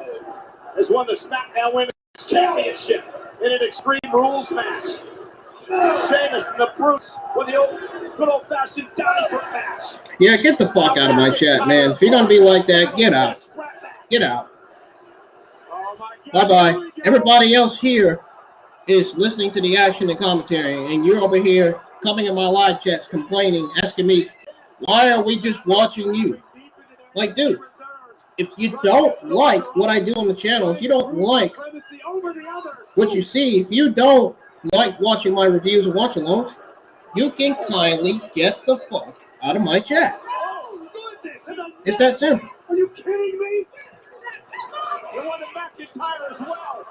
has won the Smackdown Women's Championship in an Extreme Rules match. Sheamus and the Brutes with the good old-fashioned Donnybrook match. Yeah, get the fuck out of my chat, man. If you're gonna be like that, get out. Get out. Bye-bye. Everybody else here is listening to the action and commentary, and you're over here coming in my live chats complaining, asking me, why are we just watching you? Like, dude, if you don't like what I do on the channel, if you don't like what you see, if you don't like watching my reviews or watch-alongs, you can kindly get the fuck out of my chat. It's that simple. Are you kidding me? You want to McIntyre as well.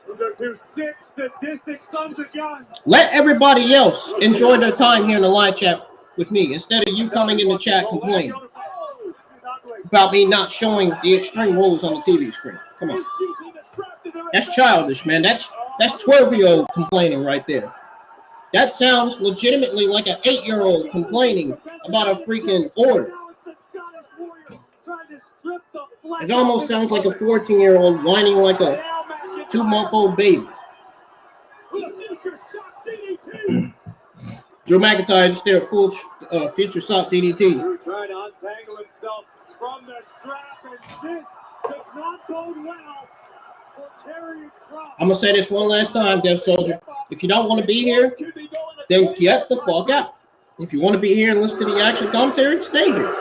Those are two sick, sadistic sons of guns. Let everybody else enjoy their time here in the live chat with me instead of you coming in the chat complaining about me not showing the Extreme Rules on the TV screen. Come on. That's childish, man. That's 12-year-old complaining right there. That sounds legitimately like an 8-year-old complaining about a freaking order. It almost sounds like a 14-year-old whining like a 2-month-old baby. Drew McIntyre just did a full future shot DDT. Drew trying to untangle himself from the strap, and this does not bode well for Karrion Kross. I'm going to say this one last time, Dev Soldier. If you don't want to be here, then get the fuck out. If you want to be here and listen to the action commentary, stay here.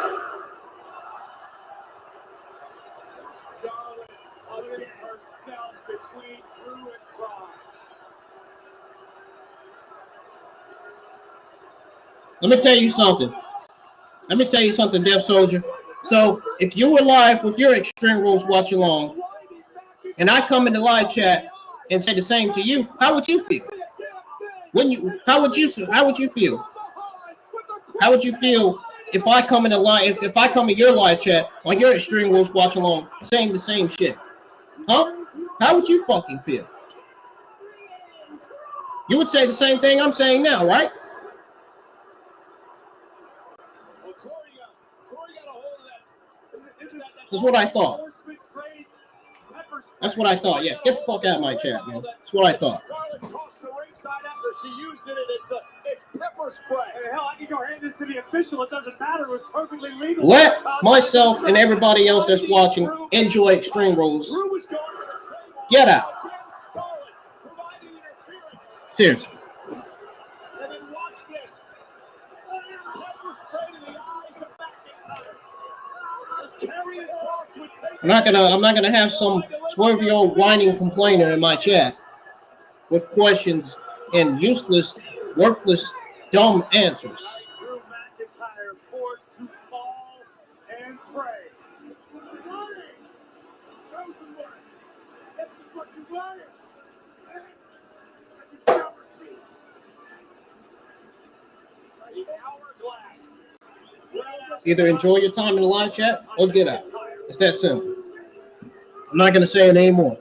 Let me tell you something, Dev Soldier. So, if you were live with your Extreme Rules watch along, and I come in the live chat and say the same to you, how would you feel? How would you feel? How would you feel if I come in if I come in your live chat on your Extreme Rules watch along saying the same shit? Huh? How would you fucking feel? You would say the same thing I'm saying now, right? That's what I thought. That's what I thought. Yeah, get the fuck out of my chat, man. That's what I thought. She used it, and it's pepper spray. Hey, hell, I can go hand this to the official. It doesn't matter. It was perfectly legal. Let myself and everybody else that's watching enjoy Extreme Rules. Get out. Cheers. And then watch this. Pepper spray to the eyes of McIntyre. Karrion Kross would take I'm not gonna have some 12-year-old whining complainer in my chat with questions and useless, worthless, dumb answers. Drew McIntyre forced to fall and pray. Chosen one. This is what you wanted. The hourglass. Either enjoy your time in the live chat or get out. It's that simple. I'm not gonna say it anymore.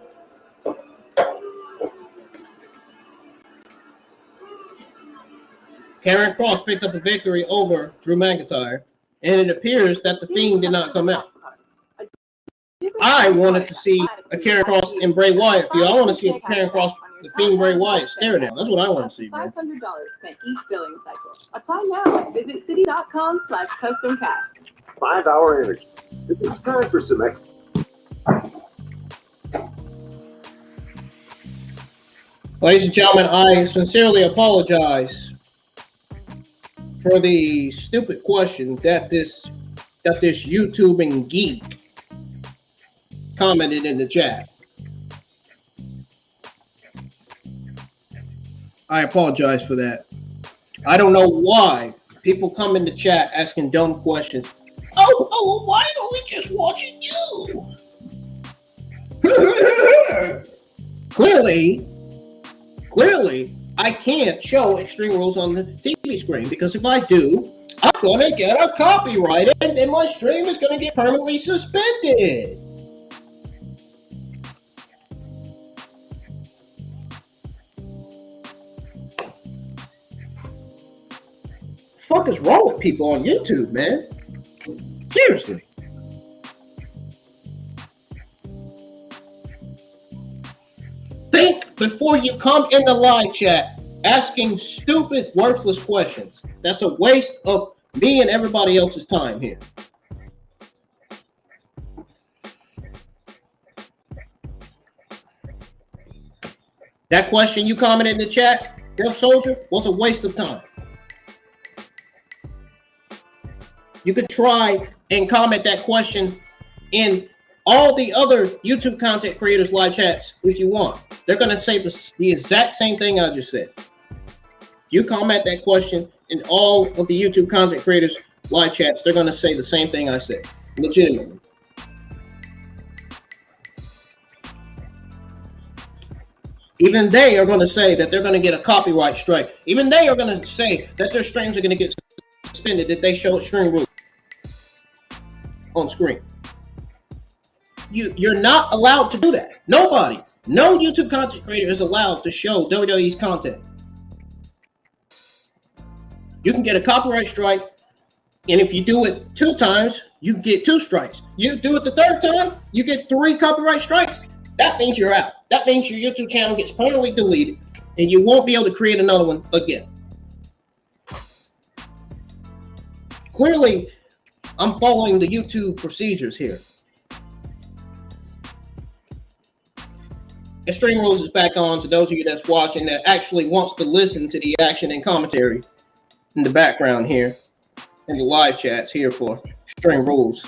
Karrion Kross picked up a victory over Drew McIntyre, and it appears that the Fiend did not come out. I wanted to see a Karrion Kross and Bray Wyatt feud. I want to see a Karrion Kross, the Fiend, Bray Wyatt stare down. That's what I want to see, man. $500 spent each billing cycle. Apply now. Visit city.com/customcast. 5-hour energy. It's time for some extra. Ladies and gentlemen, I sincerely apologize for the stupid question that this YouTubing geek commented in the chat. I apologize for that. I don't know why people come in the chat asking dumb questions. Oh, why are we just watching you? Clearly, I can't show Extreme Rules on the TV screen, because if I do, I'm going to get a copyright, and then my stream is going to get permanently suspended. What the fuck is wrong with people on YouTube, man? Seriously. Think before you come in the live chat asking stupid, worthless questions. That's a waste of me and everybody else's time here. That question you commented in the chat, Death Soldier, was a waste of time. You could try and comment that question in all the other YouTube content creators' live chats if you want. They're going to say the exact same thing I just said. If you comment that question in all of the YouTube content creators' live chats, they're going to say the same thing I said. Legitimately. Even they are going to say that they're going to get a copyright strike. Even they are going to say that their streams are going to get suspended if they show Extreme Rules on screen. You're not allowed to do that. Nobody. No YouTube content creator is allowed to show WWE's content. You can get a copyright strike, and if you do it 2 times, you get 2 strikes. You do it the 3rd time, you get 3 copyright strikes. That means you're out. That means your YouTube channel gets permanently deleted, and you won't be able to create another one again. Clearly, I'm following the YouTube procedures here. Extreme Rules is back on. To those of you that's watching that actually wants to listen to the action and commentary in the background here, in the live chats here for Extreme Rules.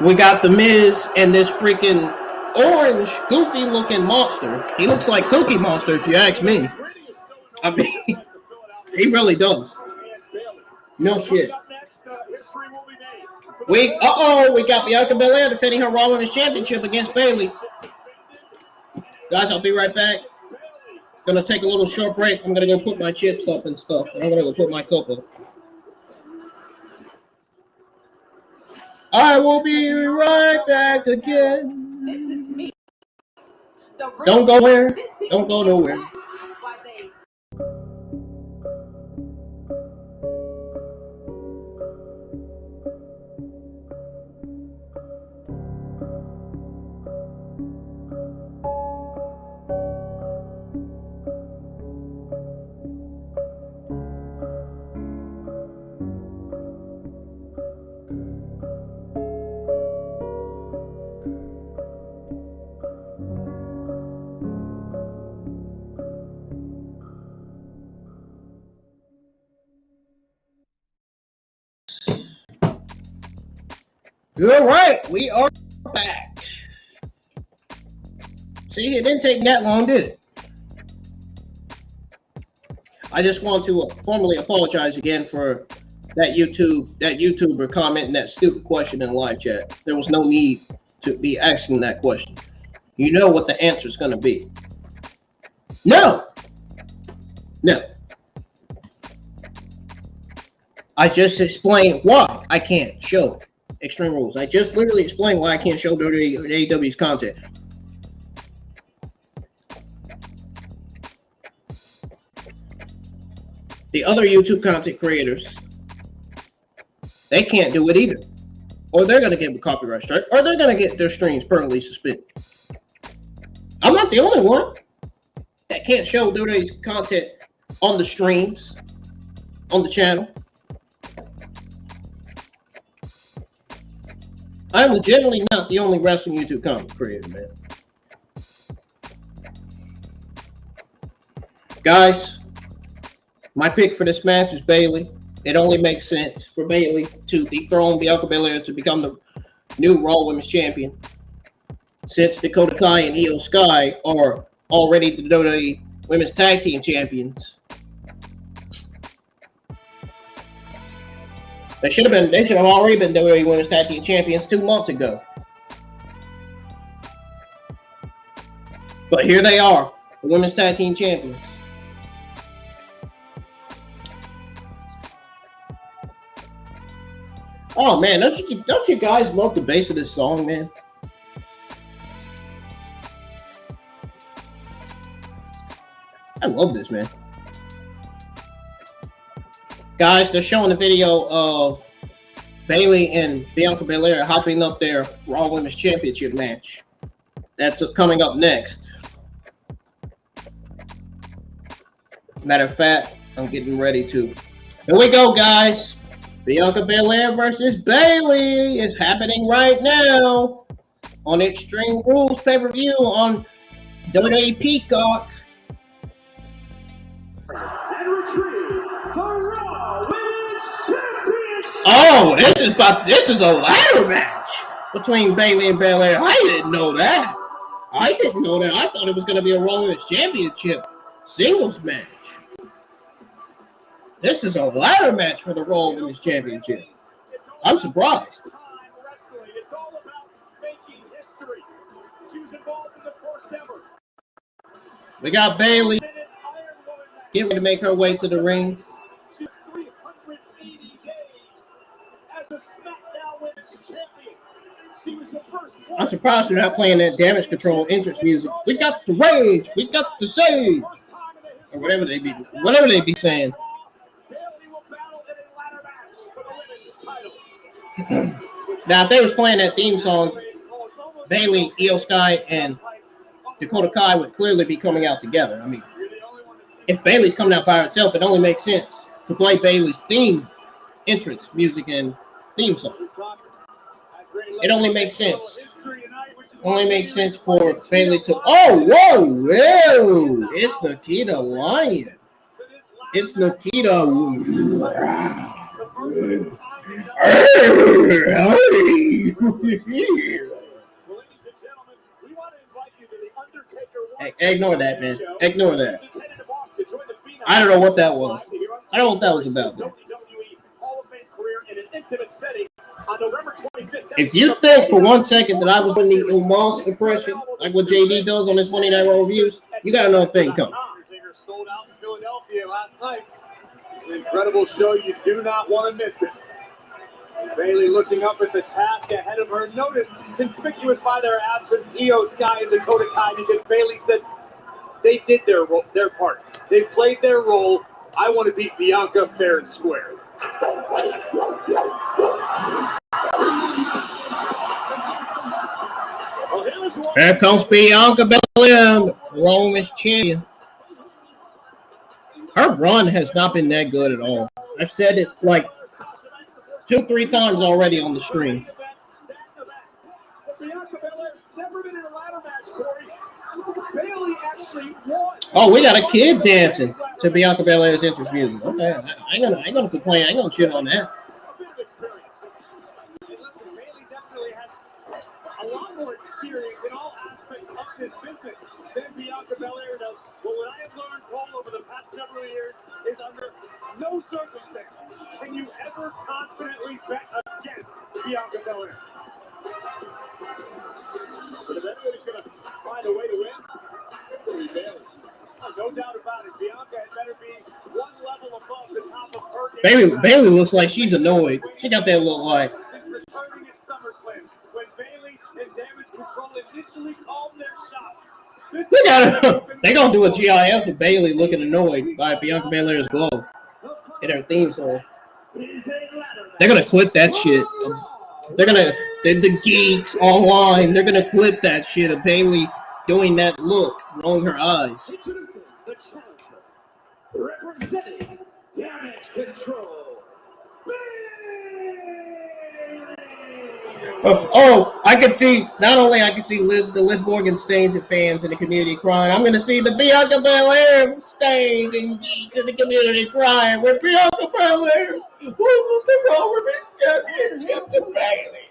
We got The Miz and this freaking orange, goofy-looking monster. He looks like Cookie Monster, if you ask me. I mean, he really does. No shit. We got Bianca Belair defending her Raw Women's Championship against Bayley. Guys, I'll be right back. Gonna take a little short break. I'm gonna go put my chips up and stuff, and I'm gonna go put my cup up. I will be right back again. Don't go nowhere. Don't go nowhere. You're right. We are back. See, it didn't take that long, did it? I just want to formally apologize again for that YouTuber commenting that stupid question in the live chat. There was no need to be asking that question. You know what the answer is going to be. No. I just explained why I can't show Extreme Rules. I just literally explained why I can't show AEW's content. The other YouTube content creators, they can't do it either. Or they're going to get a copyright strike, or they're going to get their streams permanently suspended. I'm not the only one that can't show WWE's content on the streams, on the channel. I'm legitimately not the only wrestling YouTube content creator, man. Guys, my pick for this match is Bayley. It only makes sense for Bayley to dethrone Bianca Belair to become the new Raw Women's Champion, since Dakota Kai and Io Sky are already the WWE Women's Tag Team Champions. They should have already been WWE Women's Tag Team Champions 2 months ago. But here they are, the Women's Tag Team Champions. Oh man, don't you guys love the bass of this song, man? I love this, man. Guys, they're showing a video of Bayley and Bianca Belair hopping up their Raw Women's Championship match. That's coming up next. Matter of fact, I'm getting ready to. Here we go, guys. Bianca Belair versus Bayley is happening right now on Extreme Rules pay-per-view on WWE Peacock. And retrieve the Raw Women's Championship. Oh, this is a ladder match between Bayley and Belair. I didn't know that. I thought it was going to be a Raw Women's Championship singles match. This is a ladder match for the Raw Women's Championship. I'm surprised. It's all about making history. She was involved in the first ever. We got Bayley getting ready to make her way to the ring. She's 380 days as a Smackdown Women's Champion. She was the first one. I'm surprised they're not playing that Damage Control entrance music. We got the rage, we got the sage, or whatever they be saying. Now, if they was playing that theme song, Bayley, Io Sky, and Dakota Kai would clearly be coming out together. I mean, if Bayley's coming out by herself, it only makes sense to play Bayley's theme, entrance music, and theme song. It only makes sense. Only makes sense for Bayley to. Oh, whoa! It's Nikita Lion. It's Nikita. Hey, ignore that, man. Ignore that. I don't know what that was. I don't know what that was about, though. If you think for 1 second that I was doing the Omos impression, like what JD does on his Monday Night Raw reviews, you got another thing coming. Sold out in Philadelphia last night. An incredible show. You do not want to miss it. Bayley looking up at the task ahead of her. Notice, conspicuous by their absence, Io Sky and Dakota Kai, because Bayley said they did their part. They played their role. I want to beat Bianca fair and square. Here comes Bianca Belair, Raw Women's Champion. Her run has not been that good at all. I've said it like 2-3 times already on the stream. Oh, we got a kid dancing to Bianca Belair's entrance music. Okay, I ain't gonna complain. I ain't gonna shit on that. bet against Bianca Belair. But if anybody's going to find a way to win, it'll be Bayley. No doubt about it. Bianca had better be one level above the top of her. Bayley looks like she's annoyed. She got that look like. Returning at SummerSlam, when Bayley and Damage Control initially called their shots. They gonna do a GIF of Bayley looking annoyed by Bianca Belair's glow in her theme song. They're gonna clip that shit. They're gonna the geeks online. They're gonna clip that shit of Bayley doing that look, rolling her eyes. The challenger, representing Damage Control. Oh, I can see, not only I can see the Liv Morgan stains and fans in the community crying, I'm going to see the Bianca Belair stains and geeks in the community crying. With Bianca Belair, what's something wrong with the championship to Bayley?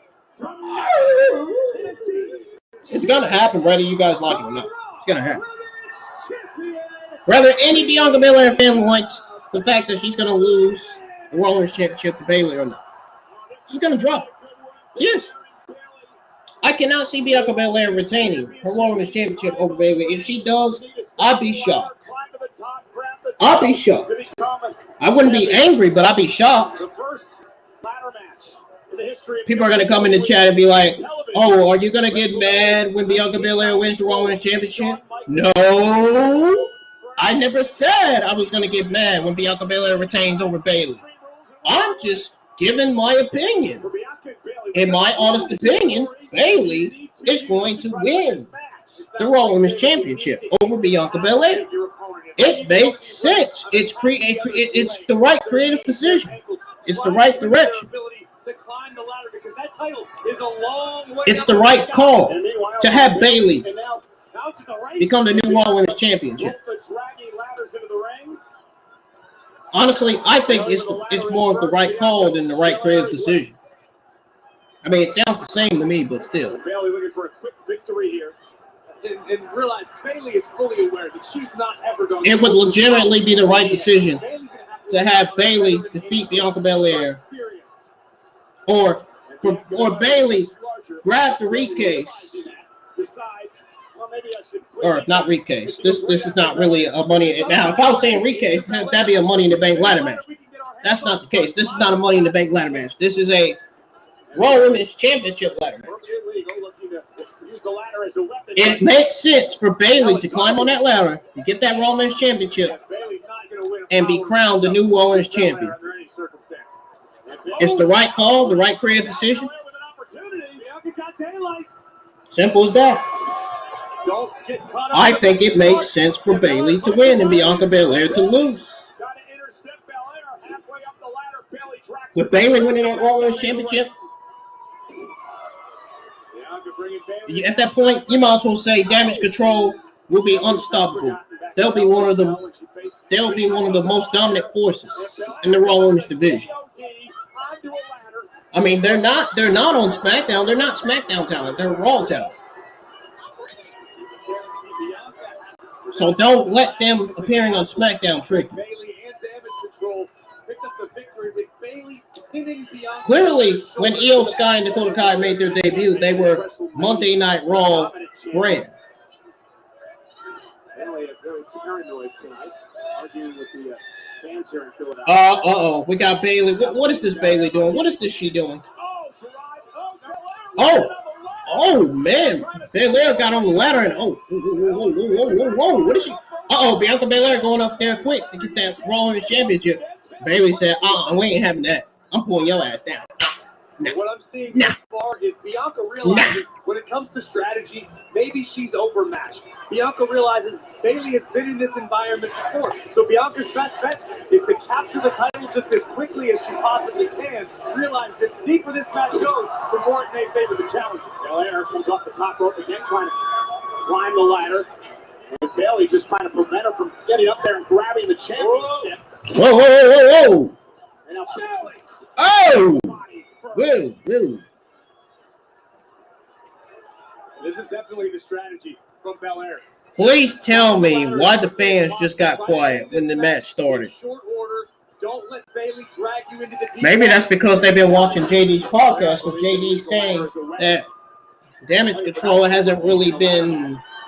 It's going to happen whether you guys like it or not. It's going to happen. Whether any Bianca Belair fan likes the fact that she's going to lose the Rollins Championship to Bayley or not, she's going to drop it. Yes. I cannot see Bianca Belair retaining her Women's Championship over Bayley. If she does, I'd be shocked. I'd be shocked. I wouldn't be angry, but I'd be shocked. People are going to come in the chat and be like, oh, are you going to get mad when Bianca Belair wins the Women's Championship? No. I never said I was going to get mad when Bianca Belair retains over Bayley. I'm just giving my opinion. In my honest opinion, Bayley is going to win the Raw Women's Championship over Bianca Belair. It makes sense. It's the right creative decision. It's the right direction. It's the right call to have Bayley become the new Raw Women's Championship. Honestly, I think it's more of the right call than the right creative decision. I mean, it sounds the same to me, but still. Bayley looking for a quick victory here, and realize Bayley is fully aware that she's not ever going. It would legitimately be the right decision to have Bayley defeat Bianca Belair, or Bayley grab the briefcase, or not briefcase. This is not really a money. Now, if I was saying briefcase, that'd be a Money in the Bank ladder match. That's not the case. This is not a Money in the Bank ladder match. This is a Raw Women's Championship ladder match. It makes sense for Bayley to climb on that ladder to get that Raw Women's Championship and be crowned the new Raw Women's Champion. It's the right call, the right creative decision. Simple as that. I think it makes sense for Bayley to win and Bianca Belair to lose. With Bayley winning that Raw Women's Championship, at that point, you might as well say Damage Control will be unstoppable. They'll be one of the most dominant forces in the Raw Women's division. I mean, they're not on SmackDown. They're not SmackDown talent. They're Raw talent. So don't let them appearing on SmackDown trick you. Clearly, when Io Sky and Dakota Kai made their debut, they were Monday Night Raw brand. We got Bayley. What is this Bayley doing? What is this she doing? Oh man, Belair got on the ladder and whoa, what is she? Bianca Belair going up there quick to get that Raw Women's Championship. Bayley said, we ain't having that. I'm pulling your ass down. What I'm seeing so far is Bianca realizes when it comes to strategy, maybe she's overmatched. Bianca realizes Bayley has been in this environment before. So Bianca's best bet is to capture the title just as quickly as she possibly can. Realize that the deeper this match goes, the more it may favor the challenger. Belair comes off the top rope again, trying to climb the ladder. And Bayley just trying to prevent her from getting up there and grabbing the championship. Whoa. And now Bayley. Oh! Whoa. This is definitely the strategy from Belair. Please tell me why the fans just got quiet when the match started. Don't let Bayley drag you into the deep Maybe that's end. because they've been watching JD's podcast, with JD saying that Damage Control hasn't really been,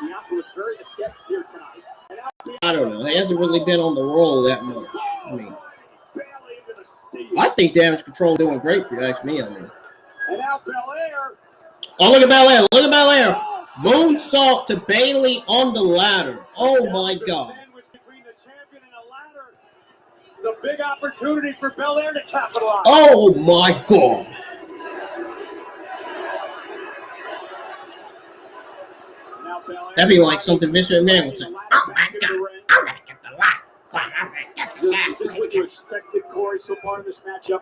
Bianca was very adept here tonight. And now I don't know, he hasn't really been on the roll that much. I mean, Bayley into the steal. I think Damage Control doing great, if you ask me. I mean, And now Belair. oh, look at Belair, look at Belair. Moonsault to Bayley on the ladder. Oh my God. Sandwich between the champion and a ladder. It's a big opportunity for Belair to capitalize. Oh my God. Now Belair. That'd be like something Vince McMahon would say. Oh my God, I'm gonna get the ladder. I'm gonna get the ladder. Is this what you expected, Corey, so far in this matchup?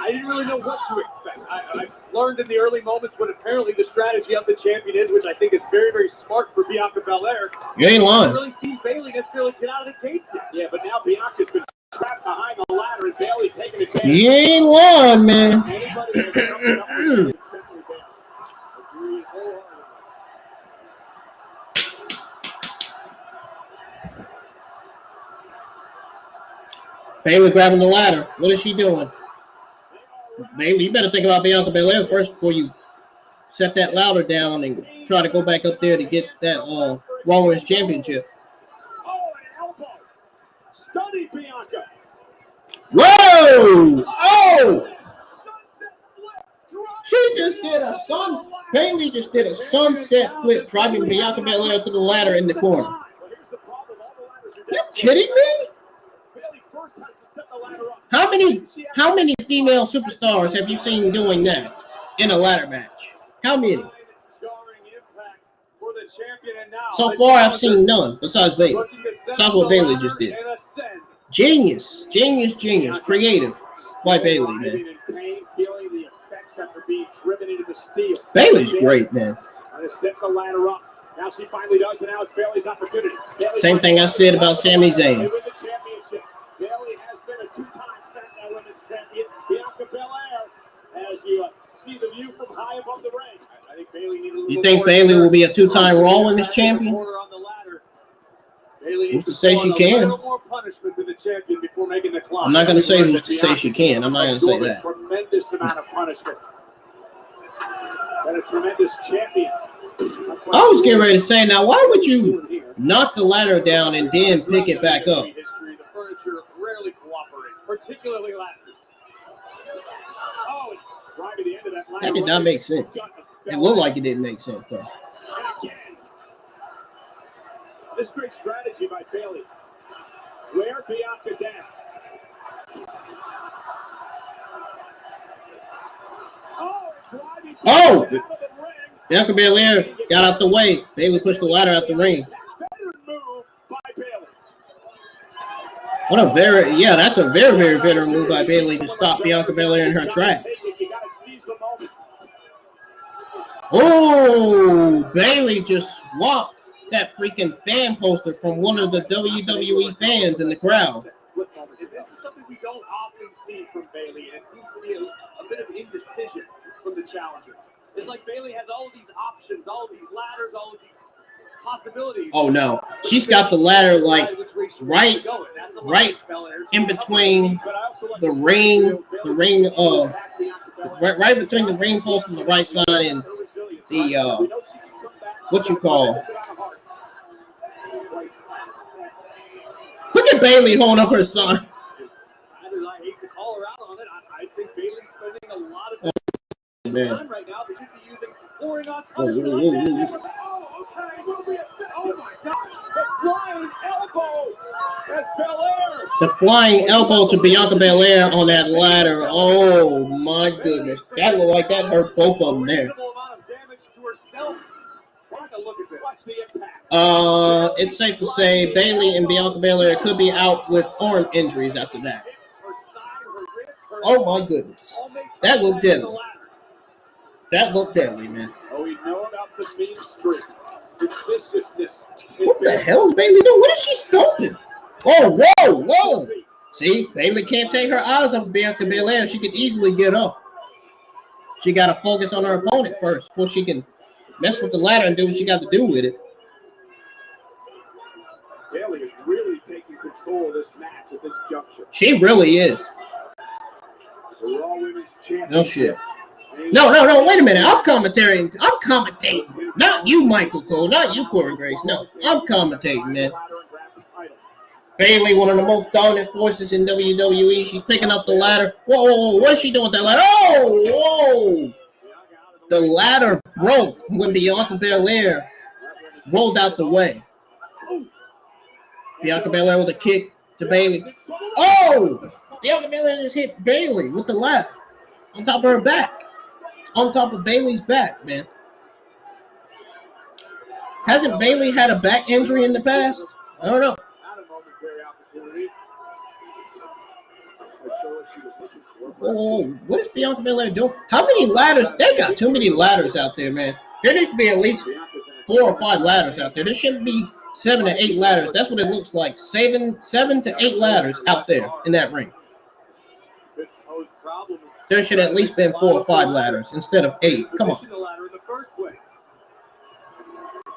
I didn't really know what to expect. I learned in the early moments what apparently the strategy of the champion is, which I think is very, very smart for Bianca Belair. You ain't I lying. haven't really seen Bayley necessarily get out of the gates yet. Yeah, but now Bianca's been trapped behind the ladder and Bayley's taking advantage. You ain't lying, man. Anybody that's jumping up with Bayley, especially Bayley. Agreed wholeheartedly. Bayley grabbing the ladder. What is she doing? Bayley, you better think about Bianca Belair first before you set that ladder down and try to go back up there to get that Raw Women's Championship. Oh, an elbow. Stunning Bianca. Whoa! Oh! She just did a Bayley just did a sunset flip, driving Bianca Belair to the ladder in the corner. You kidding me? How many female superstars have you seen doing that in a ladder match? How many? So far, I've seen none besides Bayley. Besides what Bayley just did. Genius, genius, genius, creative. Why Bayley, man? Bayley's great, man. Now she finally does, and now it's Bayley's opportunity. Same thing I said about Sami Zayn. Bayley has been a two-time Smackdown Women's Champion. Bianca Belair, as you see the view from high above the ring. I think Bayley needs a little You think more Bayley will be a experience. two-time Raw Women's Champion? On the ladder. Bayley Who's needs to say she throw can? a little more punishment to the champion before making the climb. I'm not going to say who's to say she can. I'm not going to say that. Tremendous amount of punishment. And a tremendous champion. I was getting ready to say, now, why would you knock the ladder down and then pick it back up? The furniture rarely cooperates, particularly ladders. Oh, it's right at the end of that ladder. That did not make sense. It looked like it didn't make sense, though. This great strategy by Bayley. Wear Bianca down. Oh, it's driving Oh! out of the ring. Bianca Belair got out the way. Bayley pushed the ladder out the ring. Veteran move by Bayley. That's a very, very veteran move by Bayley to stop Bianca Belair in her tracks. You gotta seize the moment. Oh, Bayley just swapped that freaking fan poster from one of the WWE fans in the crowd. This is something we don't often see from Bayley, and it seems to be a bit of indecision from the challenger. It's like Bayley has all of these options, all of these ladders, all of these possibilities. Oh no, she's got the ladder like right in between the ring, right between the ring post on the right side and the what you call. Look at Bayley holding up her son. I hate to call her out on it. I think Bayley's spending a lot of time right now. They should be using pouring on punishment. Oh my God! The flying elbow as Belair. The flying elbow to Bianca Belair on that ladder. Oh my goodness, that looked like that hurt both of them there. It's safe to say Bayley and Bianca Belair could be out with arm injuries after that. Oh my goodness, that looked deadly. That looked deadly, man. Oh, we know about the mean streak. The viciousness. What the hell is Bayley doing? What is she stomping? Oh, whoa, whoa. See, Bayley can't take her eyes off Bianca Belair. She could easily get up. She got to focus on her opponent first before she can mess with the ladder and do what she got to do with it. Bayley is really taking control control of this match at this juncture. She really is. The Raw Women's Championship. No shit. No. Wait a minute. I'm commentating. Not you, Michael Cole. Not you, Corey Grace. No, I'm commentating, man. Bayley, one of the most dominant forces in WWE. She's picking up the ladder. Whoa. What is she doing with that ladder? Oh, whoa. The ladder broke when Bianca Belair rolled out the way. Bianca Belair with a kick to Bayley. Oh! Bianca Belair just hit Bayley with the ladder on top of her back. On top of Bayley's back, man. Hasn't Bayley had a back injury in the past? I don't know. Oh, what is Bianca Belair doing? How many ladders? They got too many ladders out there, man. There needs to be at least 4 or 5 ladders out there. There shouldn't be 7 to 8 ladders. That's what it looks like. 7 to 8 ladders out there in that ring. There should at least been 4 or 5 ladders instead of 8. Come on.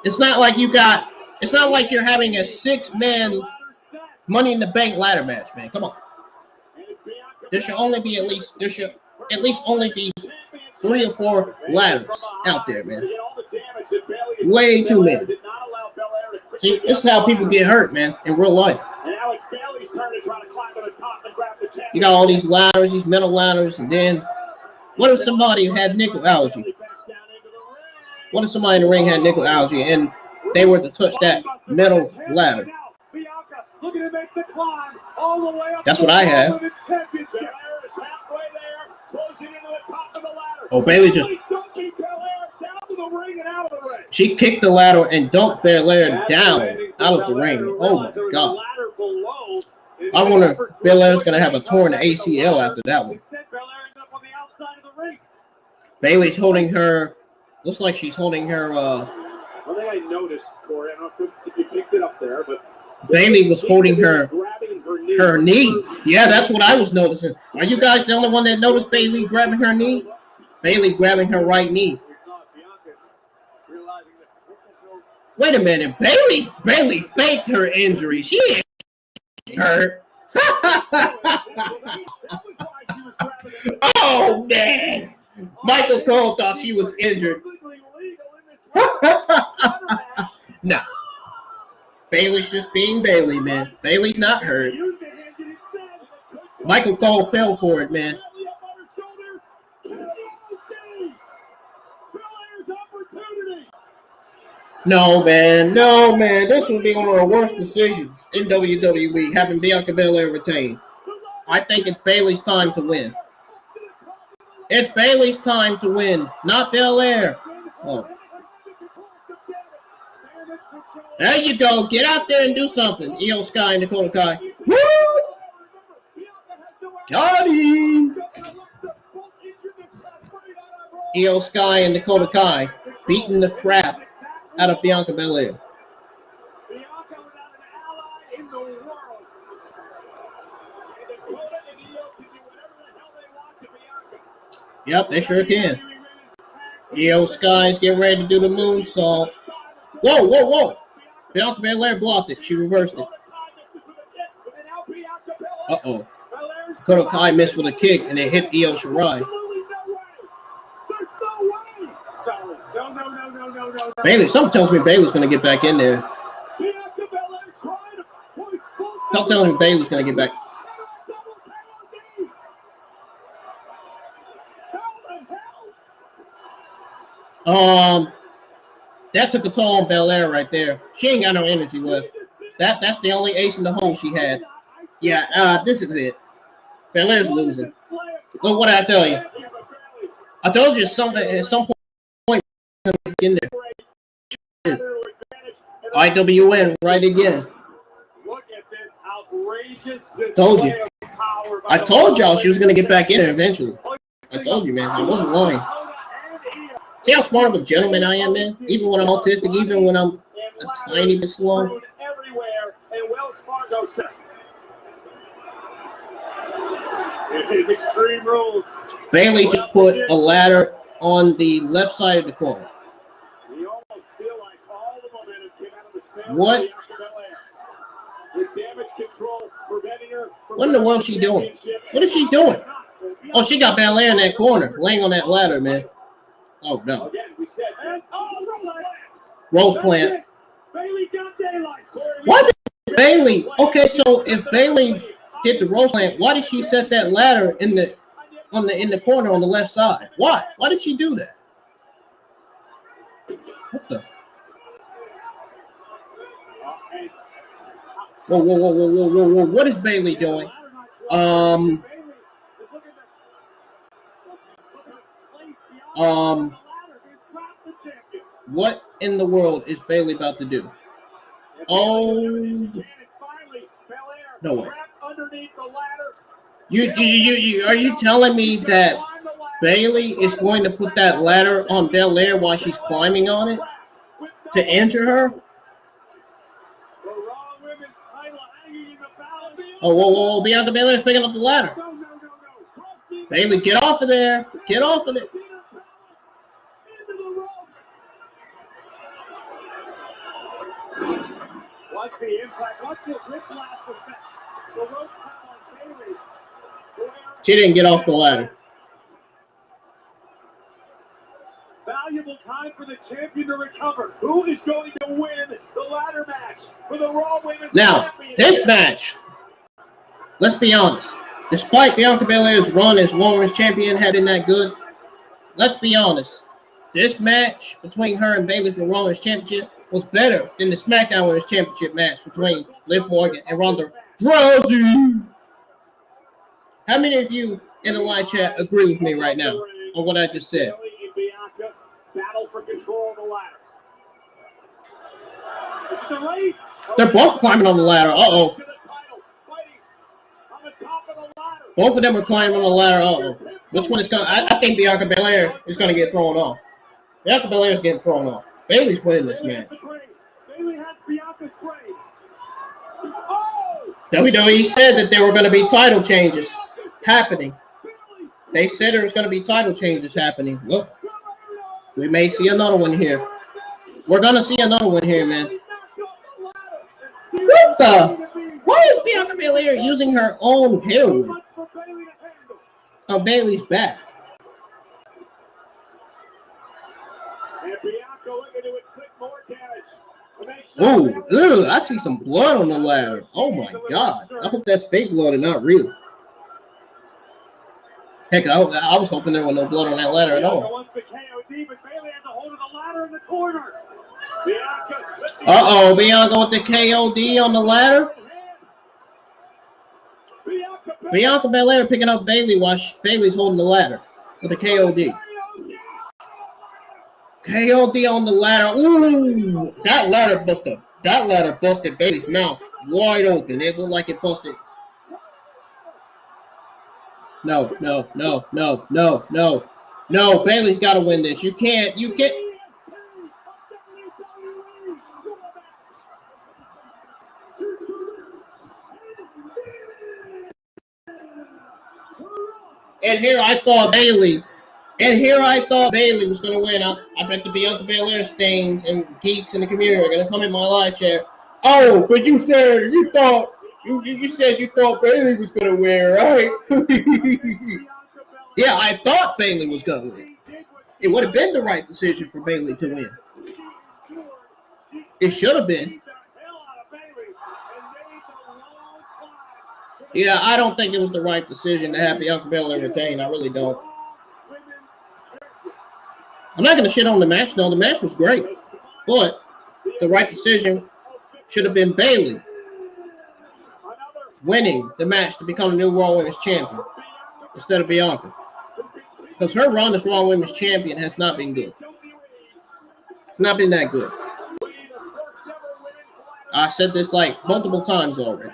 It's not like you're having a 6-man Money in the Bank ladder match, man. Come on. There should only be 3 or 4 ladders out there, man. Way too many. See, this is how people get hurt, man, in real life. You got all these ladders, these metal ladders, and then what if somebody had nickel allergy? What if somebody in the ring had nickel allergy and they were to touch that metal ladder? That's what I have. Oh, Bayley just... She kicked the ladder and dumped Belair down out of the ring. Oh, my God. I wonder if Belair's going to have a torn ACL after that one. Bayley's holding her... Looks like she's holding her... One thing I noticed, Corey, I don't know if you picked it up there, but... Bayley was holding her knee. Yeah, that's what I was noticing. Are you guys the only one that noticed Bayley grabbing her knee? Bayley grabbing her right knee. Wait a minute. Bayley faked her injury. She ain't hurt. Oh, man. Michael Cole thought she was injured. Nah. Bayley's just being Bayley, man. Bayley's not hurt. Michael Cole fell for it, man. No, man. This would be one of the worst decisions in WWE, having Bianca Belair retain. I think it's Bayley's time to win. It's Bayley's time to win, not Belair. Oh. There you go. Get out there and do something. Io Sky and Dakota Kai. Woo! Johnny! Io Sky and Dakota Kai beating the crap out of Bianca Belair. Yep, they sure can. Io Sky's getting ready to do the moonsault. Whoa. Bianca Belair blocked it. She reversed it. Uh-oh. Dakota Kai missed with a kick, and it hit Io Shirai. Bayley, something tells me Bayley's going to get back in there. Something tells me Bayley's going to get back. That took a toll on Belair right there. She ain't got no energy left. That's the only ace in the hole she had. Yeah, this is it. Belair's losing. Look what I tell you. I told you at some point in there. IWN right again. Told you. I told y'all she was gonna get back in there eventually. I told you, man. I wasn't lying. See how smart of a gentleman I am, man? Even when I'm autistic, even when I'm a tiny bit slow. Bayley just put a ladder on the left side of the corner. What? What in the world is she doing? What is she doing? Oh, she got Belair in that corner, laying on that ladder, man. Oh, no. Rose plant. Why did Bayley? Okay, so if Bayley did the Rose plant, why did she set that ladder in the corner on the left side? Why? Why did she do that? What the? Whoa, whoa, whoa, whoa, whoa, whoa, whoa. What is Bayley doing? What in the world is Bayley about to do? Oh, no way. Are you telling me that Bayley is going to put that ladder on Belair while she's climbing on it to injure her? Oh, whoa, whoa, whoa. Bianca Belair's picking up the ladder. Bayley, get off of there. Get off of it. What's the impact? What's the whiplash effect? The rope on Bayley. She didn't get off the ladder. Valuable time for the champion to recover. Who is going to win the ladder match for the Raw Women's Championship? This match, let's be honest. Despite Bianca Belair's run as Women's Champion had been that good, let's be honest. This match between her and Bayley for the Women's Championship was better than the Smackdown Women's Championship match between Liv Morgan and Ronda Rousey. How many of you in the live chat agree with me right now on what I just said? Battle for control of the ladder. It's the race. They're both climbing on the ladder. Uh-oh. Both of them are climbing on the ladder. Uh-oh. Which one is going to... I think Bianca Belair is going to get thrown off. Bianca Belair is getting thrown off. Bayley's winning this match. Bayley has Bianca's brain. WWE said that there were going to be title changes happening. They said there was going to be title changes happening. Look, we may see another one here. We're going to see another one here, man. What the? Why is Bianca Belair using her own heroin on Bayley's back? Ooh, I see some blood on the ladder. Oh my God. I hope that's fake blood and not real. Heck, I was hoping there was no blood on that ladder at all. Uh-oh, Bianca with the KOD on the ladder. Bianca Belair picking up Bayley while Bayley's holding the ladder with the KOD. KOD on the ladder. Ooh, that ladder busted Bayley's mouth wide open. It looked like it busted. No. Bayley's got to win this. You can't. And here I thought Bayley was going to win. I bet the Bianca Belair stains and geeks in the community are going to come in my live chat. Oh, but you said you thought Bayley was going to win, right? Yeah, I thought Bayley was going to win. It would have been the right decision for Bayley to win. It should have been. Yeah, I don't think it was the right decision to have Bianca Belair retain. I really don't. I'm not going to shit on the match. No, the match was great. But the right decision should have been Bayley winning the match to become the new Raw Women's Champion instead of Bianca. Because her run as Raw Women's Champion has not been good. It's not been that good. I said this like multiple times already.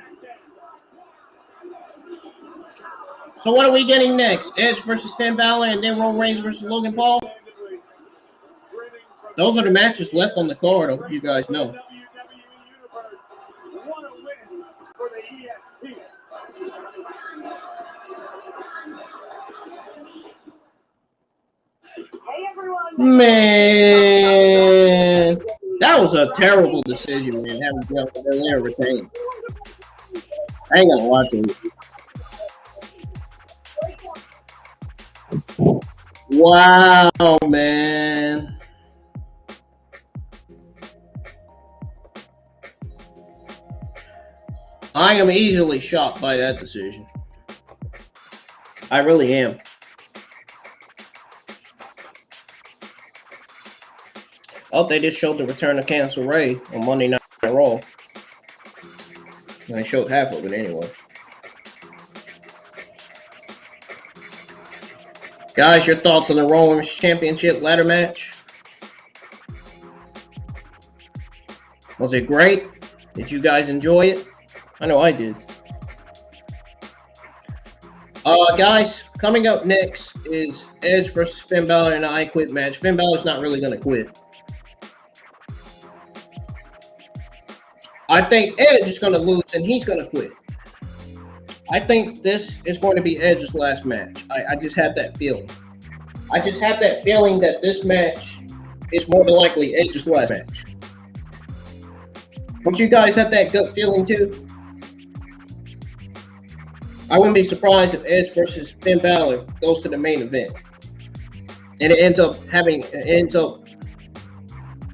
So what are we getting next? Edge versus Finn Balor and then Roman Reigns versus Logan Paul? Those are the matches left on the card, I hope you guys know. Man, that was a terrible decision, man, having Bianca Belair retain. I ain't gonna lie to you. Wow, man. I am easily shocked by that decision. I really am. Oh, they just showed the return of Candice Ray on Monday Night Raw. And they showed half of it anyway. Guys, your thoughts on the Raw Women's Championship ladder match? Was it great? Did you guys enjoy it? I know I did. Guys, coming up next is Edge versus Finn Balor in an I Quit match. Finn Balor's not really going to quit. I think Edge is going to lose and he's going to quit. I think this is going to be Edge's last match. I just have that feeling. I just have that feeling that this match is more than likely Edge's last match. Don't you guys have that gut feeling too? I wouldn't be surprised if Edge versus Finn Balor goes to the main event. And it ends up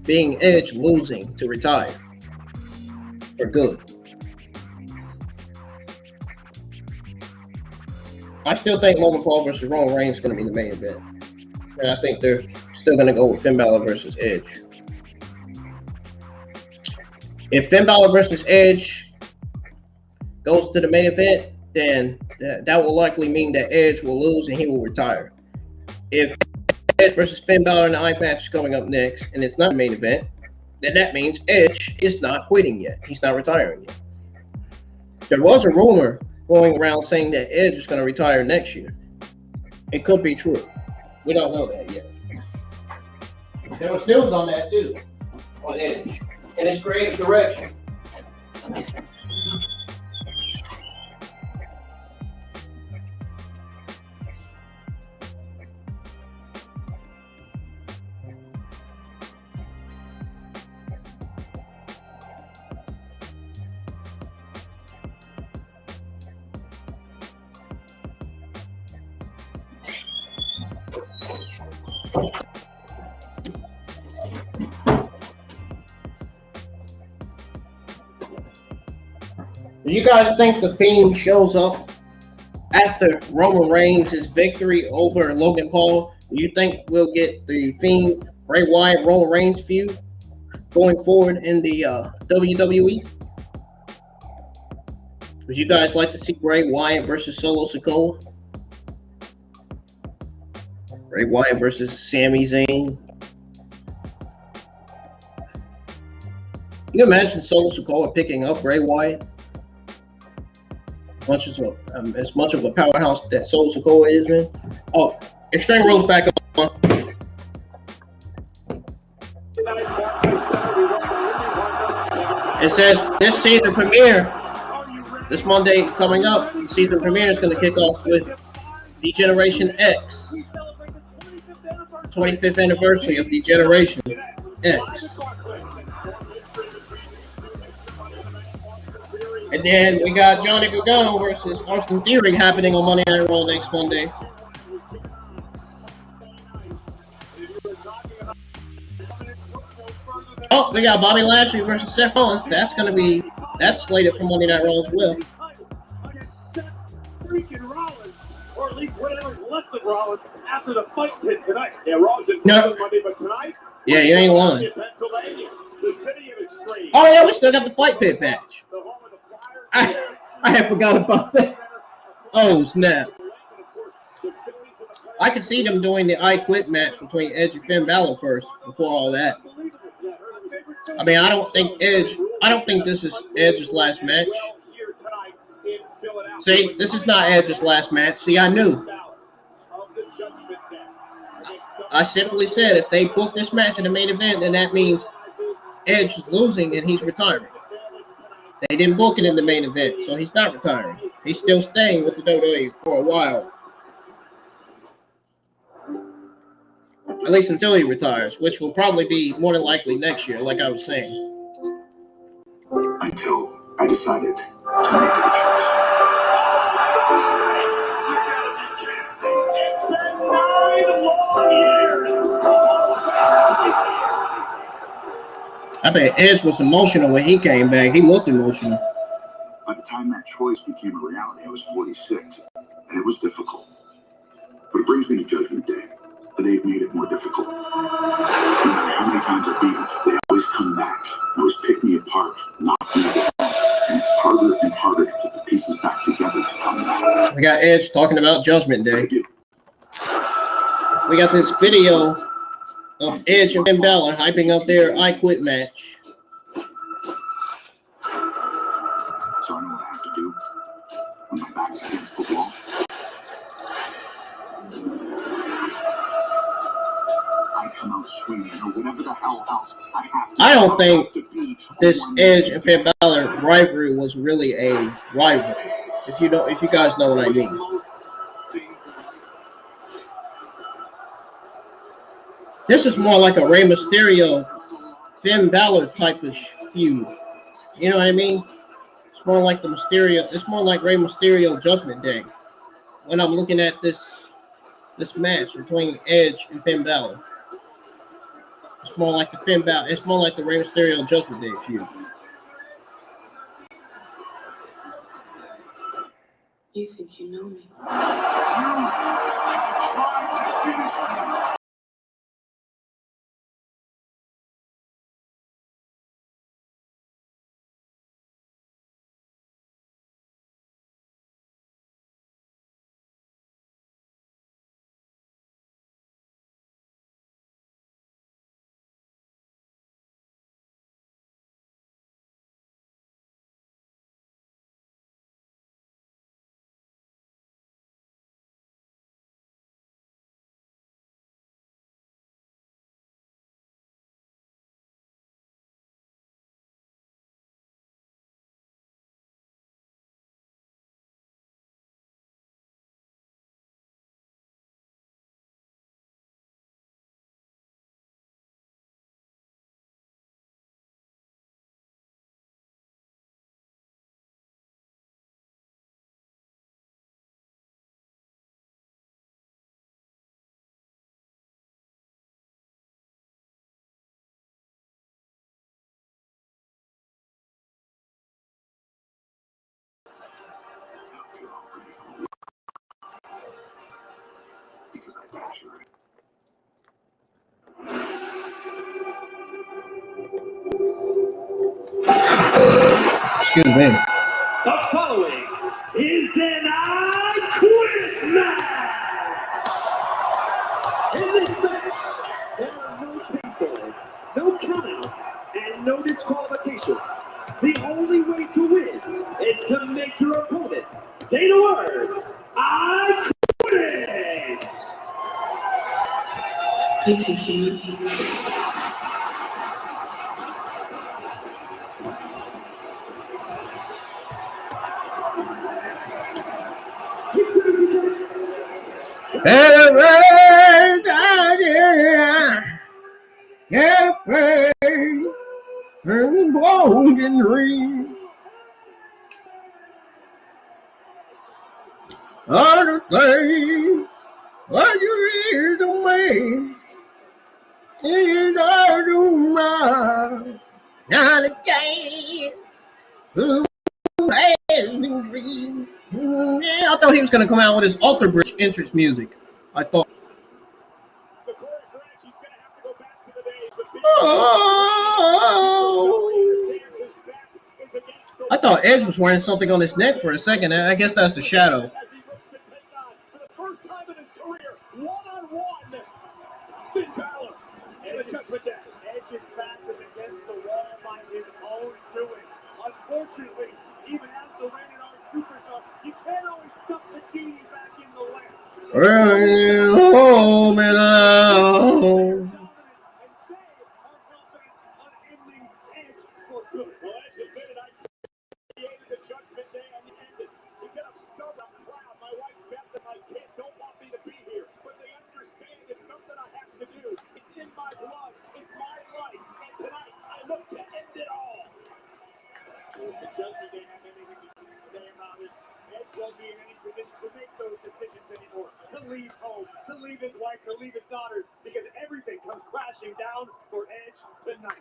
being Edge losing to retire. For good. I still think Logan Paul versus Roman Reigns is going to be the main event. And I think they're still going to go with Finn Balor versus Edge. If Finn Balor versus Edge goes to the main event, then that will likely mean that Edge will lose and he will retire. If Edge versus Finn Balor in the I match is coming up next and it's not the main event, then that means Edge is not quitting yet. He's not retiring yet. There was a rumor going around saying that Edge is going to retire next year. It could be true. We don't know that yet. There was news on that too, on Edge and his creative direction. Do you guys think the Fiend shows up after Roman Reigns' victory over Logan Paul? Do you think we'll get the Fiend, Bray Wyatt, Roman Reigns feud going forward in the WWE? Would you guys like to see Bray Wyatt versus Solo Sikoa? Bray Wyatt versus Sami Zayn? Can you imagine Solo Sikoa picking up Bray Wyatt? As much of a powerhouse that Solo Sikoa is, man. Oh, Extreme Rules back on. It says this season premiere, this Monday coming up, the season premiere is going to kick off with D-Generation X. 25th anniversary of D-Generation X. And then we got Johnny Gargano versus Austin Theory happening on Monday Night Raw next Monday. Oh, we got Bobby Lashley versus Seth Rollins. That's slated for Monday Night Raw as well. Or at least whatever's left of Rollins after the fight pit tonight. Yeah, Rollins in Monday, but tonight. Yeah, you ain't lying. Pennsylvania, the city of extreme. Oh yeah, we still got the fight pit match. I had forgot about that. Oh snap! I could see them doing the I Quit match between Edge and Finn Balor first before all that. I mean, I don't think this is Edge's last match. See, this is not Edge's last match. See, I knew. I simply said if they book this match in the main event, then that means Edge is losing and he's retiring. They didn't book it in the main event, so he's not retiring. He's still staying with the WWE for a while. At least until he retires, which will probably be more than likely next year, like I was saying. Until I decided to make a choice. It's been 9 long years. I bet Edge was emotional when he came back. He looked emotional. By the time that choice became a reality, I was 46, and it was difficult. But it brings me to Judgment Day. But they've made it more difficult. No matter how many times I beat them, they always come back. They always pick me apart, knock me down. And it's harder and harder to put the pieces back together to come back. We got Edge talking about Judgment Day. We got this video of Edge and Finn Balor hyping up their I Quit match. So I know what I have to do when my back's against the wall. I come out swinging or whatever the hell else I have to. I don't think this Edge and Finn Balor rivalry was really a rivalry. If you guys know what I mean. This is more like a Rey Mysterio, Finn Balor type of feud. You know what I mean? It's more like the Mysterio. It's more like Rey Mysterio Judgment Day. When I'm looking at this match between Edge and Finn Balor, it's more like the Finn Balor. It's more like the Rey Mysterio Judgment Day feud. You think you know me? Because I damn sure. Excuse me. The following is an I Quit match. In this match, there are no pinfalls, no countouts, and no disqualifications. The only way to win is to make your opponent say the words, I quit! You think you know me? Other thing, what you hear the way is all to my not a chance who has been dreamed. Yeah, I thought he was gonna come out with his Alter Bridge entrance music. I thought. Oh. I thought Edge was wearing something on his neck for a second. I guess that's the shadow. For the first time in his career, one-on-one, Finn Balor and the Judgment Day. Edge's back is against the wall by his own doing. Unfortunately, even as the rated R superstar, you can't always stuff the genie back in the lamp. Oh, man. Oh. The Judgment Day and ended. He said, I'm stoked, I'm proud. My wife Beth and my kids don't want me to be here, but they understand it's something I have to do. It's in my blood. It's my life. And tonight, I look to end it all. The Judgment Day have anything to do. wife to leave his daughter because everything comes crashing down for Edge tonight.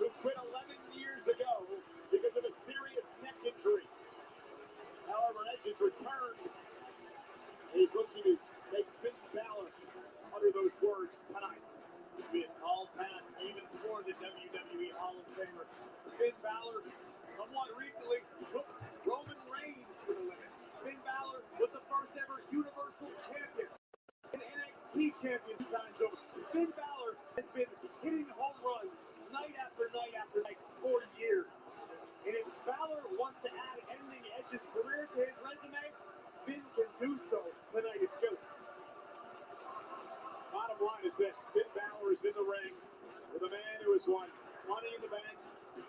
Who quit 11 years ago because of a serious neck injury. However, Edge has returned, and he's looking to make Finn Balor utter those words tonight. It'll be a tall task even for the WWE Hall of Famer. Finn Balor, somewhat recently, took Roman Reigns to the limit. Finn Balor was the first ever Universal Champion and NXT Champion 2 times over. Finn Balor has been hitting home runs night after night after night for years. And if Balor wants to add ending Edge's career to his resume, Finn can do so tonight at 2. Bottom line is this: Finn Balor is in the ring with a man who has won Money in the Bank,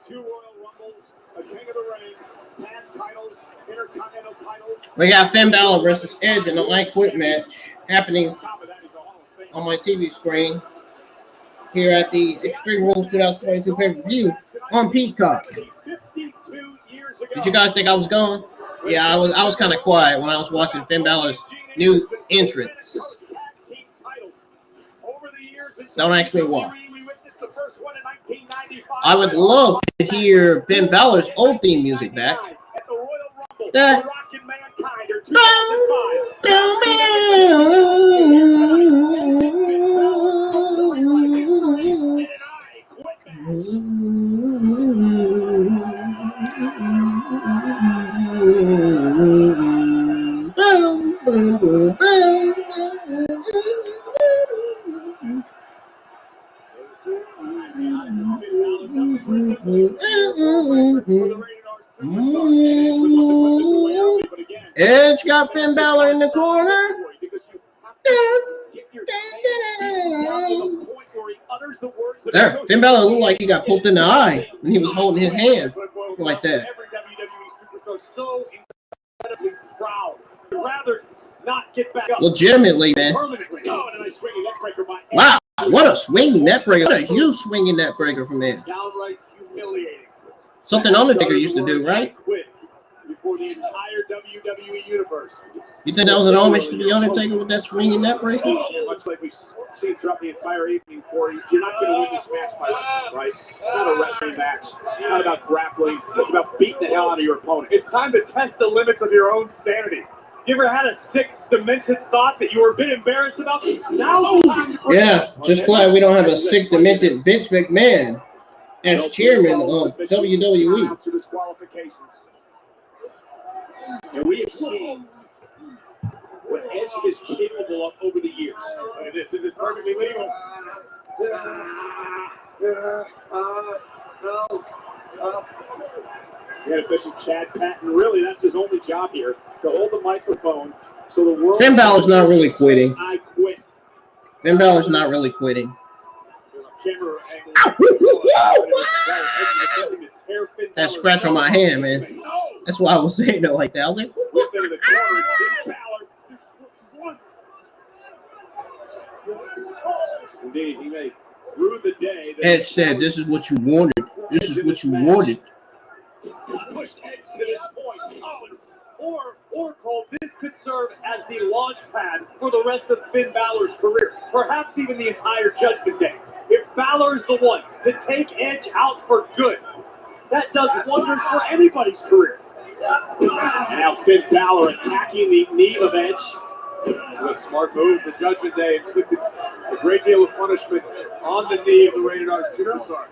2 Royal Rumbles, a King of the Ring, tag titles, Intercontinental titles. We got Finn Balor versus Edge in a light quit match happening on my TV screen here at the Extreme Rules 2022 pay-per-view on Peacock. Did you guys think I was gone? Yeah, I was kind of quiet when I was watching Finn Balor's new entrance. Don't ask me why. I would love to hear Finn Balor's old theme music back. Edge got Finn Balor in the corner. There, Finn Balor looked like he got poked in the eye when he was holding his hand like that. Legitimately, man. Wow, what a swinging neck breaker. What a huge swinging neck breaker from Edge. Something Undertaker used to do, right? For the entire WWE universe. You think that was an homage to the Undertaker with that swinging neck breaker? Much like we've seen throughout the entire evening, Corey, you're not going to win this match by wrestling, right? It's not a wrestling match. It's not about grappling. It's about beating the hell out of your opponent. It's time to test the limits of your own sanity. You ever had a sick, demented thought that you were a bit embarrassed about? Now it's time to yeah, just glad we don't have a sick, demented Vince McMahon as chairman of WWE. And we have seen what Edge is capable of over the years. Look at this. This is perfectly legal. We had official Chad Patton. Really, that's his only job here, to hold the microphone so the world. Finn Balor's not really quitting. I quit. Finn Balor's not really quitting. That scratch on my hand, man. That's why I was saying it like that. I was like, indeed, he may rue the day. Edge said, "This is what you wanted. This is what you wanted." Pushed Edge to this point. Or Cole, this could serve as the launch pad for the rest of Finn Balor's career, perhaps even the entire Judgment Day. If Balor's the one to take Edge out for good, that does wonders for anybody's career. And now Finn Balor attacking the knee of Edge. A smart move for Judgment Day. Inflicted a great deal of punishment on the knee of the Rated R Superstar.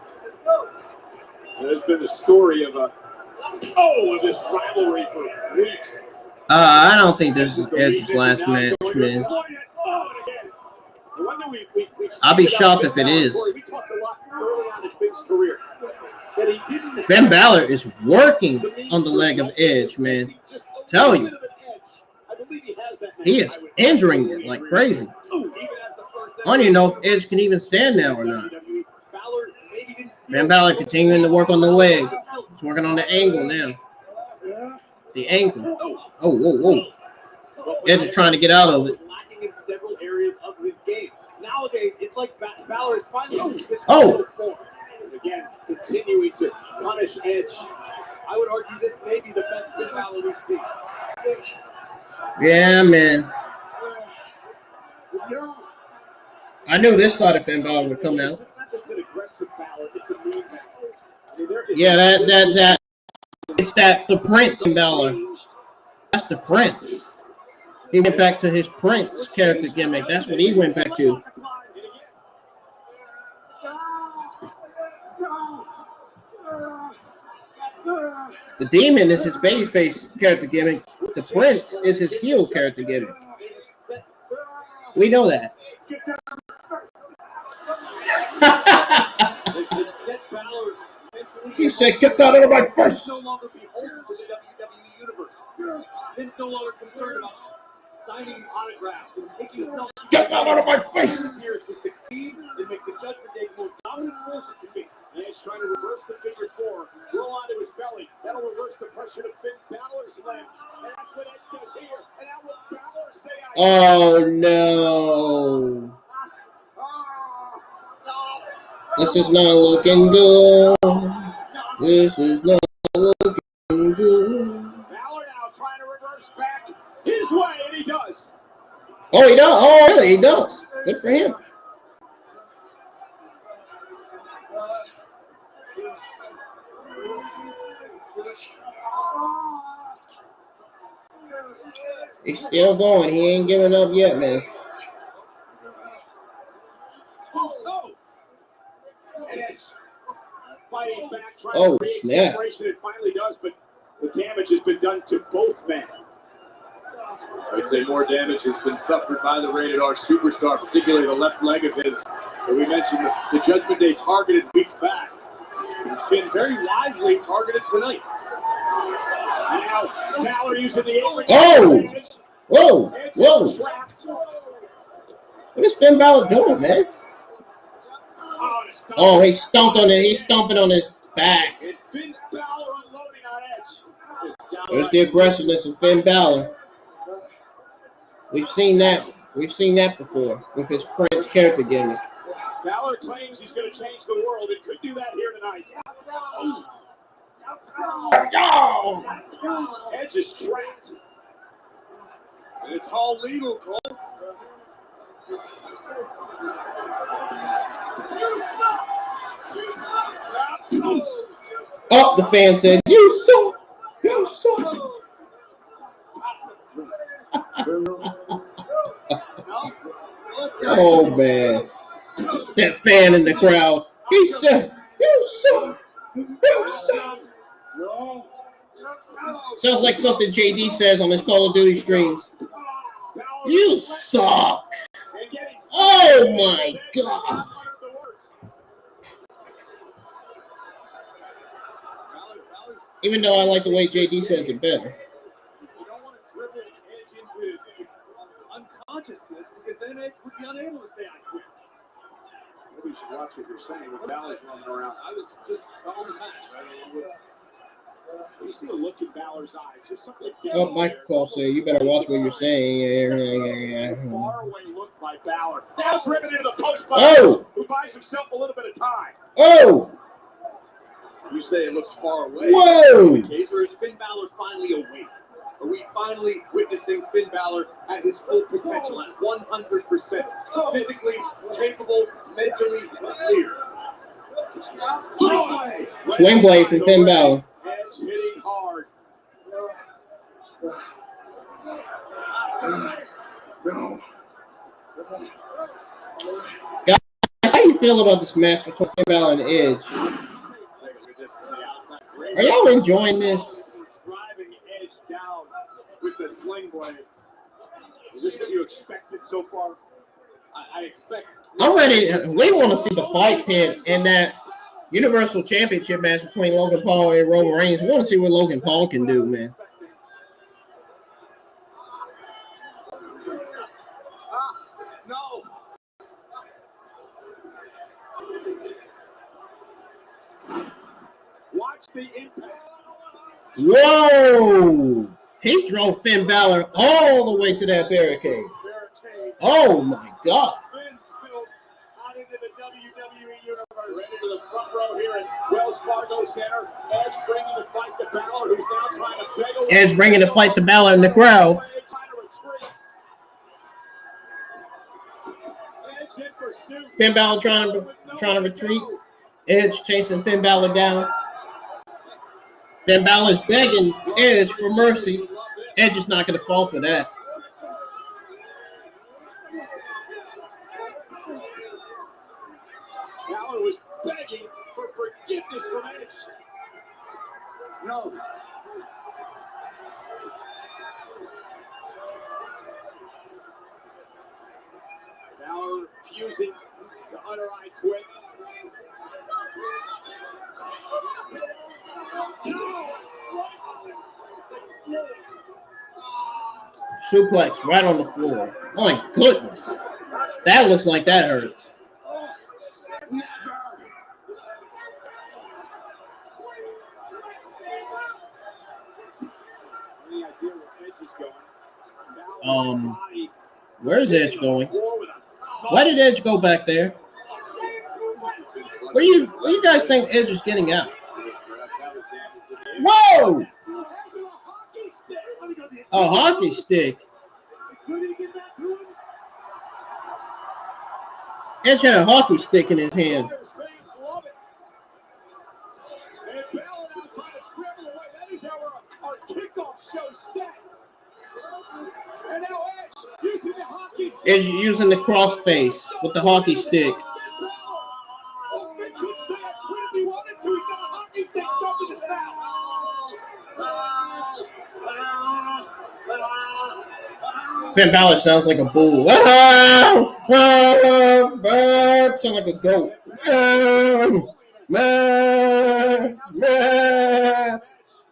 There's been the story of this rivalry for weeks. I don't think this is Edge's last match, man. I'll be shocked if it is. Finn Balor is working on the leg of Edge, man. Tell you. He is injuring it like crazy. I don't even know if Edge can even stand now or not. Finn Balor continuing to work on the leg. He's working on the angle now. The ankle. Oh, whoa, whoa. Edge is trying to get out of it. Nowadays, it's like Balor is finally again, continuing to punish Edge. I would argue this may be the best Finn Balor we've seen. Yeah, man. I knew this side of Finn Balor would come out. Yeah, that. It's the Prince in Balor. That's the Prince. He went back to his Prince character gimmick. That's what he went back to. The Demon is his babyface character gimmick. The Prince is his heel character gimmick. We know that. He said, "Get that out of my face." Vince no longer concerned about signing autographs and taking selfies. Get that out of my face. Here to succeed and make the Judgment Day more dominant force it can be. And he's trying to reverse the figure four, roll onto his belly. That'll reverse the pressure to Finn Balor's legs. And that's what Edge does here. And now will Balor say, oh no. This is not looking good. This is not looking good. Trying to reverse back his way, and he does. Oh, he does. Oh, really? He does. Good for him. He's still going. He ain't giving up yet, man. Fighting back, trying oh, to create snap. separation. It finally does, but the damage has been done to both men. I'd say more damage has been suffered by the Rated R Superstar, particularly the left leg of his that we mentioned the Judgment Day targeted weeks back. And Finn very wisely targeted tonight. Now, Balor using the apron. Oh! Whoa! Whoa! What is Finn Balor doing, man? Oh, he stomped on it. He's stomping on his back. And Finn Balor unloading on Edge. There's the aggressiveness of Finn Balor. We've seen that. We've seen that before with his Prince character gimmick. Balor claims he's going to change the world. It could do that here tonight. Oh. Edge is trapped. And it's all legal, Cole. Oh, the fan said, "You suck! You suck!" Oh man, that fan in the crowd. He said, "You suck! You suck!" Sounds like something JD says on his Call of Duty streams. You suck! Oh my God! Even though I like the way JD says it better. You don't want to dribble Edge into unconsciousness because then Edge would be unable to say I quit. Maybe you should watch what you're saying with Balor's running around. I was just calling the match, right? You see the look in Balor's eyes. There's something. Oh, Michael Cole said, "You better watch what you're saying." Far away look by Balor. Now it's driven into the post by Oh! who buys himself a little bit of time. Oh! You say it looks far away. Whoa! Kaiser, is Finn Balor finally awake? Are we finally witnessing Finn Balor at his full potential at 100%? Physically capable, mentally clear. Swing blade from Finn Balor. Edge hitting hard. Guys, how you feel about this match between Finn Balor and Edge? Are y'all enjoying this? Driving Edge down with the sling blade. Is this what you expected so far? I expect. I'm ready. We want to see the fight pit in that Universal Championship match between Logan Paul and Roman Reigns. We want to see what Logan Paul can do, man. No. Watch the impact. Whoa! He drove Finn Balor all the way to that barricade. Oh my God! Out into the WWE universe. Ready to the front row here at Wells Fargo Center. Edge bringing the fight to Balor, who's now trying to beg away. Edge bringing the fight to Balor in the crowd. Finn Balor trying to retreat. Edge chasing Finn Balor down. Finn Balor is begging Edge for mercy. Edge is not going to fall for that. Balor was begging for forgiveness from Edge. No. Balor refusing to utter I quit. Suplex right on the floor. Oh my goodness. That looks like that hurts. Where's Edge going? Why did Edge go back there? What do you guys think Edge is getting out? Whoa! A hockey stick. Edge had a hockey stick in his hand. Edge using the crossface with the hockey stick. Finn Balor sounds like a bull. Sounds like a goat.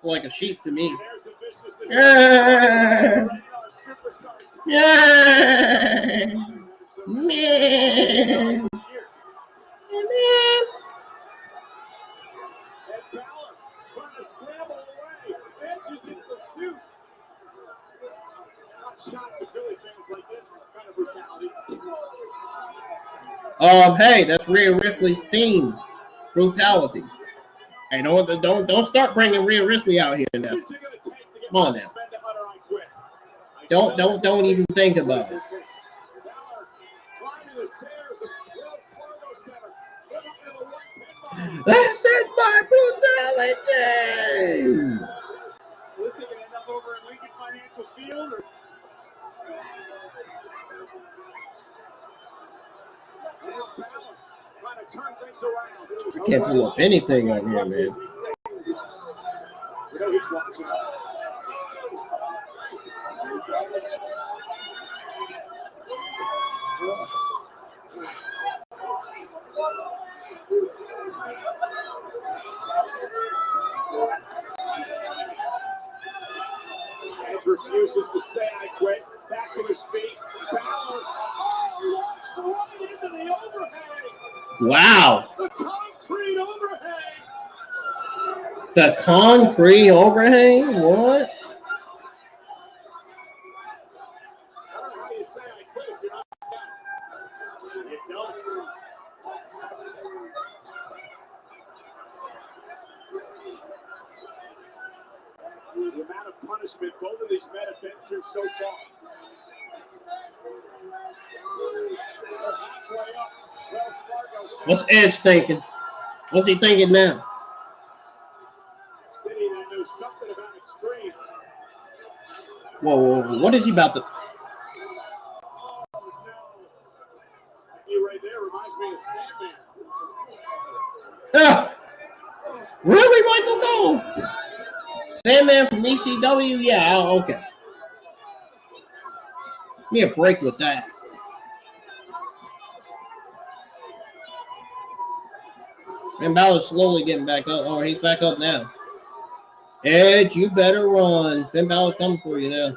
Like a sheep to me. Hey, that's Rhea Ripley's theme, brutality. Hey, don't start bringing Rhea Ripley out here now. Come on now. Don't even think about it. This is my brutality. I can't pull up anything on here, man. Edge refuses to say I quit. Back to his feet. Balor launched right into the overhang. Wow. The concrete overhang. The concrete overhang? What? I don't know how you say I quit if you're not down. You don't. The amount of punishment both of these men have been through so far. They're halfway up. Wells Fargo. What's Edge thinking? What's he thinking now? City that knew something about extreme. Whoa. What is he about to... He right there reminds me of Sandman. Ah, really, Michael Cole? Sandman from ECW? Yeah, okay. Give me a break with that. And Balor's slowly getting back up. Oh, he's back up now. Edge, you better run. Finn Balor's coming for you now.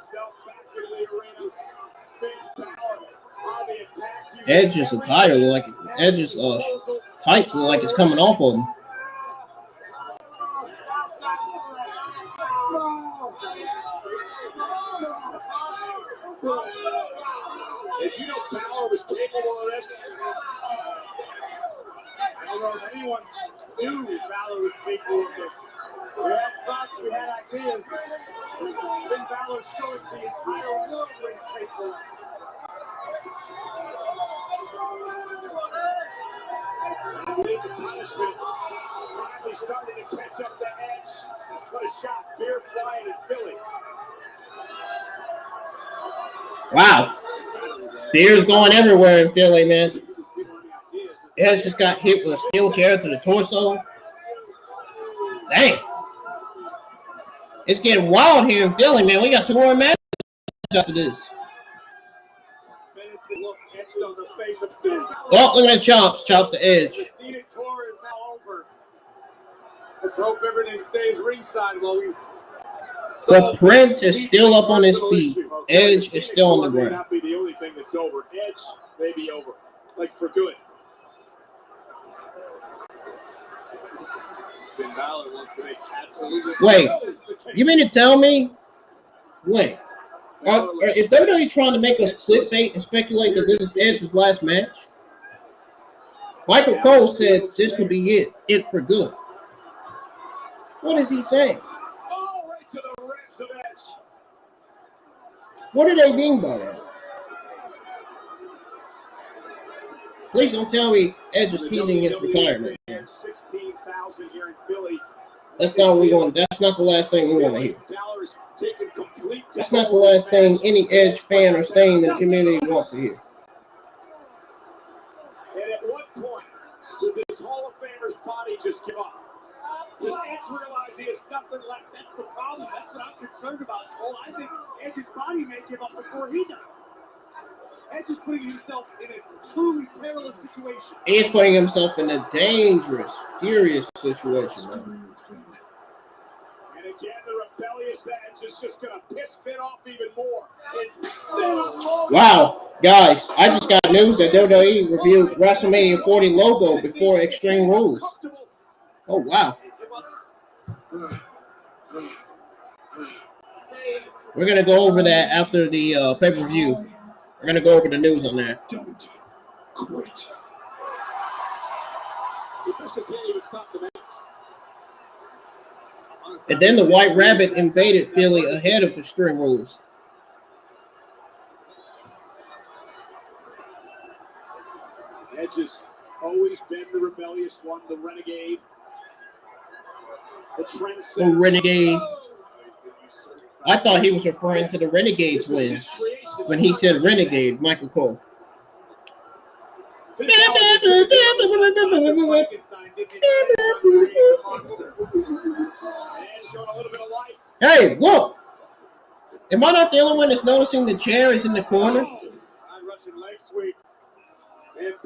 Edge's attire look like Edge's tights look like it's coming off of him. Did you know Balor was capable of this? I don't know if anyone knew Balor was capable of this. We had thoughts, we had ideas. Then Balor showed the entire world what he's capable of. I believe the punishment finally started to catch up to Edge. What a shot, beer flying in Philly. Wow. Beer's going everywhere in Philly, man. Edge just got hit with a steel chair to the torso. Dang. It's getting wild here in Philly, man. We got 2 more matches after this. Oh, look at that chops. Chops to Edge. The scenic tour is now over. Let's hope everything stays ringside while we... The Prince is still up on his feet. Edge is still on the ground. May not be the only thing that's over. Edge may be over, like for good. Finn Balor wants to make absolutely. Wait, you mean to tell me? Wait, is WWE trying to make us clickbait and speculate that this is Edge's last match? Michael Cole said this could be it for good. What is he saying? Oh, right to the ribs of Edge. What do they mean by that? Please don't tell me Edge was teasing his retirement. 16,000 here in Philly. That's not what we want. That's not the last thing we want to hear. That's not the last thing any Edge fan or staying in the community want to hear. And at what point does this Hall of Famer's body just give up? Does Edge realize he has nothing left? That's the problem. That's what I'm concerned about, Cole. I think Edge's body may give up before he does. Edge is putting himself in a truly perilous situation. He's putting himself in a dangerous, furious situation. Man. And again, the rebellious Edge is just going to piss Finn off even more. Wow, guys, I just got news that WWE reviewed WrestleMania 40 logo before Extreme Rules. Oh, wow. We're going to go over that after the pay-per-view. We're going to go over the news on that. Don't quit. And then the White Rabbit invaded Philly ahead of Extreme Rules. Edge has always been the rebellious one, the renegade. The Renegade. I thought he was referring to the Renegade twins when he said Renegade, Michael Cole. Hey, look! Am I not the only one that's noticing the chair is in the corner?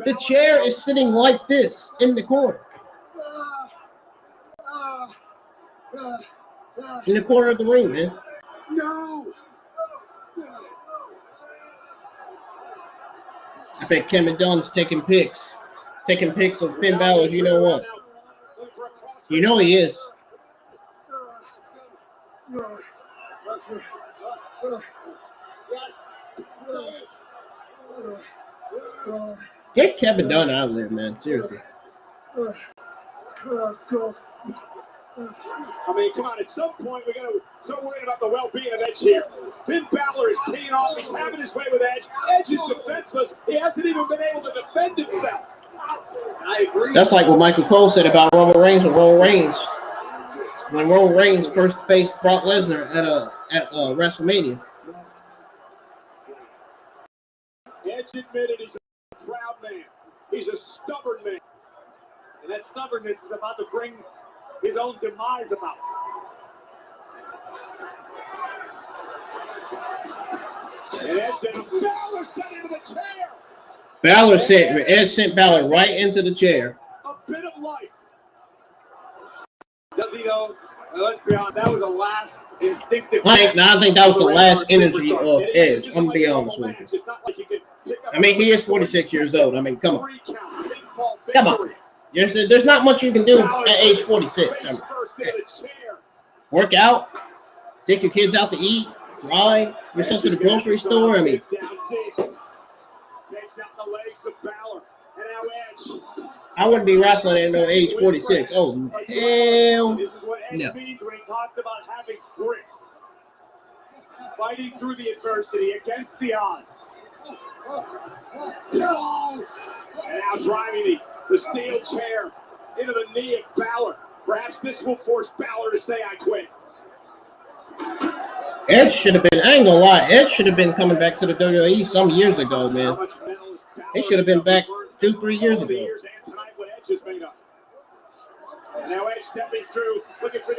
The chair is sitting like this in the corner. In the corner of the room, man. No! I bet Kevin Dunn's taking pics. Taking pics of Finn Balor's, you know what? You know he is. Get Kevin Dunn out of there, man. Seriously. I mean, come on, at some point we got to start worrying about the well-being of Edge here. Finn Balor is teeing off. He's having his way with Edge. Edge is defenseless. He hasn't even been able to defend himself. I agree. That's like what Michael Cole said about Roman Reigns and Roman Reigns. When Roman Reigns first faced Brock Lesnar at WrestleMania. Edge admitted he's a proud man. stubborn man. And that stubbornness is about to bring his own demise about. And Edge and Balor sent into the chair. Edge sent Balor right into the chair. A bit of life. Does he though? Let's be honest, that was a last instinctive. I think that was the last energy of Edge. I'm gonna be honest with you. I mean, he is 46 years old. I mean, come on. Come on. There's not much you can do at age 46. I mean, work out, take your kids out to eat, drive yourself to the grocery store. I mean, I wouldn't be wrestling at no age 46. Oh, hell This is what Edge no. means when he talks about having grit. Fighting through the adversity against the odds. And now driving the steel chair into the knee of Balor. Perhaps this will force Balor to say, I quit. Edge should have been, I ain't gonna lie, Edge should have been coming back to the WWE some years ago, man. He should have been back 2-3 years ago.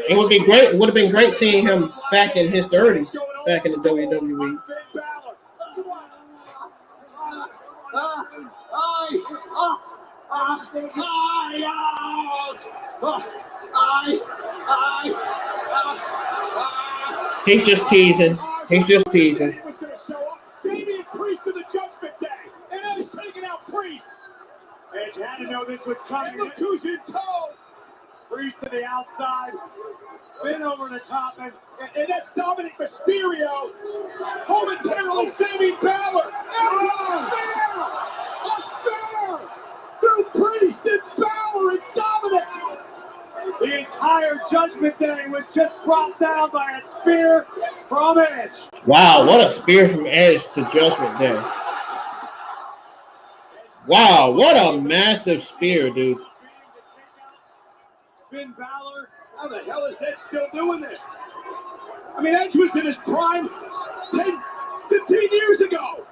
It would be great. It would have been great seeing him back in his 30s, back in the WWE. He's just teasing. He's just teasing. Baby and Priest to the Judgment Day, and Edge taking out Priest. Edge had to know this was coming. And look who's in tow. Priest to the outside, Finn over the top, and that's Dominic Mysterio momentarily saving Balor. A spear through Priest and Balor and Dominic. The entire Judgment Day was just brought down by a spear from Edge. Wow, what a spear from Edge to Judgment Day. Wow, what a massive spear, dude. Finn Balor, how the hell is Edge still doing this? I mean, Edge was in his prime 10, 15 years ago.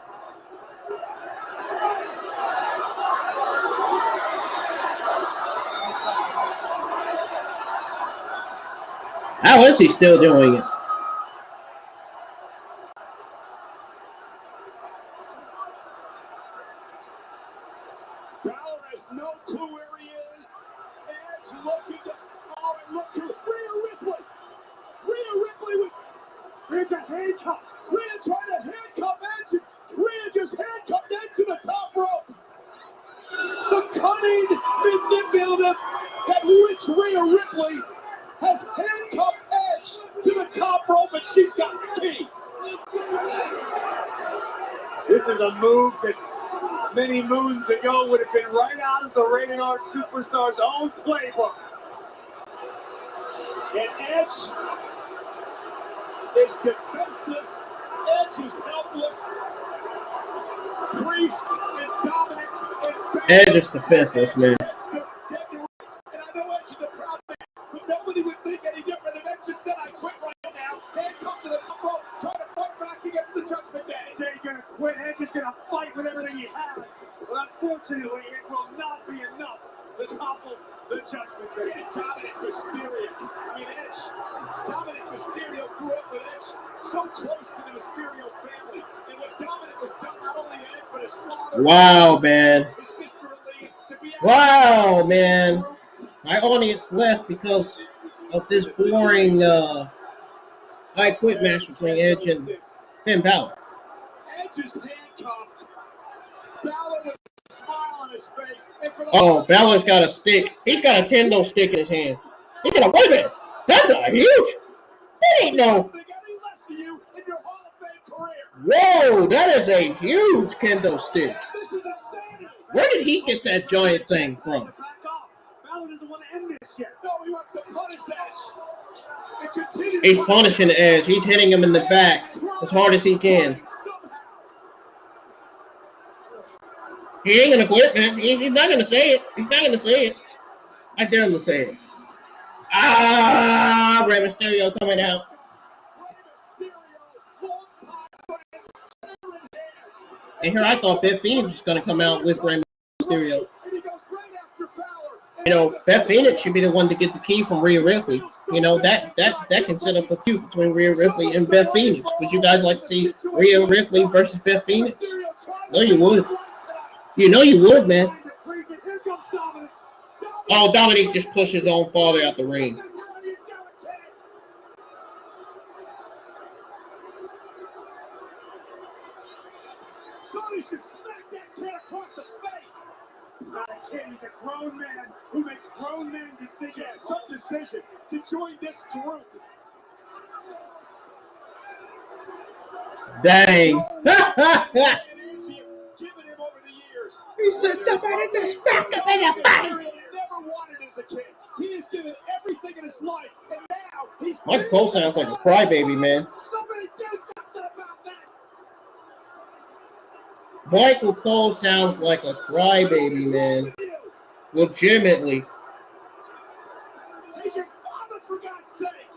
How is he still doing it? Balor has no clue where he is. Edge looking to, oh, and look to Rhea Ripley. Rhea Ripley with Rhea's handcuffs. Rhea trying to handcuff Edge. Rhea just handcuffed Edge to the top rope. The cunning, manipulative, that rich Rhea Ripley has handcuffed Edge to the top rope, and she's got the key. This is a move that many moons ago would have been right out of the Rated R Superstar's own playbook. And Edge is defenseless. Edge is helpless. Priest and Dominic and Edge is defenseless, man. And I know Edge is a proud man, but nobody would think any different if Edge just said, I quit right now. Handcuffed to the top rope, trying to fight back against the Judgment Day. Edge ain't gonna quit. Edge is gonna fight with everything he has. But unfortunately, it will not be enough to topple the Judgment Day. And Dominic Mysterio. I mean, Edge. Dominic Mysterio grew up with Edge so close to the Mysterio family. And what Dominic has done not only to Edge, but his father. Wow, man. His sister Lee. Wow, man. My audience left because of this boring I Quit match between Edge and Finn Balor. Edge is handcuffed. Balor with a smile on his face. Oh, Balor's got a stick. He's got a kendo stick in his hand. He's gonna wait a minute. That's a huge. That ain't no. Whoa, that is a huge kendo stick. Where did he get that giant thing from? Balor doesn't want to end this yet. No, he wants to punish Edge. He's punishing Edge. He's hitting him in the back as hard as he can. He ain't gonna quit, man. He's not gonna say it. He's not gonna say it. I dare him to say it. Ah, Rey Mysterio coming out. And here I thought Beth Phoenix was gonna come out with Rey Mysterio. You know, Beth Phoenix should be the one to get the key from Rhea Ripley. You know, that can set up a feud between Rhea Ripley and Beth Phoenix. Would you guys like to see Rhea Ripley versus Beth Phoenix? No, you would. You know you would, man. Oh, Dominic just pushed his own father out the ring. Somebody should smack that kid across the face. Not a kid, he's a grown man who makes grown man decisions. Tough decision to join this group. Dang. He said somebody just smacked him in the face. Never wanted as a kid. He has given everything in his life, and now he's. Michael Cole sounds like a crybaby, man. Somebody do something about that. Michael Cole sounds like a crybaby, man. Legitimately. He's your father, for God's sake.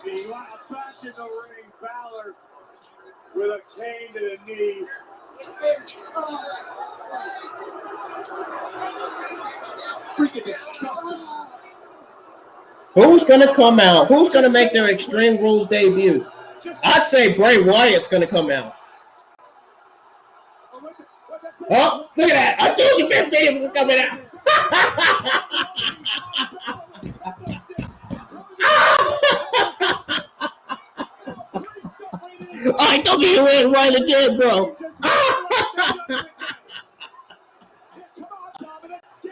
Meanwhile, back in the ring, Balor with a cane to the knee. Freaking disgusting. Who's going to come out? Who's going to make their Extreme Rules debut? I'd say Bray Wyatt's going to come out. Oh, look at that. I told you Beth Phoenix was coming out. I don't get it right again, bro.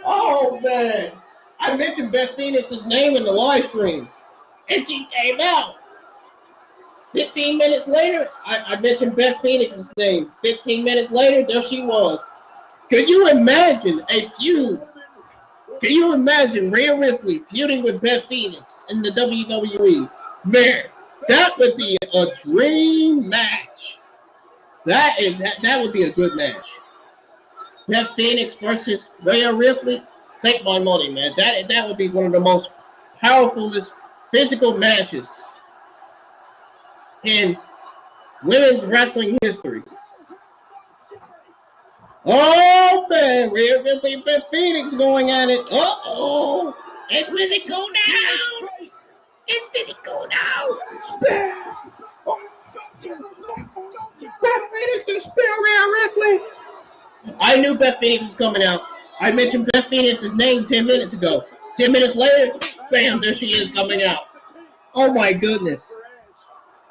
Oh, man. I mentioned Beth Phoenix's name in the live stream, and she came out. 15 minutes later, I mentioned Beth Phoenix's name. 15 minutes later, there she was. Can you imagine a feud? Can you imagine Rhea Ripley feuding with Beth Phoenix in the WWE? Man, that would be a dream match. That would be a good match. Beth Phoenix versus Rhea Ripley. Take my money, man. That would be one of the most powerfulest physical matches in women's wrestling history. Oh, man. Rhea Ripley and Beth Phoenix going at it. Uh-oh. It's really go down. It's really go down. Beth Phoenix to spear Rhea Ripley. I knew Beth Phoenix was coming out. I mentioned Beth Phoenix's name 10 minutes ago. 10 minutes later, bam, there she is coming out. Oh, my goodness.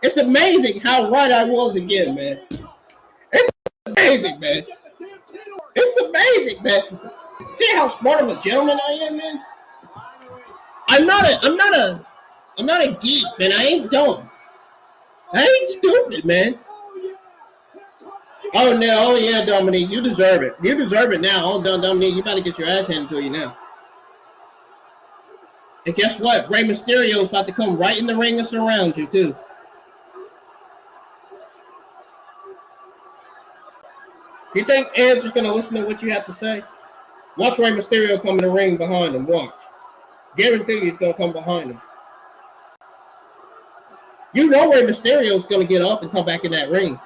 It's amazing how right I was again, man. It's amazing, man. It's amazing, man. See how smart of a gentleman I am, man? I'm not a geek, man. I ain't dumb. I ain't stupid, man. Oh, no. Oh, yeah, Dominique. You deserve it. You deserve it now. Oh, Dominique, you better get your ass handed to you now. And guess what? Rey Mysterio is about to come right in the ring and surround you, too. You think Edge is going to listen to what you have to say? Watch Rey Mysterio come in the ring behind him. Watch. Guarantee you he's going to come behind him. You know Rey Mysterio is going to get up and come back in that ring.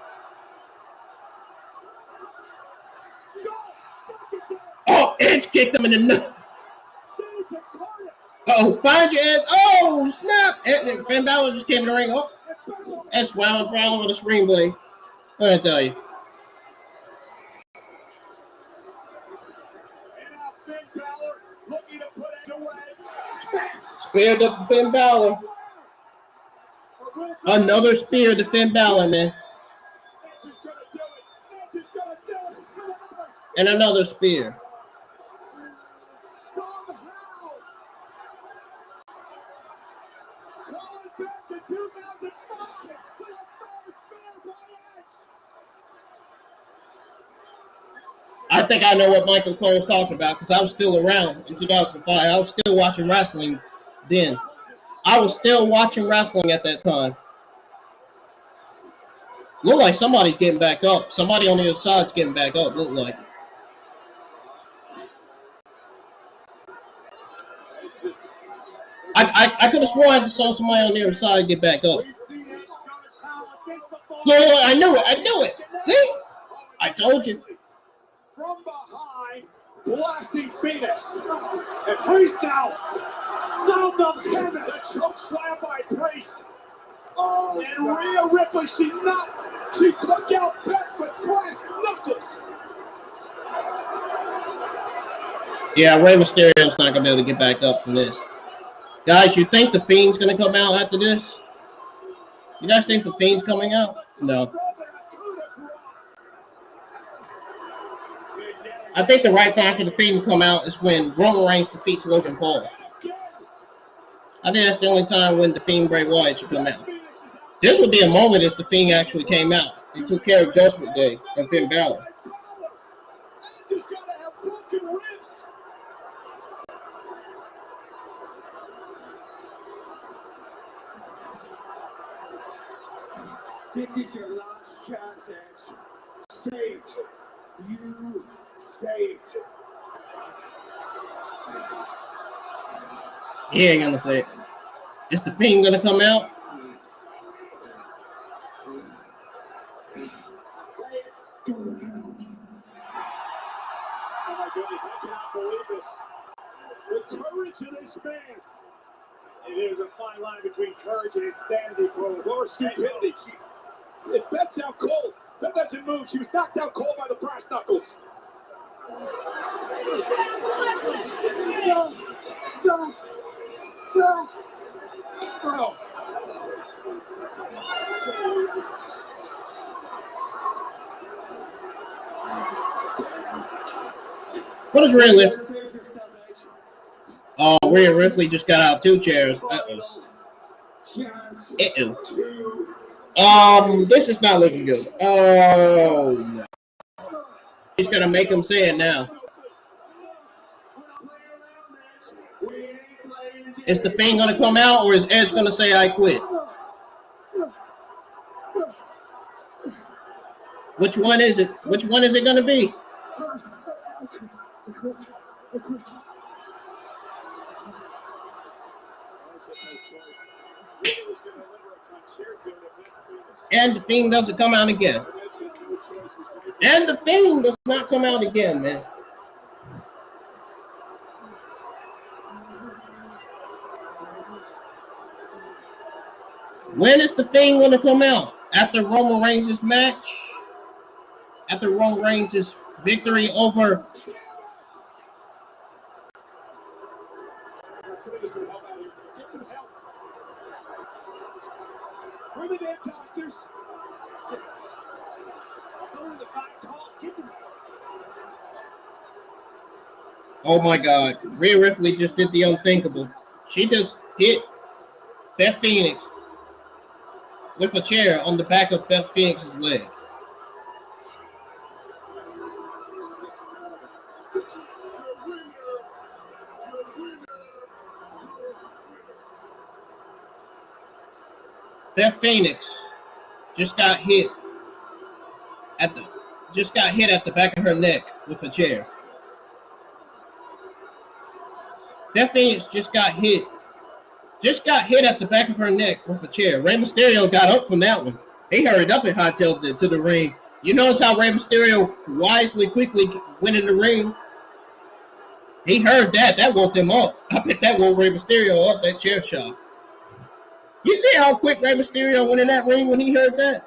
Oh, Edge kicked him in the nose. Oh, find your Edge. Oh, snap. And Finn Balor just came in the ring. Oh, that's wild problem with a screen blade. I tell you. Spear to Finn Balor. Another spear to Finn Balor, man. And another spear. I think I know what Michael Cole's talking about because I was still around in 2005. I was still watching wrestling then. I was still watching wrestling at that time. Look like somebody's getting back up. Somebody on the other side's getting back up, look like. I could have sworn I just saw somebody on the other side get back up. Yeah, I knew it. See? I told you. From behind, blasting Phoenix. And Priest now. South of heaven. The choke slam by Priest. Oh, and Rhea Ripley, she took out Beck with brass knuckles. Yeah, Rey Mysterio's not gonna be able to get back up from this. Guys, you think the Fiend's gonna come out after this? You guys think the Fiend's coming out? No. I think the right time for the Fiend to come out is when Roman Reigns defeats Logan Paul. I think that's the only time when the Fiend Bray Wyatt should come out. This would be a moment if the Fiend actually came out and took care of Judgment Day and Finn Balor. Just gotta have broken ribs. This is your last chance, Edge. Say it. You say it. He ain't gonna say it. Is the Fiend gonna come out? Oh my goodness, I cannot believe this. The courage of this man. There's a fine line between courage and insanity, or stupidity. It Beth's out cold. Beth doesn't move. She was knocked out cold by the brass knuckles. No. What is Rhea Ripley? Oh, Rhea Ripley just got out 2 chairs. This is not looking good. Oh no. He's gonna make him say it now. Is the Fiend gonna come out, or is Edge gonna say I quit? Which one is it? Which one is it gonna be? And the Fiend doesn't come out again. And the Fiend does not come out again, man. When is the Fiend going to come out? After Roman Reigns' match? After Roman Reigns' victory over... Where are the damn doctors? Oh my God. Rhea Ripley just did the unthinkable. She just hit Beth Phoenix with a chair on the back of Beth Phoenix's leg. Beth Phoenix just got hit at the back of her neck with a chair. Beth Phoenix just got hit at the back of her neck with a chair. Rey Mysterio got up from that one. He hurried up and hightailed it to the ring. You notice how Rey Mysterio quickly went in the ring? He heard that. That woke him up. I bet that woke Rey Mysterio up, that chair shot. You see how quick Rey Mysterio went in that ring when he heard that?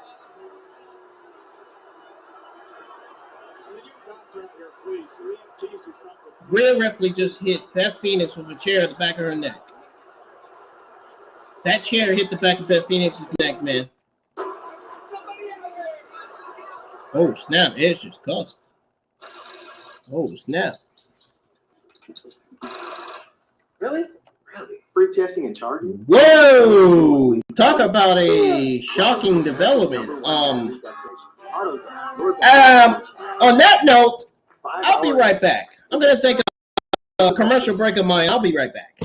Rhea Ripley just hit Beth Phoenix with a chair at the back of her neck. That chair hit the back of Beth Phoenix's neck, man. Oh, snap. Edge just cussed. Oh, snap. Really? Free testing and charging? Whoa! Talk about a shocking development. On that note, I'll be right back. I'm going to take a commercial break of mine. I'll be right back.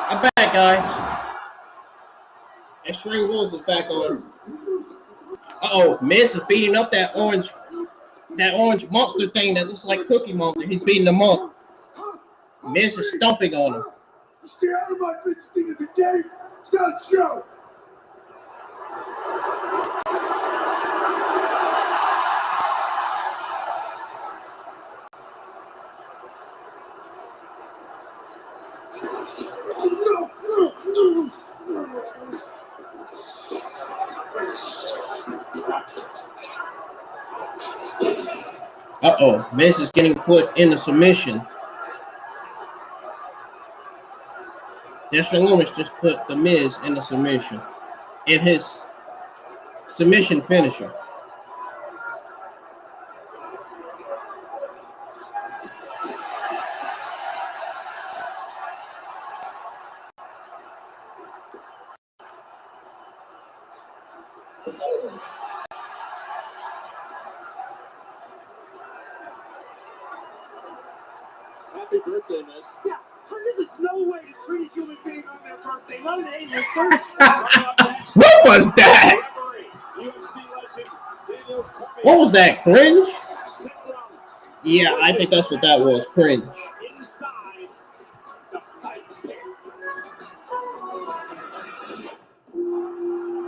I'm back, guys. Extreme Rules is back on. Uh-oh, Miz is beating up that orange monster thing that looks like Cookie Monster. He's beating them up. Miz is stomping on him. Stay out of my business thing at the game. It's not a show. Uh-oh, Miz is getting put in the submission. Dexter Loomis just put the Miz in the submission. In his submission finisher. Happy birthday, miss. Yeah, this is no way to treat a human being on their birthday. Not an 8-year What was that? What was that? Cringe? Yeah, I think that's what that was. Cringe.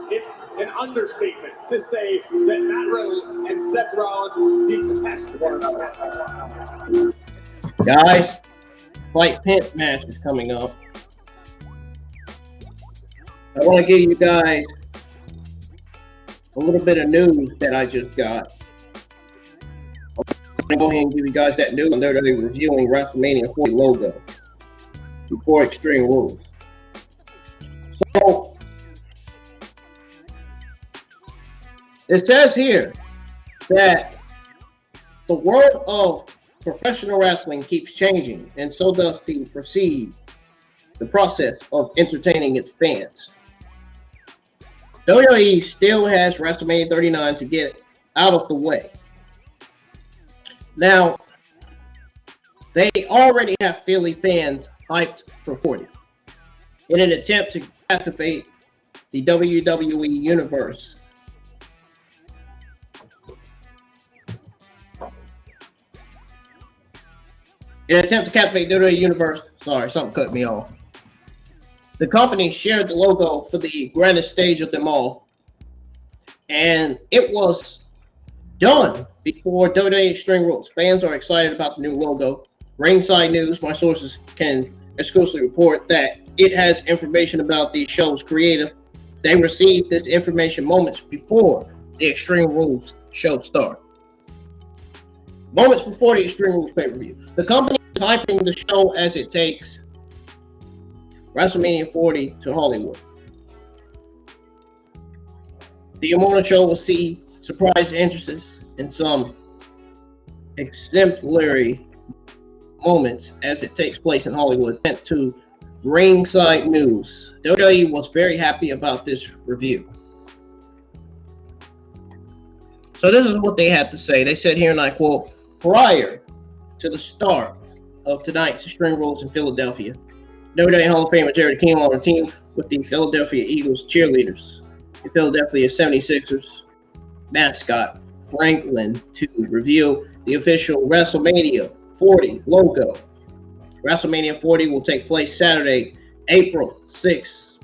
It's an understatement to say that Matt Riddle and Seth Rollins detest one another. Guys, Fight Pimp match is coming up. I want to give you guys a little bit of news that I just got. I'm going to go ahead and give you guys that news. They're reviewing WrestleMania 40 logo before Extreme Rules. So, it says here that the world of professional wrestling keeps changing, and so does the process of entertaining its fans. WWE still has WrestleMania 39 to get out of the way. Now, they already have Philly fans hyped for 40 in an attempt to captivate the WWE universe. In an attempt to captivate the WWE universe, sorry, something cut me off. The company shared the logo for the grandest stage of them all, and it was done before WWE Extreme Rules. Fans are excited about the new logo. Ringside News, my sources can exclusively report that it has information about the show's creative. They received this information moments before the Extreme Rules show started. Moments before the Extreme Rules pay-per-view. The company is hyping the show as it takes WrestleMania 40 to Hollywood. The Immortal Show will see surprise entrances and some exemplary moments as it takes place in Hollywood. Sent to Ringside News. WWE was very happy about this review. So this is what they had to say. They said here, and I quote, prior to the start of tonight's Extreme Rules in Philadelphia, WWE Hall of Famer Jerry King on the team with the Philadelphia Eagles cheerleaders, the Philadelphia 76ers mascot Franklin to reveal the official WrestleMania 40 logo. WrestleMania 40 will take place Saturday, April 6th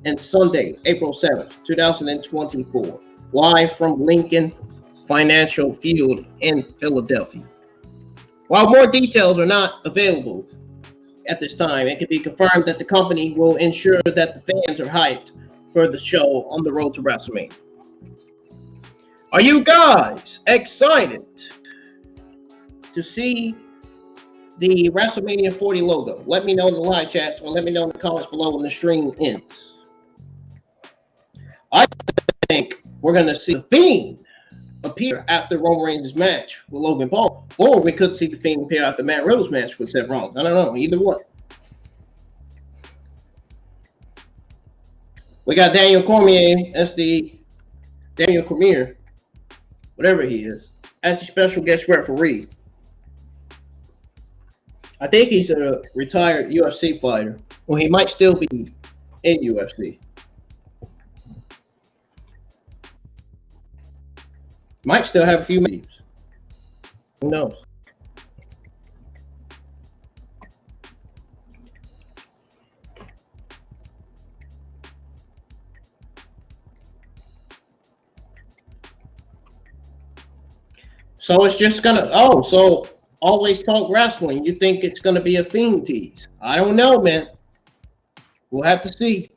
and Sunday, April 7th, 2024, live from Lincoln Financial Field in Philadelphia. While more details are not available at this time, it can be confirmed that the company will ensure that the fans are hyped for the show on the road to WrestleMania. Are you guys excited to see the WrestleMania 40 logo? Let me know in the live chats or let me know in the comments below when the stream ends. I think we're going to see The Fiend appear after Roman Reigns' match with Logan Paul, or we could see The Fiend appear after Matt Riddle's match with Seth Rollins. I don't know, either one. We got Daniel Cormier as Daniel Cormier, whatever he is, as the special guest referee. I think he's a retired UFC fighter. Well, he might still be in UFC. Might still have a few moves. Who knows? So it's just gonna. Oh, so always talk wrestling. You think it's gonna be a Fiend tease? I don't know, man. We'll have to see.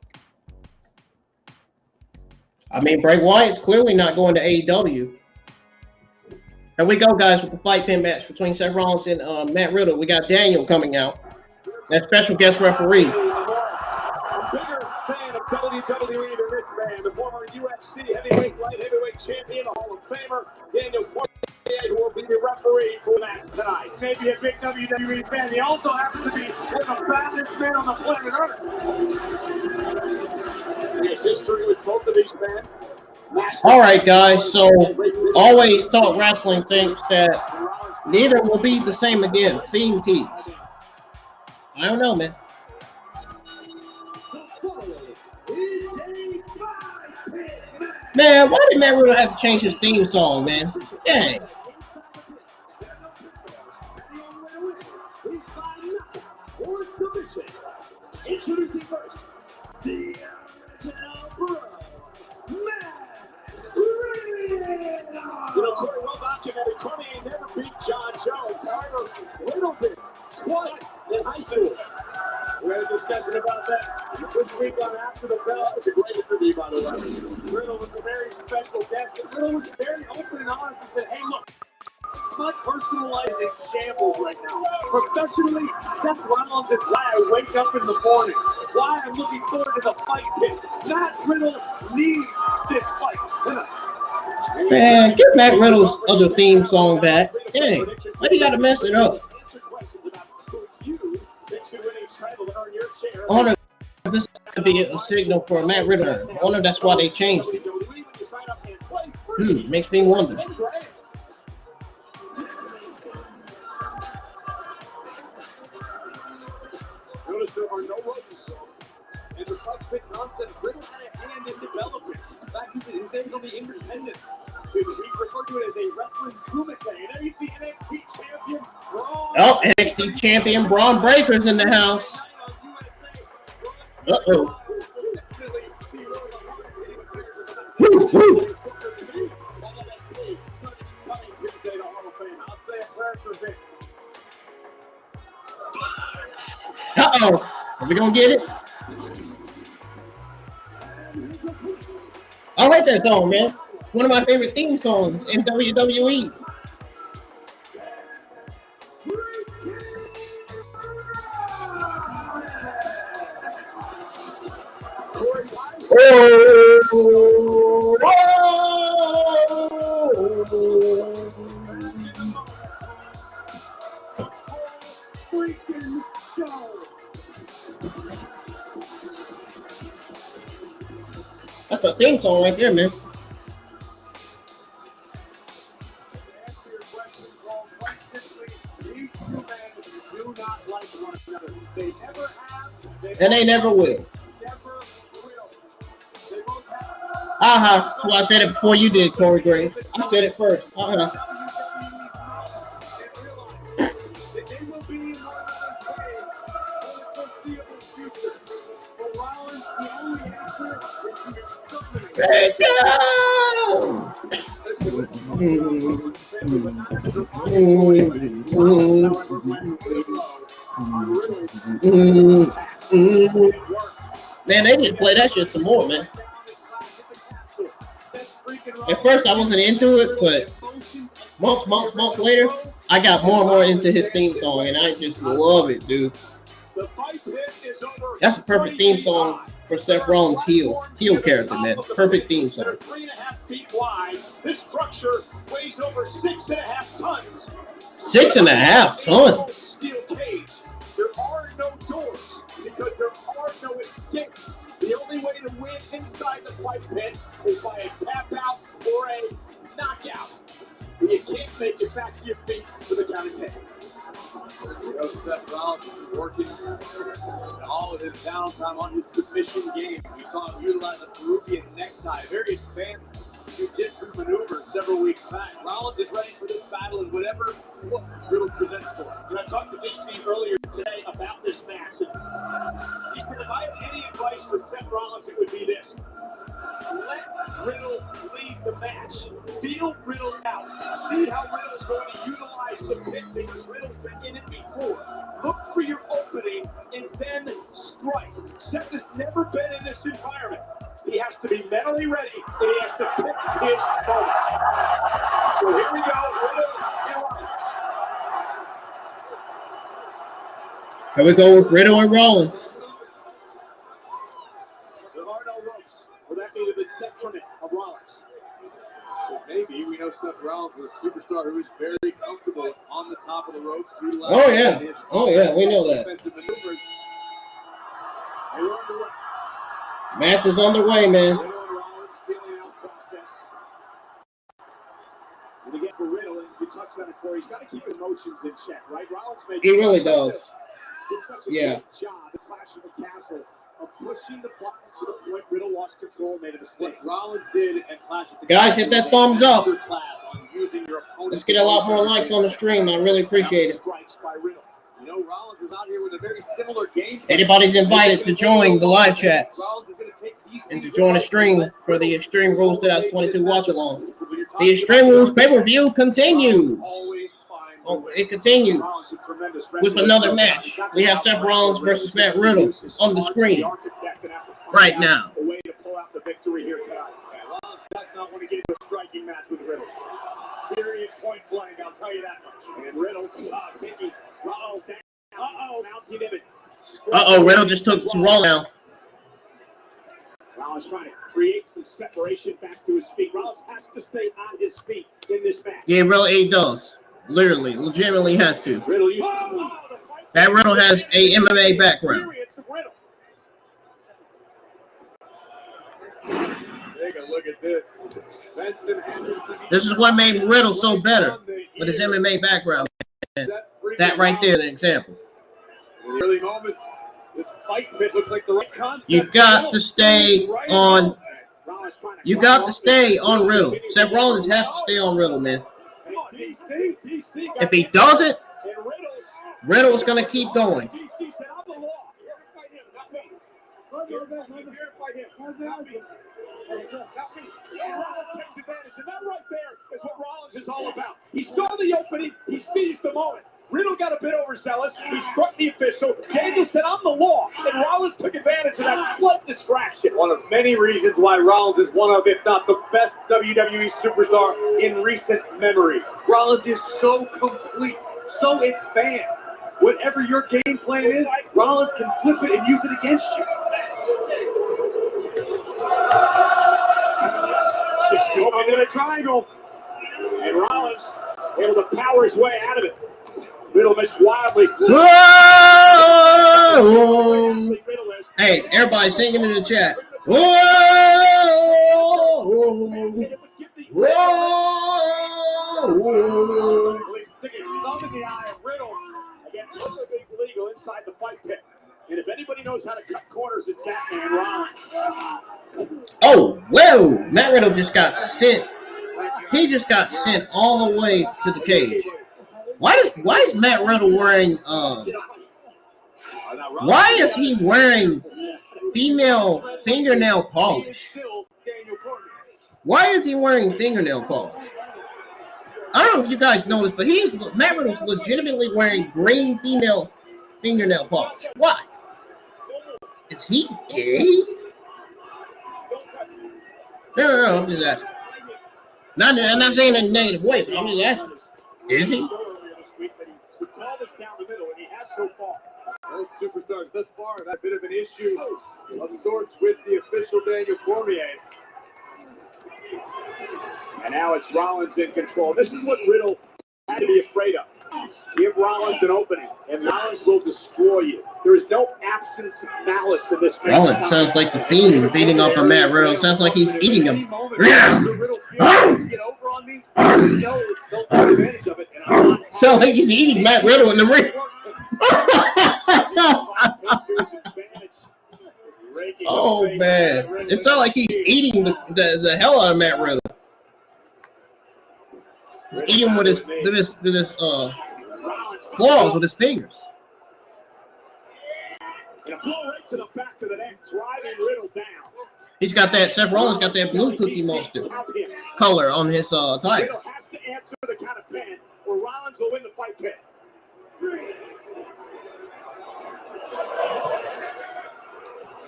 I mean, Bray Wyatt's clearly not going to AEW. Here we go, guys, with the fight pin match between Seth Rollins and Matt Riddle. We got Daniel coming out. That special guest referee. A bigger fan of WWE than this man, the former UFC heavyweight, light heavyweight champion, the Hall of Famer, Daniel Cormier, who will be the referee for that tonight. Maybe a big WWE fan. He also happens to be the fattest man on the planet Earth. There's history with both of these men. All right, guys. So always talk wrestling thinks that neither will be the same again. Fiend tease. I don't know, man. Man, why did Matt Riddle have to change his theme song, man? Dang. Introducing first, the You know, Corey, well documented. Cormier never beat John Jones. However, Riddle did twice in high school. We had a discussion about that this week on After the Bell. It's a great interview, by the way. Riddle was a very special guest. And Riddle was very open and honest and said, hey, look, my personal life is in shambles right now. Professionally, Seth Rollins is why I wake up in the morning. Why I'm looking forward to the fight pit. Matt Riddle needs this fight tonight. Man, get Matt Riddle's other theme song back. Dang, why do you gotta mess it up? I wonder if this could be a signal for Matt Riddle. I wonder if that's why they changed it. Makes me wonder. Notice there are no runs. And the fight pick nonsense, Riddle had a hand in development. In fact, his name's on the independents. He referred to it as a wrestling kumite. And then you see NXT champion Braun. Oh, NXT champion Braun Breaker's in the house. Uh-oh. Woo, woo. Uh-oh. Are we gonna get it? I like that song, man. One of my favorite theme songs in WWE. That's the theme song right there, man. And they never will. That's why I said it before you did, Corey Graves. I said it first. Break down! Man, they need to play that shit some more, man. At first, I wasn't into it, but months later, I got more and more into his theme song, and I just love it, dude. That's a perfect theme song for Seth Rollins' heel character, man. Perfect theme song. 3.5 feet wide. This structure weighs over 6.5 tons. 6.5 tons. Steel cage. There are no doors because there are no escapes. The only way to win inside the fight pit is by a tap out or a knockout. You can't make it back to your feet for the count of 10. Seth Rollins has been working all of his downtime on his submission game. We saw him utilize a Peruvian necktie, very advanced jiu-jitsu maneuver several weeks back. Rollins is ready for this battle and whatever Riddle presents for him. And I talked to Vinci earlier today about this match. He said, if I had any advice for Seth Rollins, it would be this. Let Riddle lead the match. Feel Riddle out. See how Riddle's going to utilize the pit because Riddle's been in it before. Look for your opening and then strike. Seth has never been in this environment. He has to be mentally ready and he has to pick his moment. So here we go, Riddle and Rollins. Here we go with Riddle and Rollins. There are no ropes. Will that be to the detriment of Rollins? Well, maybe. We know Seth Rollins is a superstar who is very comfortable on the top of the ropes. Oh, yeah. Oh, yeah. We know that. Defensive maneuvers. They were underway. Match is underway, man. Riddle and Rollins feeling out process. And again for Riddle, and you touched on it, Corey, he's got to keep emotions in check, right? Rollins makes He really does. did such a Yeah. good job, the Clash of the Castle, of pushing the button to the point Riddle lost control and made a mistake. What Rollins did and Clash of the Guys, Castle hit that was a thumbs up. masterclass on using your opponent's Let's get a lot more likes on the stream. I really appreciate it. Strikes by Riddle. You know, Rollins is out here with a very similar game plan. Anybody's invited to join the live chats Rollins is going to take DC and to join the stream for the Extreme Rules 2022 watch along. The Extreme Rules pay-per-view continues. Oh, it continues with another match. We have Seth Rollins versus Matt Riddle on the screen right now. A way to pull out the victory here tonight. Rollins does not want to get into a striking match with Riddle. Period, point blank, I'll tell you that much. And Riddle taking Rollins down. Mounting him. Riddle just took to Raw now. Rollins trying to create some separation back to his feet. Rollins has to stay on his feet in this match. Yeah, really, he does. Literally, legitimately has to. Riddle, That Riddle has a MMA background. Take a look at this. This is what made Riddle so better with his MMA background. That right there, the example. In the early moments, this fight pit looks like the right concept. You got to stay on. You got to stay on Riddle. Seth Rollins has to stay on Riddle, man. If he doesn't, Riddle is going to keep going. And that right there is what Rollins is all about. He saw the opening, he seized the moment. Riddle got a bit overzealous. He struck the official. Daniel said, I'm the law. And Rollins took advantage of that slight distraction. One of many reasons why Rollins is one of, if not the best WWE superstar in recent memory. Rollins is so complete, so advanced. Whatever your game plan is, Rollins can flip it and use it against you. Open to the triangle. And Rollins able to power his way out of it. Riddle missed wildly. Whoa! Hey, everybody singing in the chat. Whoa! Whoa! He's sticking his thumb in the eye of Riddle. Again, perfectly legal inside the fight pit. And if anybody knows how to cut corners, it's that man, Rollins. Oh, whoa! Matt Riddle just got sent. He just got sent all the way to the cage. Why is Matt Riddle wearing why is he wearing female fingernail polish? Why is he wearing fingernail polish? I don't know if you guys noticed, but Matt Riddle's legitimately wearing green female fingernail polish. Why? Is he gay? No, I'm just asking. I'm not saying in a negative way, but I'm just asking. Is he? Both superstars thus far have had a bit of an issue of sorts with the official Daniel Cormier. And now it's Rollins in control. This is what Riddle had to be afraid of. Give Rollins an opening, and Rollins will destroy you. There is no absence of malice in this match. Rollins sounds like the Fiend beating up on Matt Riddle. Sounds like he's eating him. Sounds like he's eating Matt Riddle in the ring. Oh man, it's not like he's eating the hell out of Matt Riddle. He's eating with his claws, with his fingers. And a blow right to the back of the neck, driving Riddle down. He's got that. Seth Rollins got that blue Cookie Monster color on his title. Riddle has to answer the count of 10, or Rollins will win the fight pit.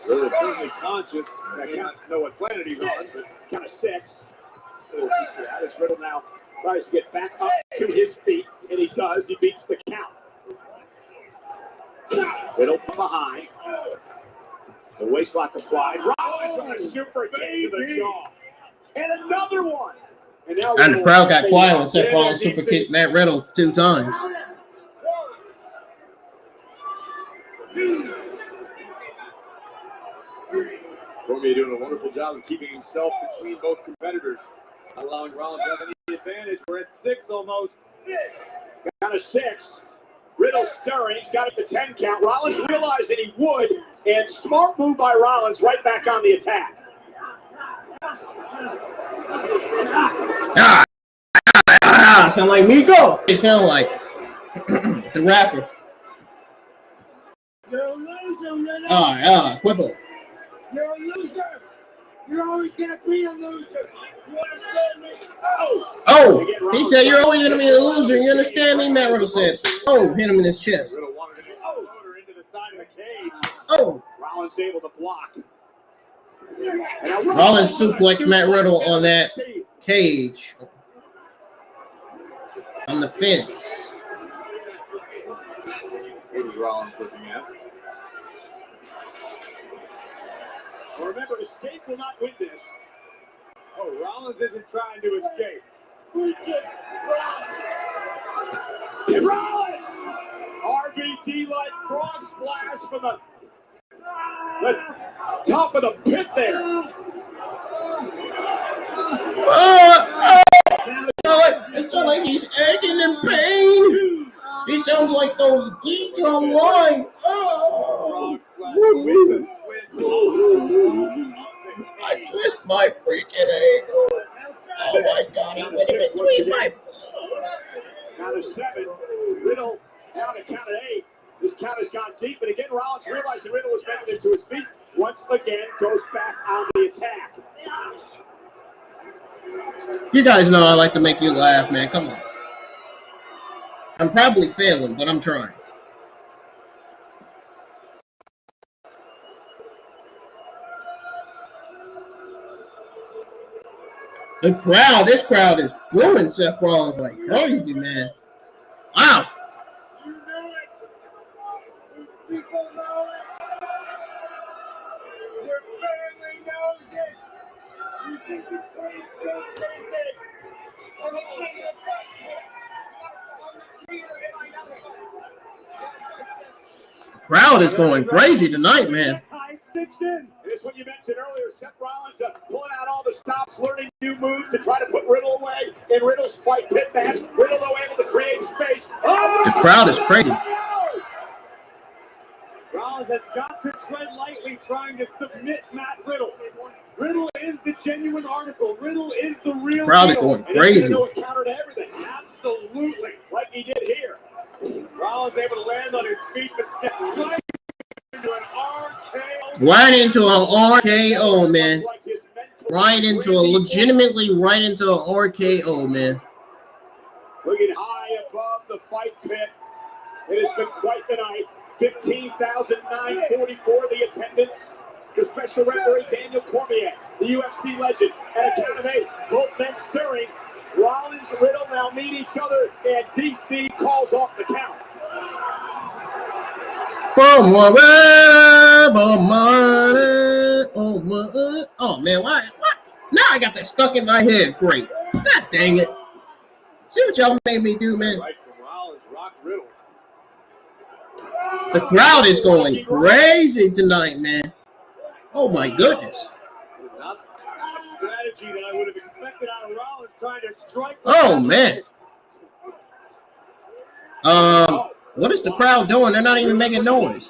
Riddle certainly conscious. I can't know what planet he's on, but count of 6. As Riddle now tries to get back up to his feet, and he does. He beats the count. Riddle from behind. The waistlock applied. Rollins on a super kick to the jaw. And another one. And the crowd got quiet when Seth Rollins super kicked Matt Riddle 2 times. Cormier doing a wonderful job of keeping himself between both competitors, not allowing Rollins to have any advantage. We're at 6 almost. Count of 6. Riddle stirring. He's got it to 10 count. Rollins realized that he would, and smart move by Rollins, right back on the attack. Sound like Miko. It sound like the rapper. You're a loser, Quibble. You're a loser. You're always gonna be a loser. You understand me? Oh, he said you're always gonna be a loser. You understand me? Matt Riddle said. Oh, hit him in his chest. Riddle wanted to into the side of the cage. Oh. Rollins able to block. Rollins suplexed Matt Riddle on that cage. On the fence. What was Rollins looking at? Well, remember, escape will not win this. Oh, Rollins isn't trying to escape. And Rollins! RVD-like frog splash from the top of the pit there. It sounds like he's aching in pain. He sounds like those geeks online. Oh. I twist my freaking ankle. Oh my God, he went in between my. Count of 7. Riddle now to count of 8. This count has gone deep, and again, Rollins realizing Riddle was making him to his feet. Once again, goes back on the attack. You guys know I like to make you laugh, man. Come on. I'm probably failing, but I'm trying. This crowd is booing Seth Rollins like crazy, man. Wow. You know it. These people know it. Your family knows it. You think it's great, so crazy. I'm a king of that. I'm the creator in my network. Crowd is going crazy tonight, man. It's what you mentioned earlier, Seth Rollins pulling out all the stops, learning new moves to try to put Riddle away in Riddle's fight pit match. Riddle, though, able to create space. The crowd is crazy. Rollins has got to tread lightly, trying to submit Matt Riddle. Riddle is the genuine article. Riddle is the real crowd is deal. going crazy. And he's counter to everything. Absolutely, like he did here. Rollins able to land on his feet, but step right into an RKO. Right into an RKO, man. Right into a legitimately right into an RKO, man. Looking high above the fight pit. It has been quite the night. 15,944 the attendance. The special referee Daniel Cormier, the UFC legend, at a count of 8. Both men stirring. Rollins and Riddle now meet each other, and DC calls off the count. Oh man, why? Now I got that stuck in my head. Great. God dang it. See what y'all made me do, man. Right from Rollins, rock Riddle. The crowd is going crazy tonight, man. Oh my goodness. Not a strategy that I would have expected out of Rollins, trying to strike. Oh man. What is the crowd doing? They're not even making noise.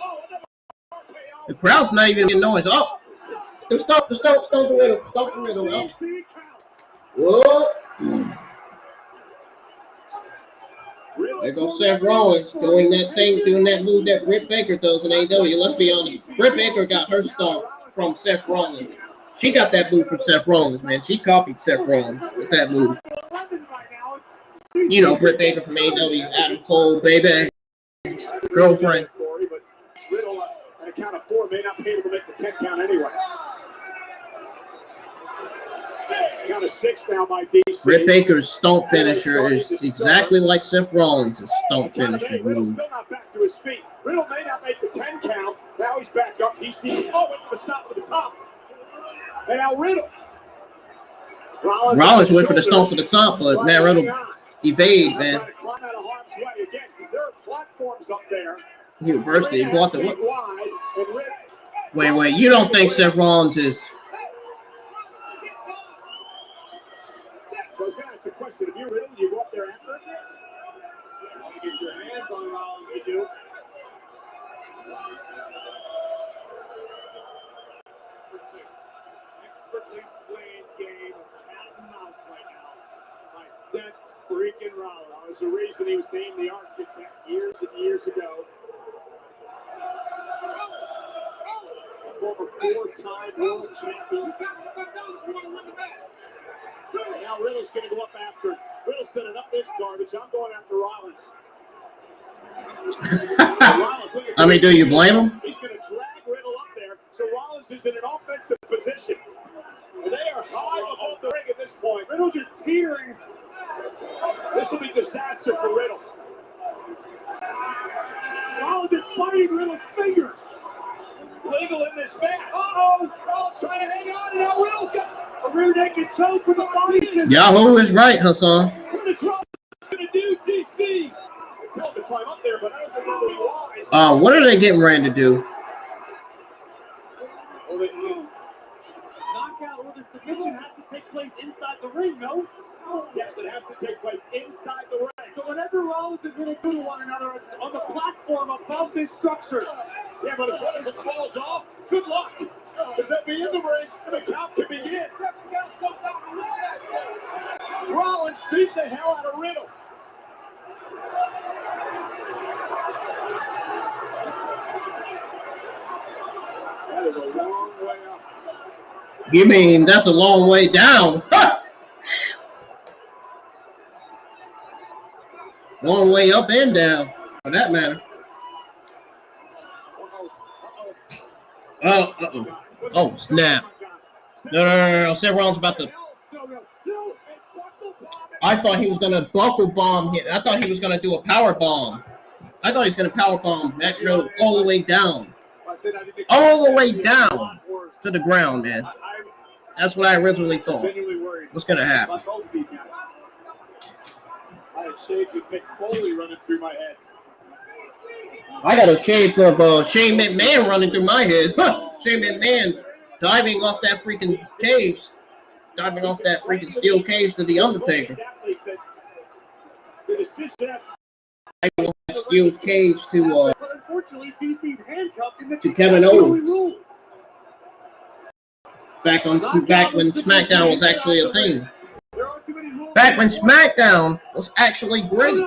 The crowd's not even making noise. Oh, stop the Riddle. Stop the Riddle. Oh. Whoa. There goes Seth Rollins doing that move that Britt Baker does in AEW. Let's be honest. Britt Baker got her start from Seth Rollins. She got that move from Seth Rollins, man. She copied Seth Rollins with that move. You know, Britt Baker from AEW, Adam Cole, baby. Girlfriend. Riddle, at a count of 4, may not be able to make the 10 count anyway. Count of 6 now by DC. Britt Baker's stomp finisher is exactly like Seth Rollins' stomp finisher move. Still not back to his feet. Riddle may not make the 10 count. Now he's back up. DC went for the stop to the top. And now Riddle. Rollins went for the stomp for the top, but man, Riddle evade, man. There are platforms up there. He blocked the Wait, you don't think Seth Rollins is... So I was going to ask the question, if you're Riddle, you go up there after it? You want to get your hands on Rollins, you do. Expertly played game of cat and mouse right now by Seth freaking Rollins. There's a reason he was named the architect years and years ago. Former 4-time world champion. And now Riddle's going to go up after him. Riddle said enough this garbage. I'm going after Rollins. I mean, do you blame him? He's going to drag Riddle up there. So Rollins is in an offensive position. And they are high above the ring at this point. Riddle's just teetering. This will be disaster for Riddle. Rollins is biting Riddle's fingers. Legal in this match. Uh-oh. Rollins trying to hang on. And now Riddle's got a rear naked choke with the body system. Yahoo is right, Hassan. What is Rollins going to do, DC? Tell him to climb up there, but I don't think that'll be wise. What are they getting ready to do? Well, the knockout or the submission has to take place inside the ring, no? Yes, it has to take place inside the ring. So whatever Rollins is going to do to one another on the platform above this structure. Yeah, but if it falls off, good luck. Because they'll be in the ring and the count can begin. Rollins beat the hell out of Riddle. That is a long way up. You mean that's a long way down? Long way up and down, for that matter. Oh, snap. No. Seth Rollins about to... I thought he was going to buckle bomb him. I thought he was going to do a power bomb. I thought he was going to power bomb that road all the way down. All the way down to the ground, man. That's what I originally thought. What's going to happen? I had shades of Mick Foley running through my head. I got a shades of Shane McMahon running through my head. Shane McMahon diving off that freaking cage. Diving off that freaking steel cage to The Undertaker. Diving off that steel cage to Kevin Owens. Back when SmackDown was actually a thing. Back when SmackDown was actually great.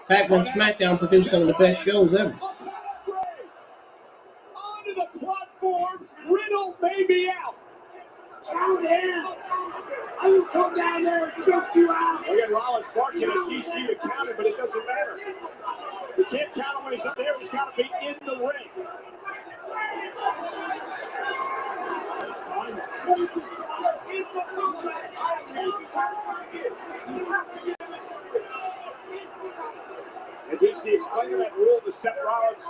Back when SmackDown produced some of the best shows ever. Onto the platform, Riddle may be out. Count in. I will come down there and choke you out. Again, Rollins barking at DC to count it, but it doesn't matter. You can't count him when he's up there. He's got to be in the ring. And DC explaining that rule to Seth Rollins.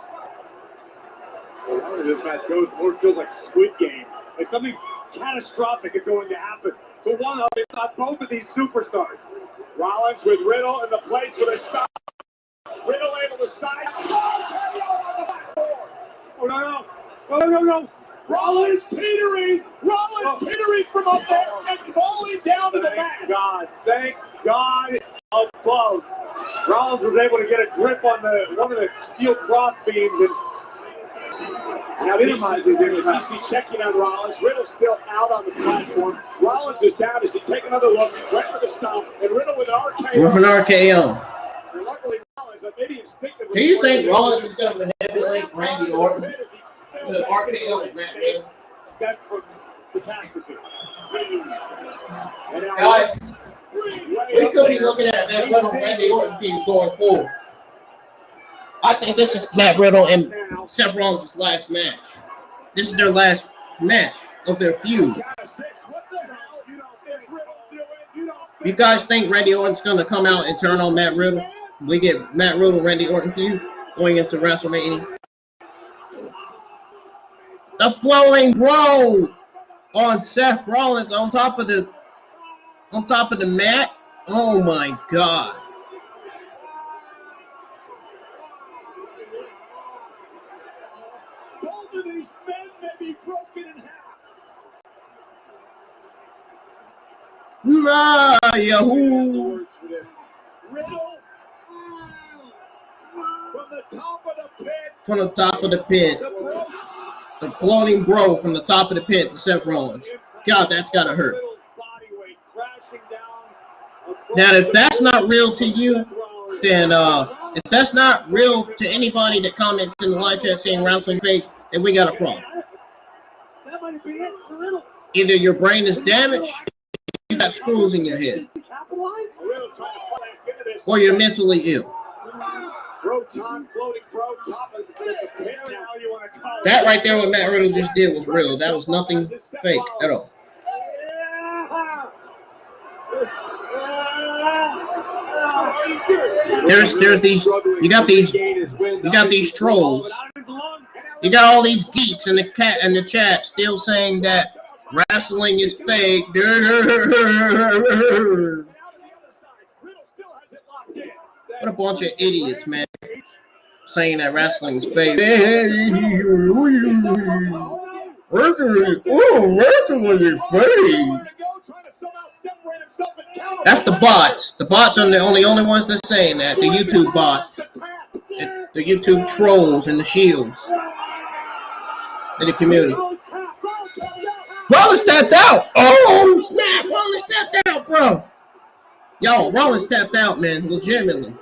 How this match goes, more feels like Squid Game. Like something catastrophic is going to happen to one of, if not both of these superstars. Rollins with Riddle in the place for the stop. Riddle able to side. Oh, Rollins teetering from up there and falling down to the mat. Thank God above. Rollins was able to get a grip on one of the steel cross beams and now minimizes him. Vinci checking on Rollins. Riddle still out on the platform. Rollins is down as he take another look. Went for the stomp, and Riddle with an RKO. With an RKO. And luckily, Rollins, maybe instinctively. Do you think Rollins is going to manipulate Randy Orton to RKO Matt Riddle? Seth from catastrophe. Guys, we could be looking at Matt Riddle and Randy Orton feud going forward. I think this is Matt Riddle and Seth Rollins' last match. This is their last match of their feud. You guys think Randy Orton's going to come out and turn on Matt Riddle? We get Matt Riddle, Randy Orton feud going into WrestleMania. The flowing bro on Seth Rollins on top of the mat. Oh my God. Both of these men may be broken in half. Yahoo! Riddle from the top of the pit. The floating bro from the top of the pit to Seth Rollins. God, that's gotta hurt. Now, if that's not real to you, then if that's not real to anybody that comments in the live chat saying wrestling fake, then we got a problem. Either your brain is damaged, you got screws in your head, or you're mentally ill. That right there, what Matt Riddle just did was real. That was nothing fake at all. There's these, you got these trolls. You got all these geeks in the chat still saying that wrestling is fake. What a bunch of idiots, man. Saying that wrestling is fake. Wrestling is fake. That's the bots. The bots are the only ones that's saying that. The YouTube bots. The YouTube trolls and the shields. In the community. Rollins tapped out. Oh, snap. Rollins tapped out, bro. Yo, Rollins tapped out, man. Legitimately.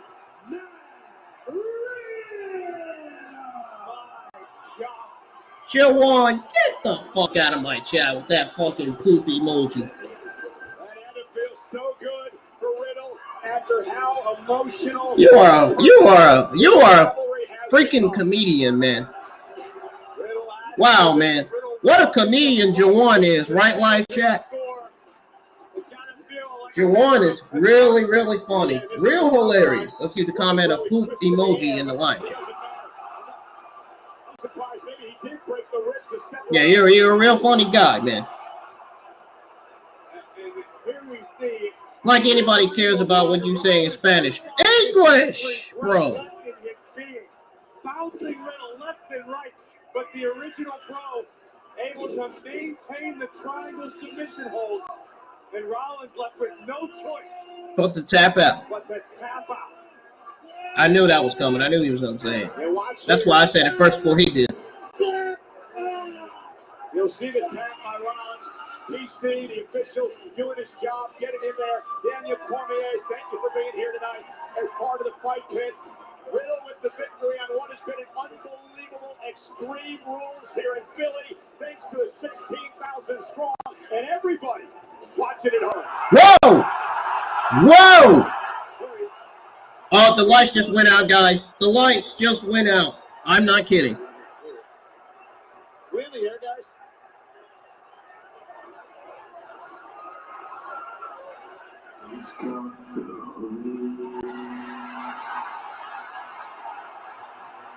Chill one, get the fuck out of my chat with that fucking poop emoji. So good for Riddle after how emotional. You are a freaking comedian, man. Wow, man. What a comedian Giovanni is, right, live chat? Giovanni is really, really funny. Real hilarious. Let's see the comment of poop emoji in the live chat. Yeah, you're a real funny guy, man. Like anybody cares about what you say in Spanish. English, bro. Bouncing Riddle left and right, but the original Pro able to maintain the triangle submission hold, and Rollins left with no choice but to tap out. I knew that was coming. I knew he was gonna say it. That's why I said it first before he did. You'll see the tap by Rollins. PC, the official, doing his job, getting in there. Daniel Cormier, thank you for being here tonight as part of the fight pit. Riddle with the victory on what has been an unbelievable Extreme Rules here in Philly, thanks to a 16,000 strong and everybody watching at home. Whoa! Whoa! Oh, the lights just went out, guys. The lights just went out. I'm not kidding. Really here, guys?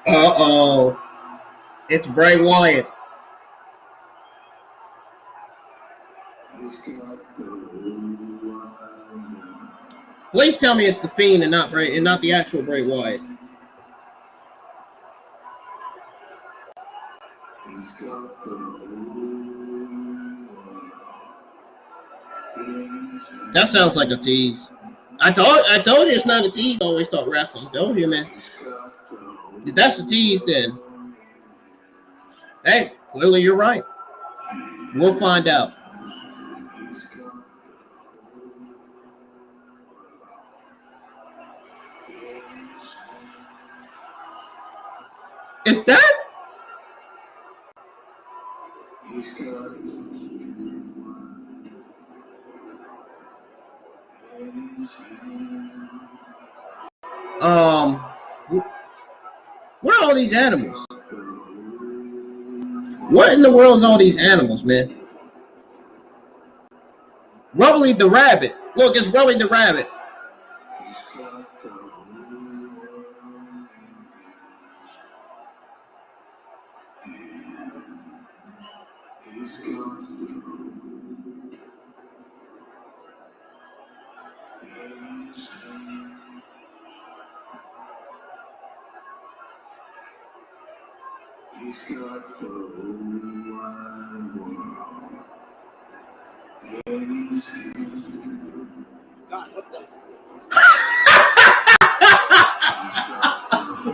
Uh-oh. It's Bray Wyatt. Please tell me it's the Fiend and not Bray, and not the actual Bray Wyatt. That sounds like a tease. I told you it's not a tease. I always talk wrestling. Don't hear me. If that's a tease, then hey, clearly you're right. We'll find out. Is that? What are all these animals? What in the world is all these animals, man? Rubbly the rabbit. Look, it's Rubbly the rabbit.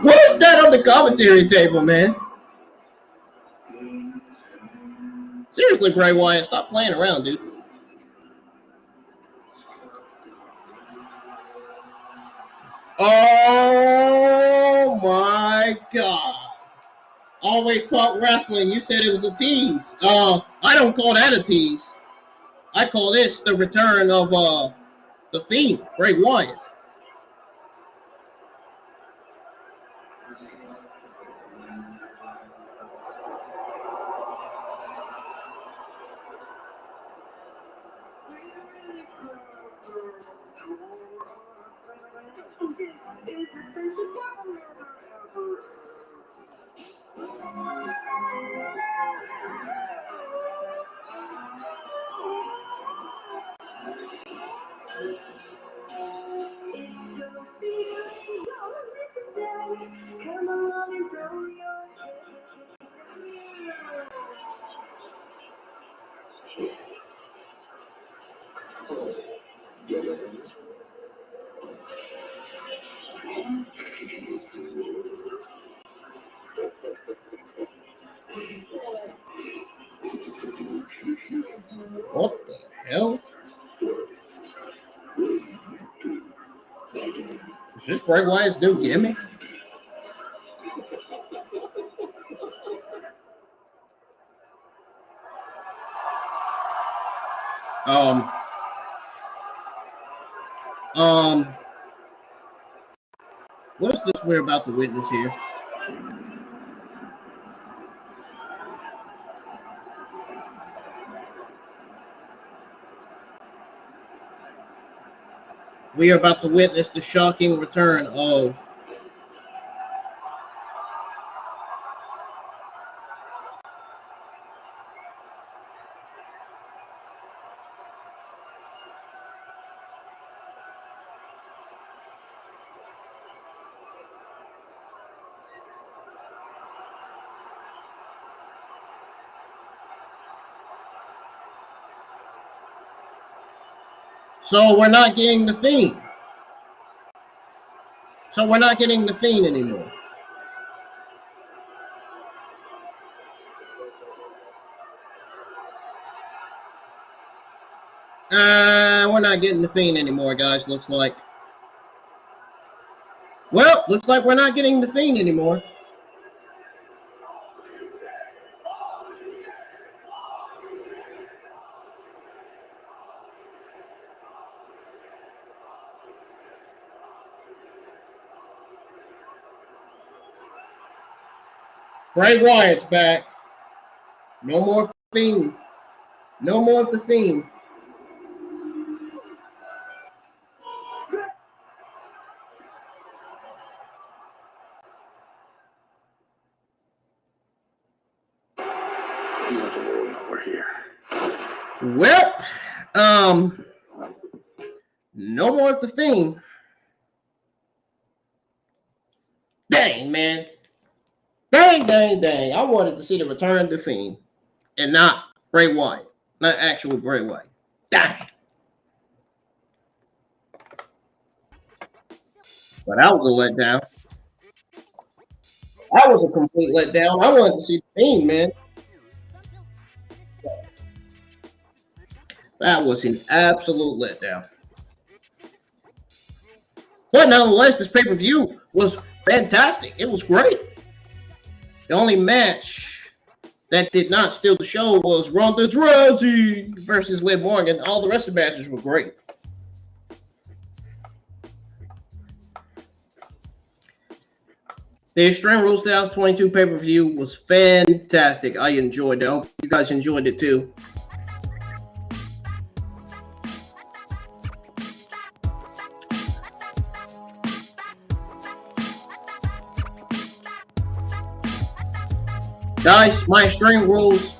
What is that on the commentary table, man? Seriously, Bray Wyatt, stop playing around, dude. Oh my God. Always talk wrestling. You said it was a tease. I don't call that a tease. I call this the return of the Fiend, Bray Wyatt. What the hell? Is this Bray Wyatt's new gimmick? What is this we're about to witness here? We are about to witness the shocking return of So we're not getting the Fiend. So we're not getting the Fiend anymore. We're not getting the Fiend anymore, guys, looks like. Well, looks like we're not getting the Fiend anymore. Bray Wyatt's back. No more Fiend. No more of the Fiend. Well, no more of the Fiend. Dang, man. Dang. I wanted to see the return of the Fiend and not Bray Wyatt. Not actual Bray Wyatt. Dang. But that was a letdown. That was a complete letdown. I wanted to see the team, man. That was an absolute letdown. But nonetheless, this pay-per-view was fantastic. It was great. The only match that did not steal the show was Ronda Rousey versus Liv Morgan. All the rest of the matches were great. The Extreme Rules 2022 pay-per-view was fantastic. I enjoyed it. I hope you guys enjoyed it too. Guys, my Extreme Rules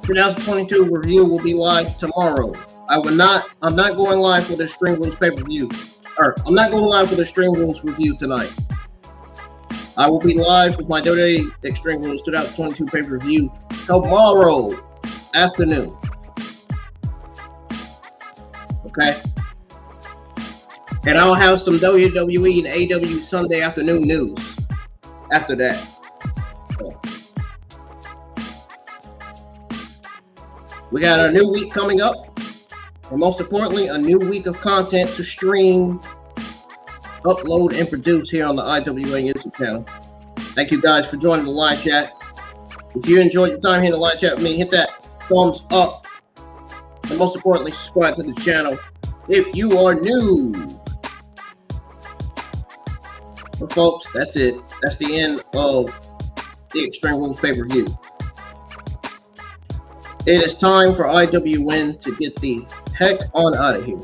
2022 review will be live tomorrow. I'm not going live for the Extreme Rules pay-per-view. I'm not going live for the Extreme Rules review tonight. I will be live with my WWE Extreme Rules 2022 pay-per-view tomorrow afternoon. Okay? And I'll have some WWE and AEW Sunday afternoon news after that. We got a new week coming up, and most importantly, a new week of content to stream, upload, and produce here on the IWN YouTube channel. Thank you guys for joining the live chat. If you enjoyed your time here in the live chat with me, hit that thumbs up, and most importantly, subscribe to the channel if you are new. But folks, that's it. That's the end of the Extreme Rules pay-per-view. It is time for IWN to get the heck on out of here.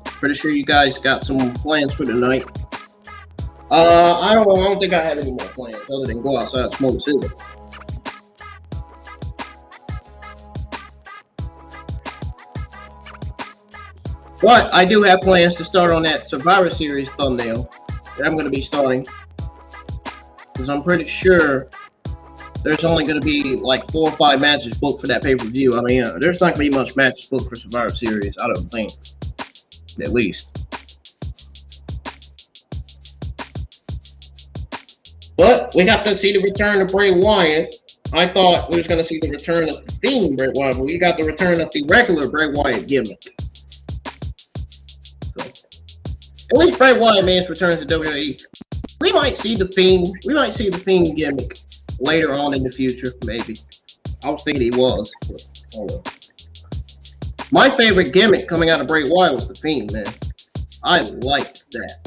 Pretty sure you guys got some plans for tonight. I don't think I have any more plans other than go outside and smoke a cigarette. But I do have plans to start on that Survivor Series thumbnail that I'm going to be starting, because I'm pretty sure there's only going to be like 4 or 5 matches booked for that pay-per-view. I mean, there's not going to be much matches booked for Survivor Series, I don't think. At least. But we got to see the return of Bray Wyatt. I thought we was going to see the return of the Fiend Bray Wyatt, but we got the return of the regular Bray Wyatt gimmick. So, at least Bray Wyatt made his return to WWE. We might see the Fiend. We might see the Fiend gimmick later on in the future, maybe. I was thinking he was. But, hold on. My favorite gimmick coming out of Bray Wyatt was the Fiend, man. I liked that.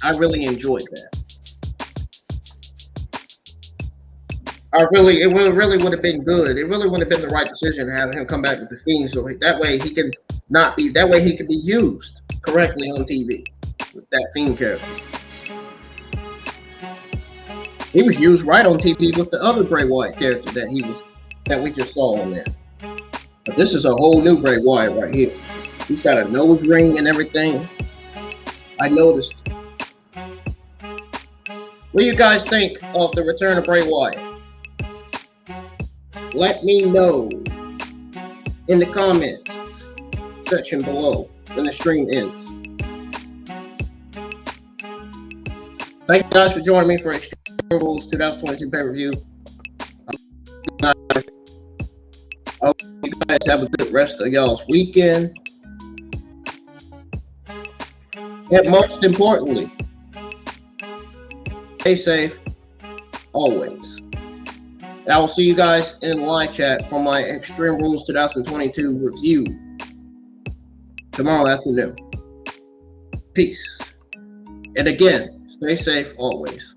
I really enjoyed that. It really would have been good. It really would have been the right decision to have him come back with the Fiend, so that way he could be used correctly on TV with that Fiend character. He was used right on TV with the other Bray Wyatt character that we just saw on there. But this is a whole new Bray Wyatt right here. He's got a nose ring and everything. I noticed. What do you guys think of the return of Bray Wyatt? Let me know in the comments section below when the stream ends. Thank you guys for joining me for Extreme Rules 2022 pay-per-view. I hope you guys have a good rest of y'all's weekend. And most importantly, stay safe always. And I will see you guys in the live chat for my Extreme Rules 2022 review tomorrow afternoon. Peace. And again, stay safe always.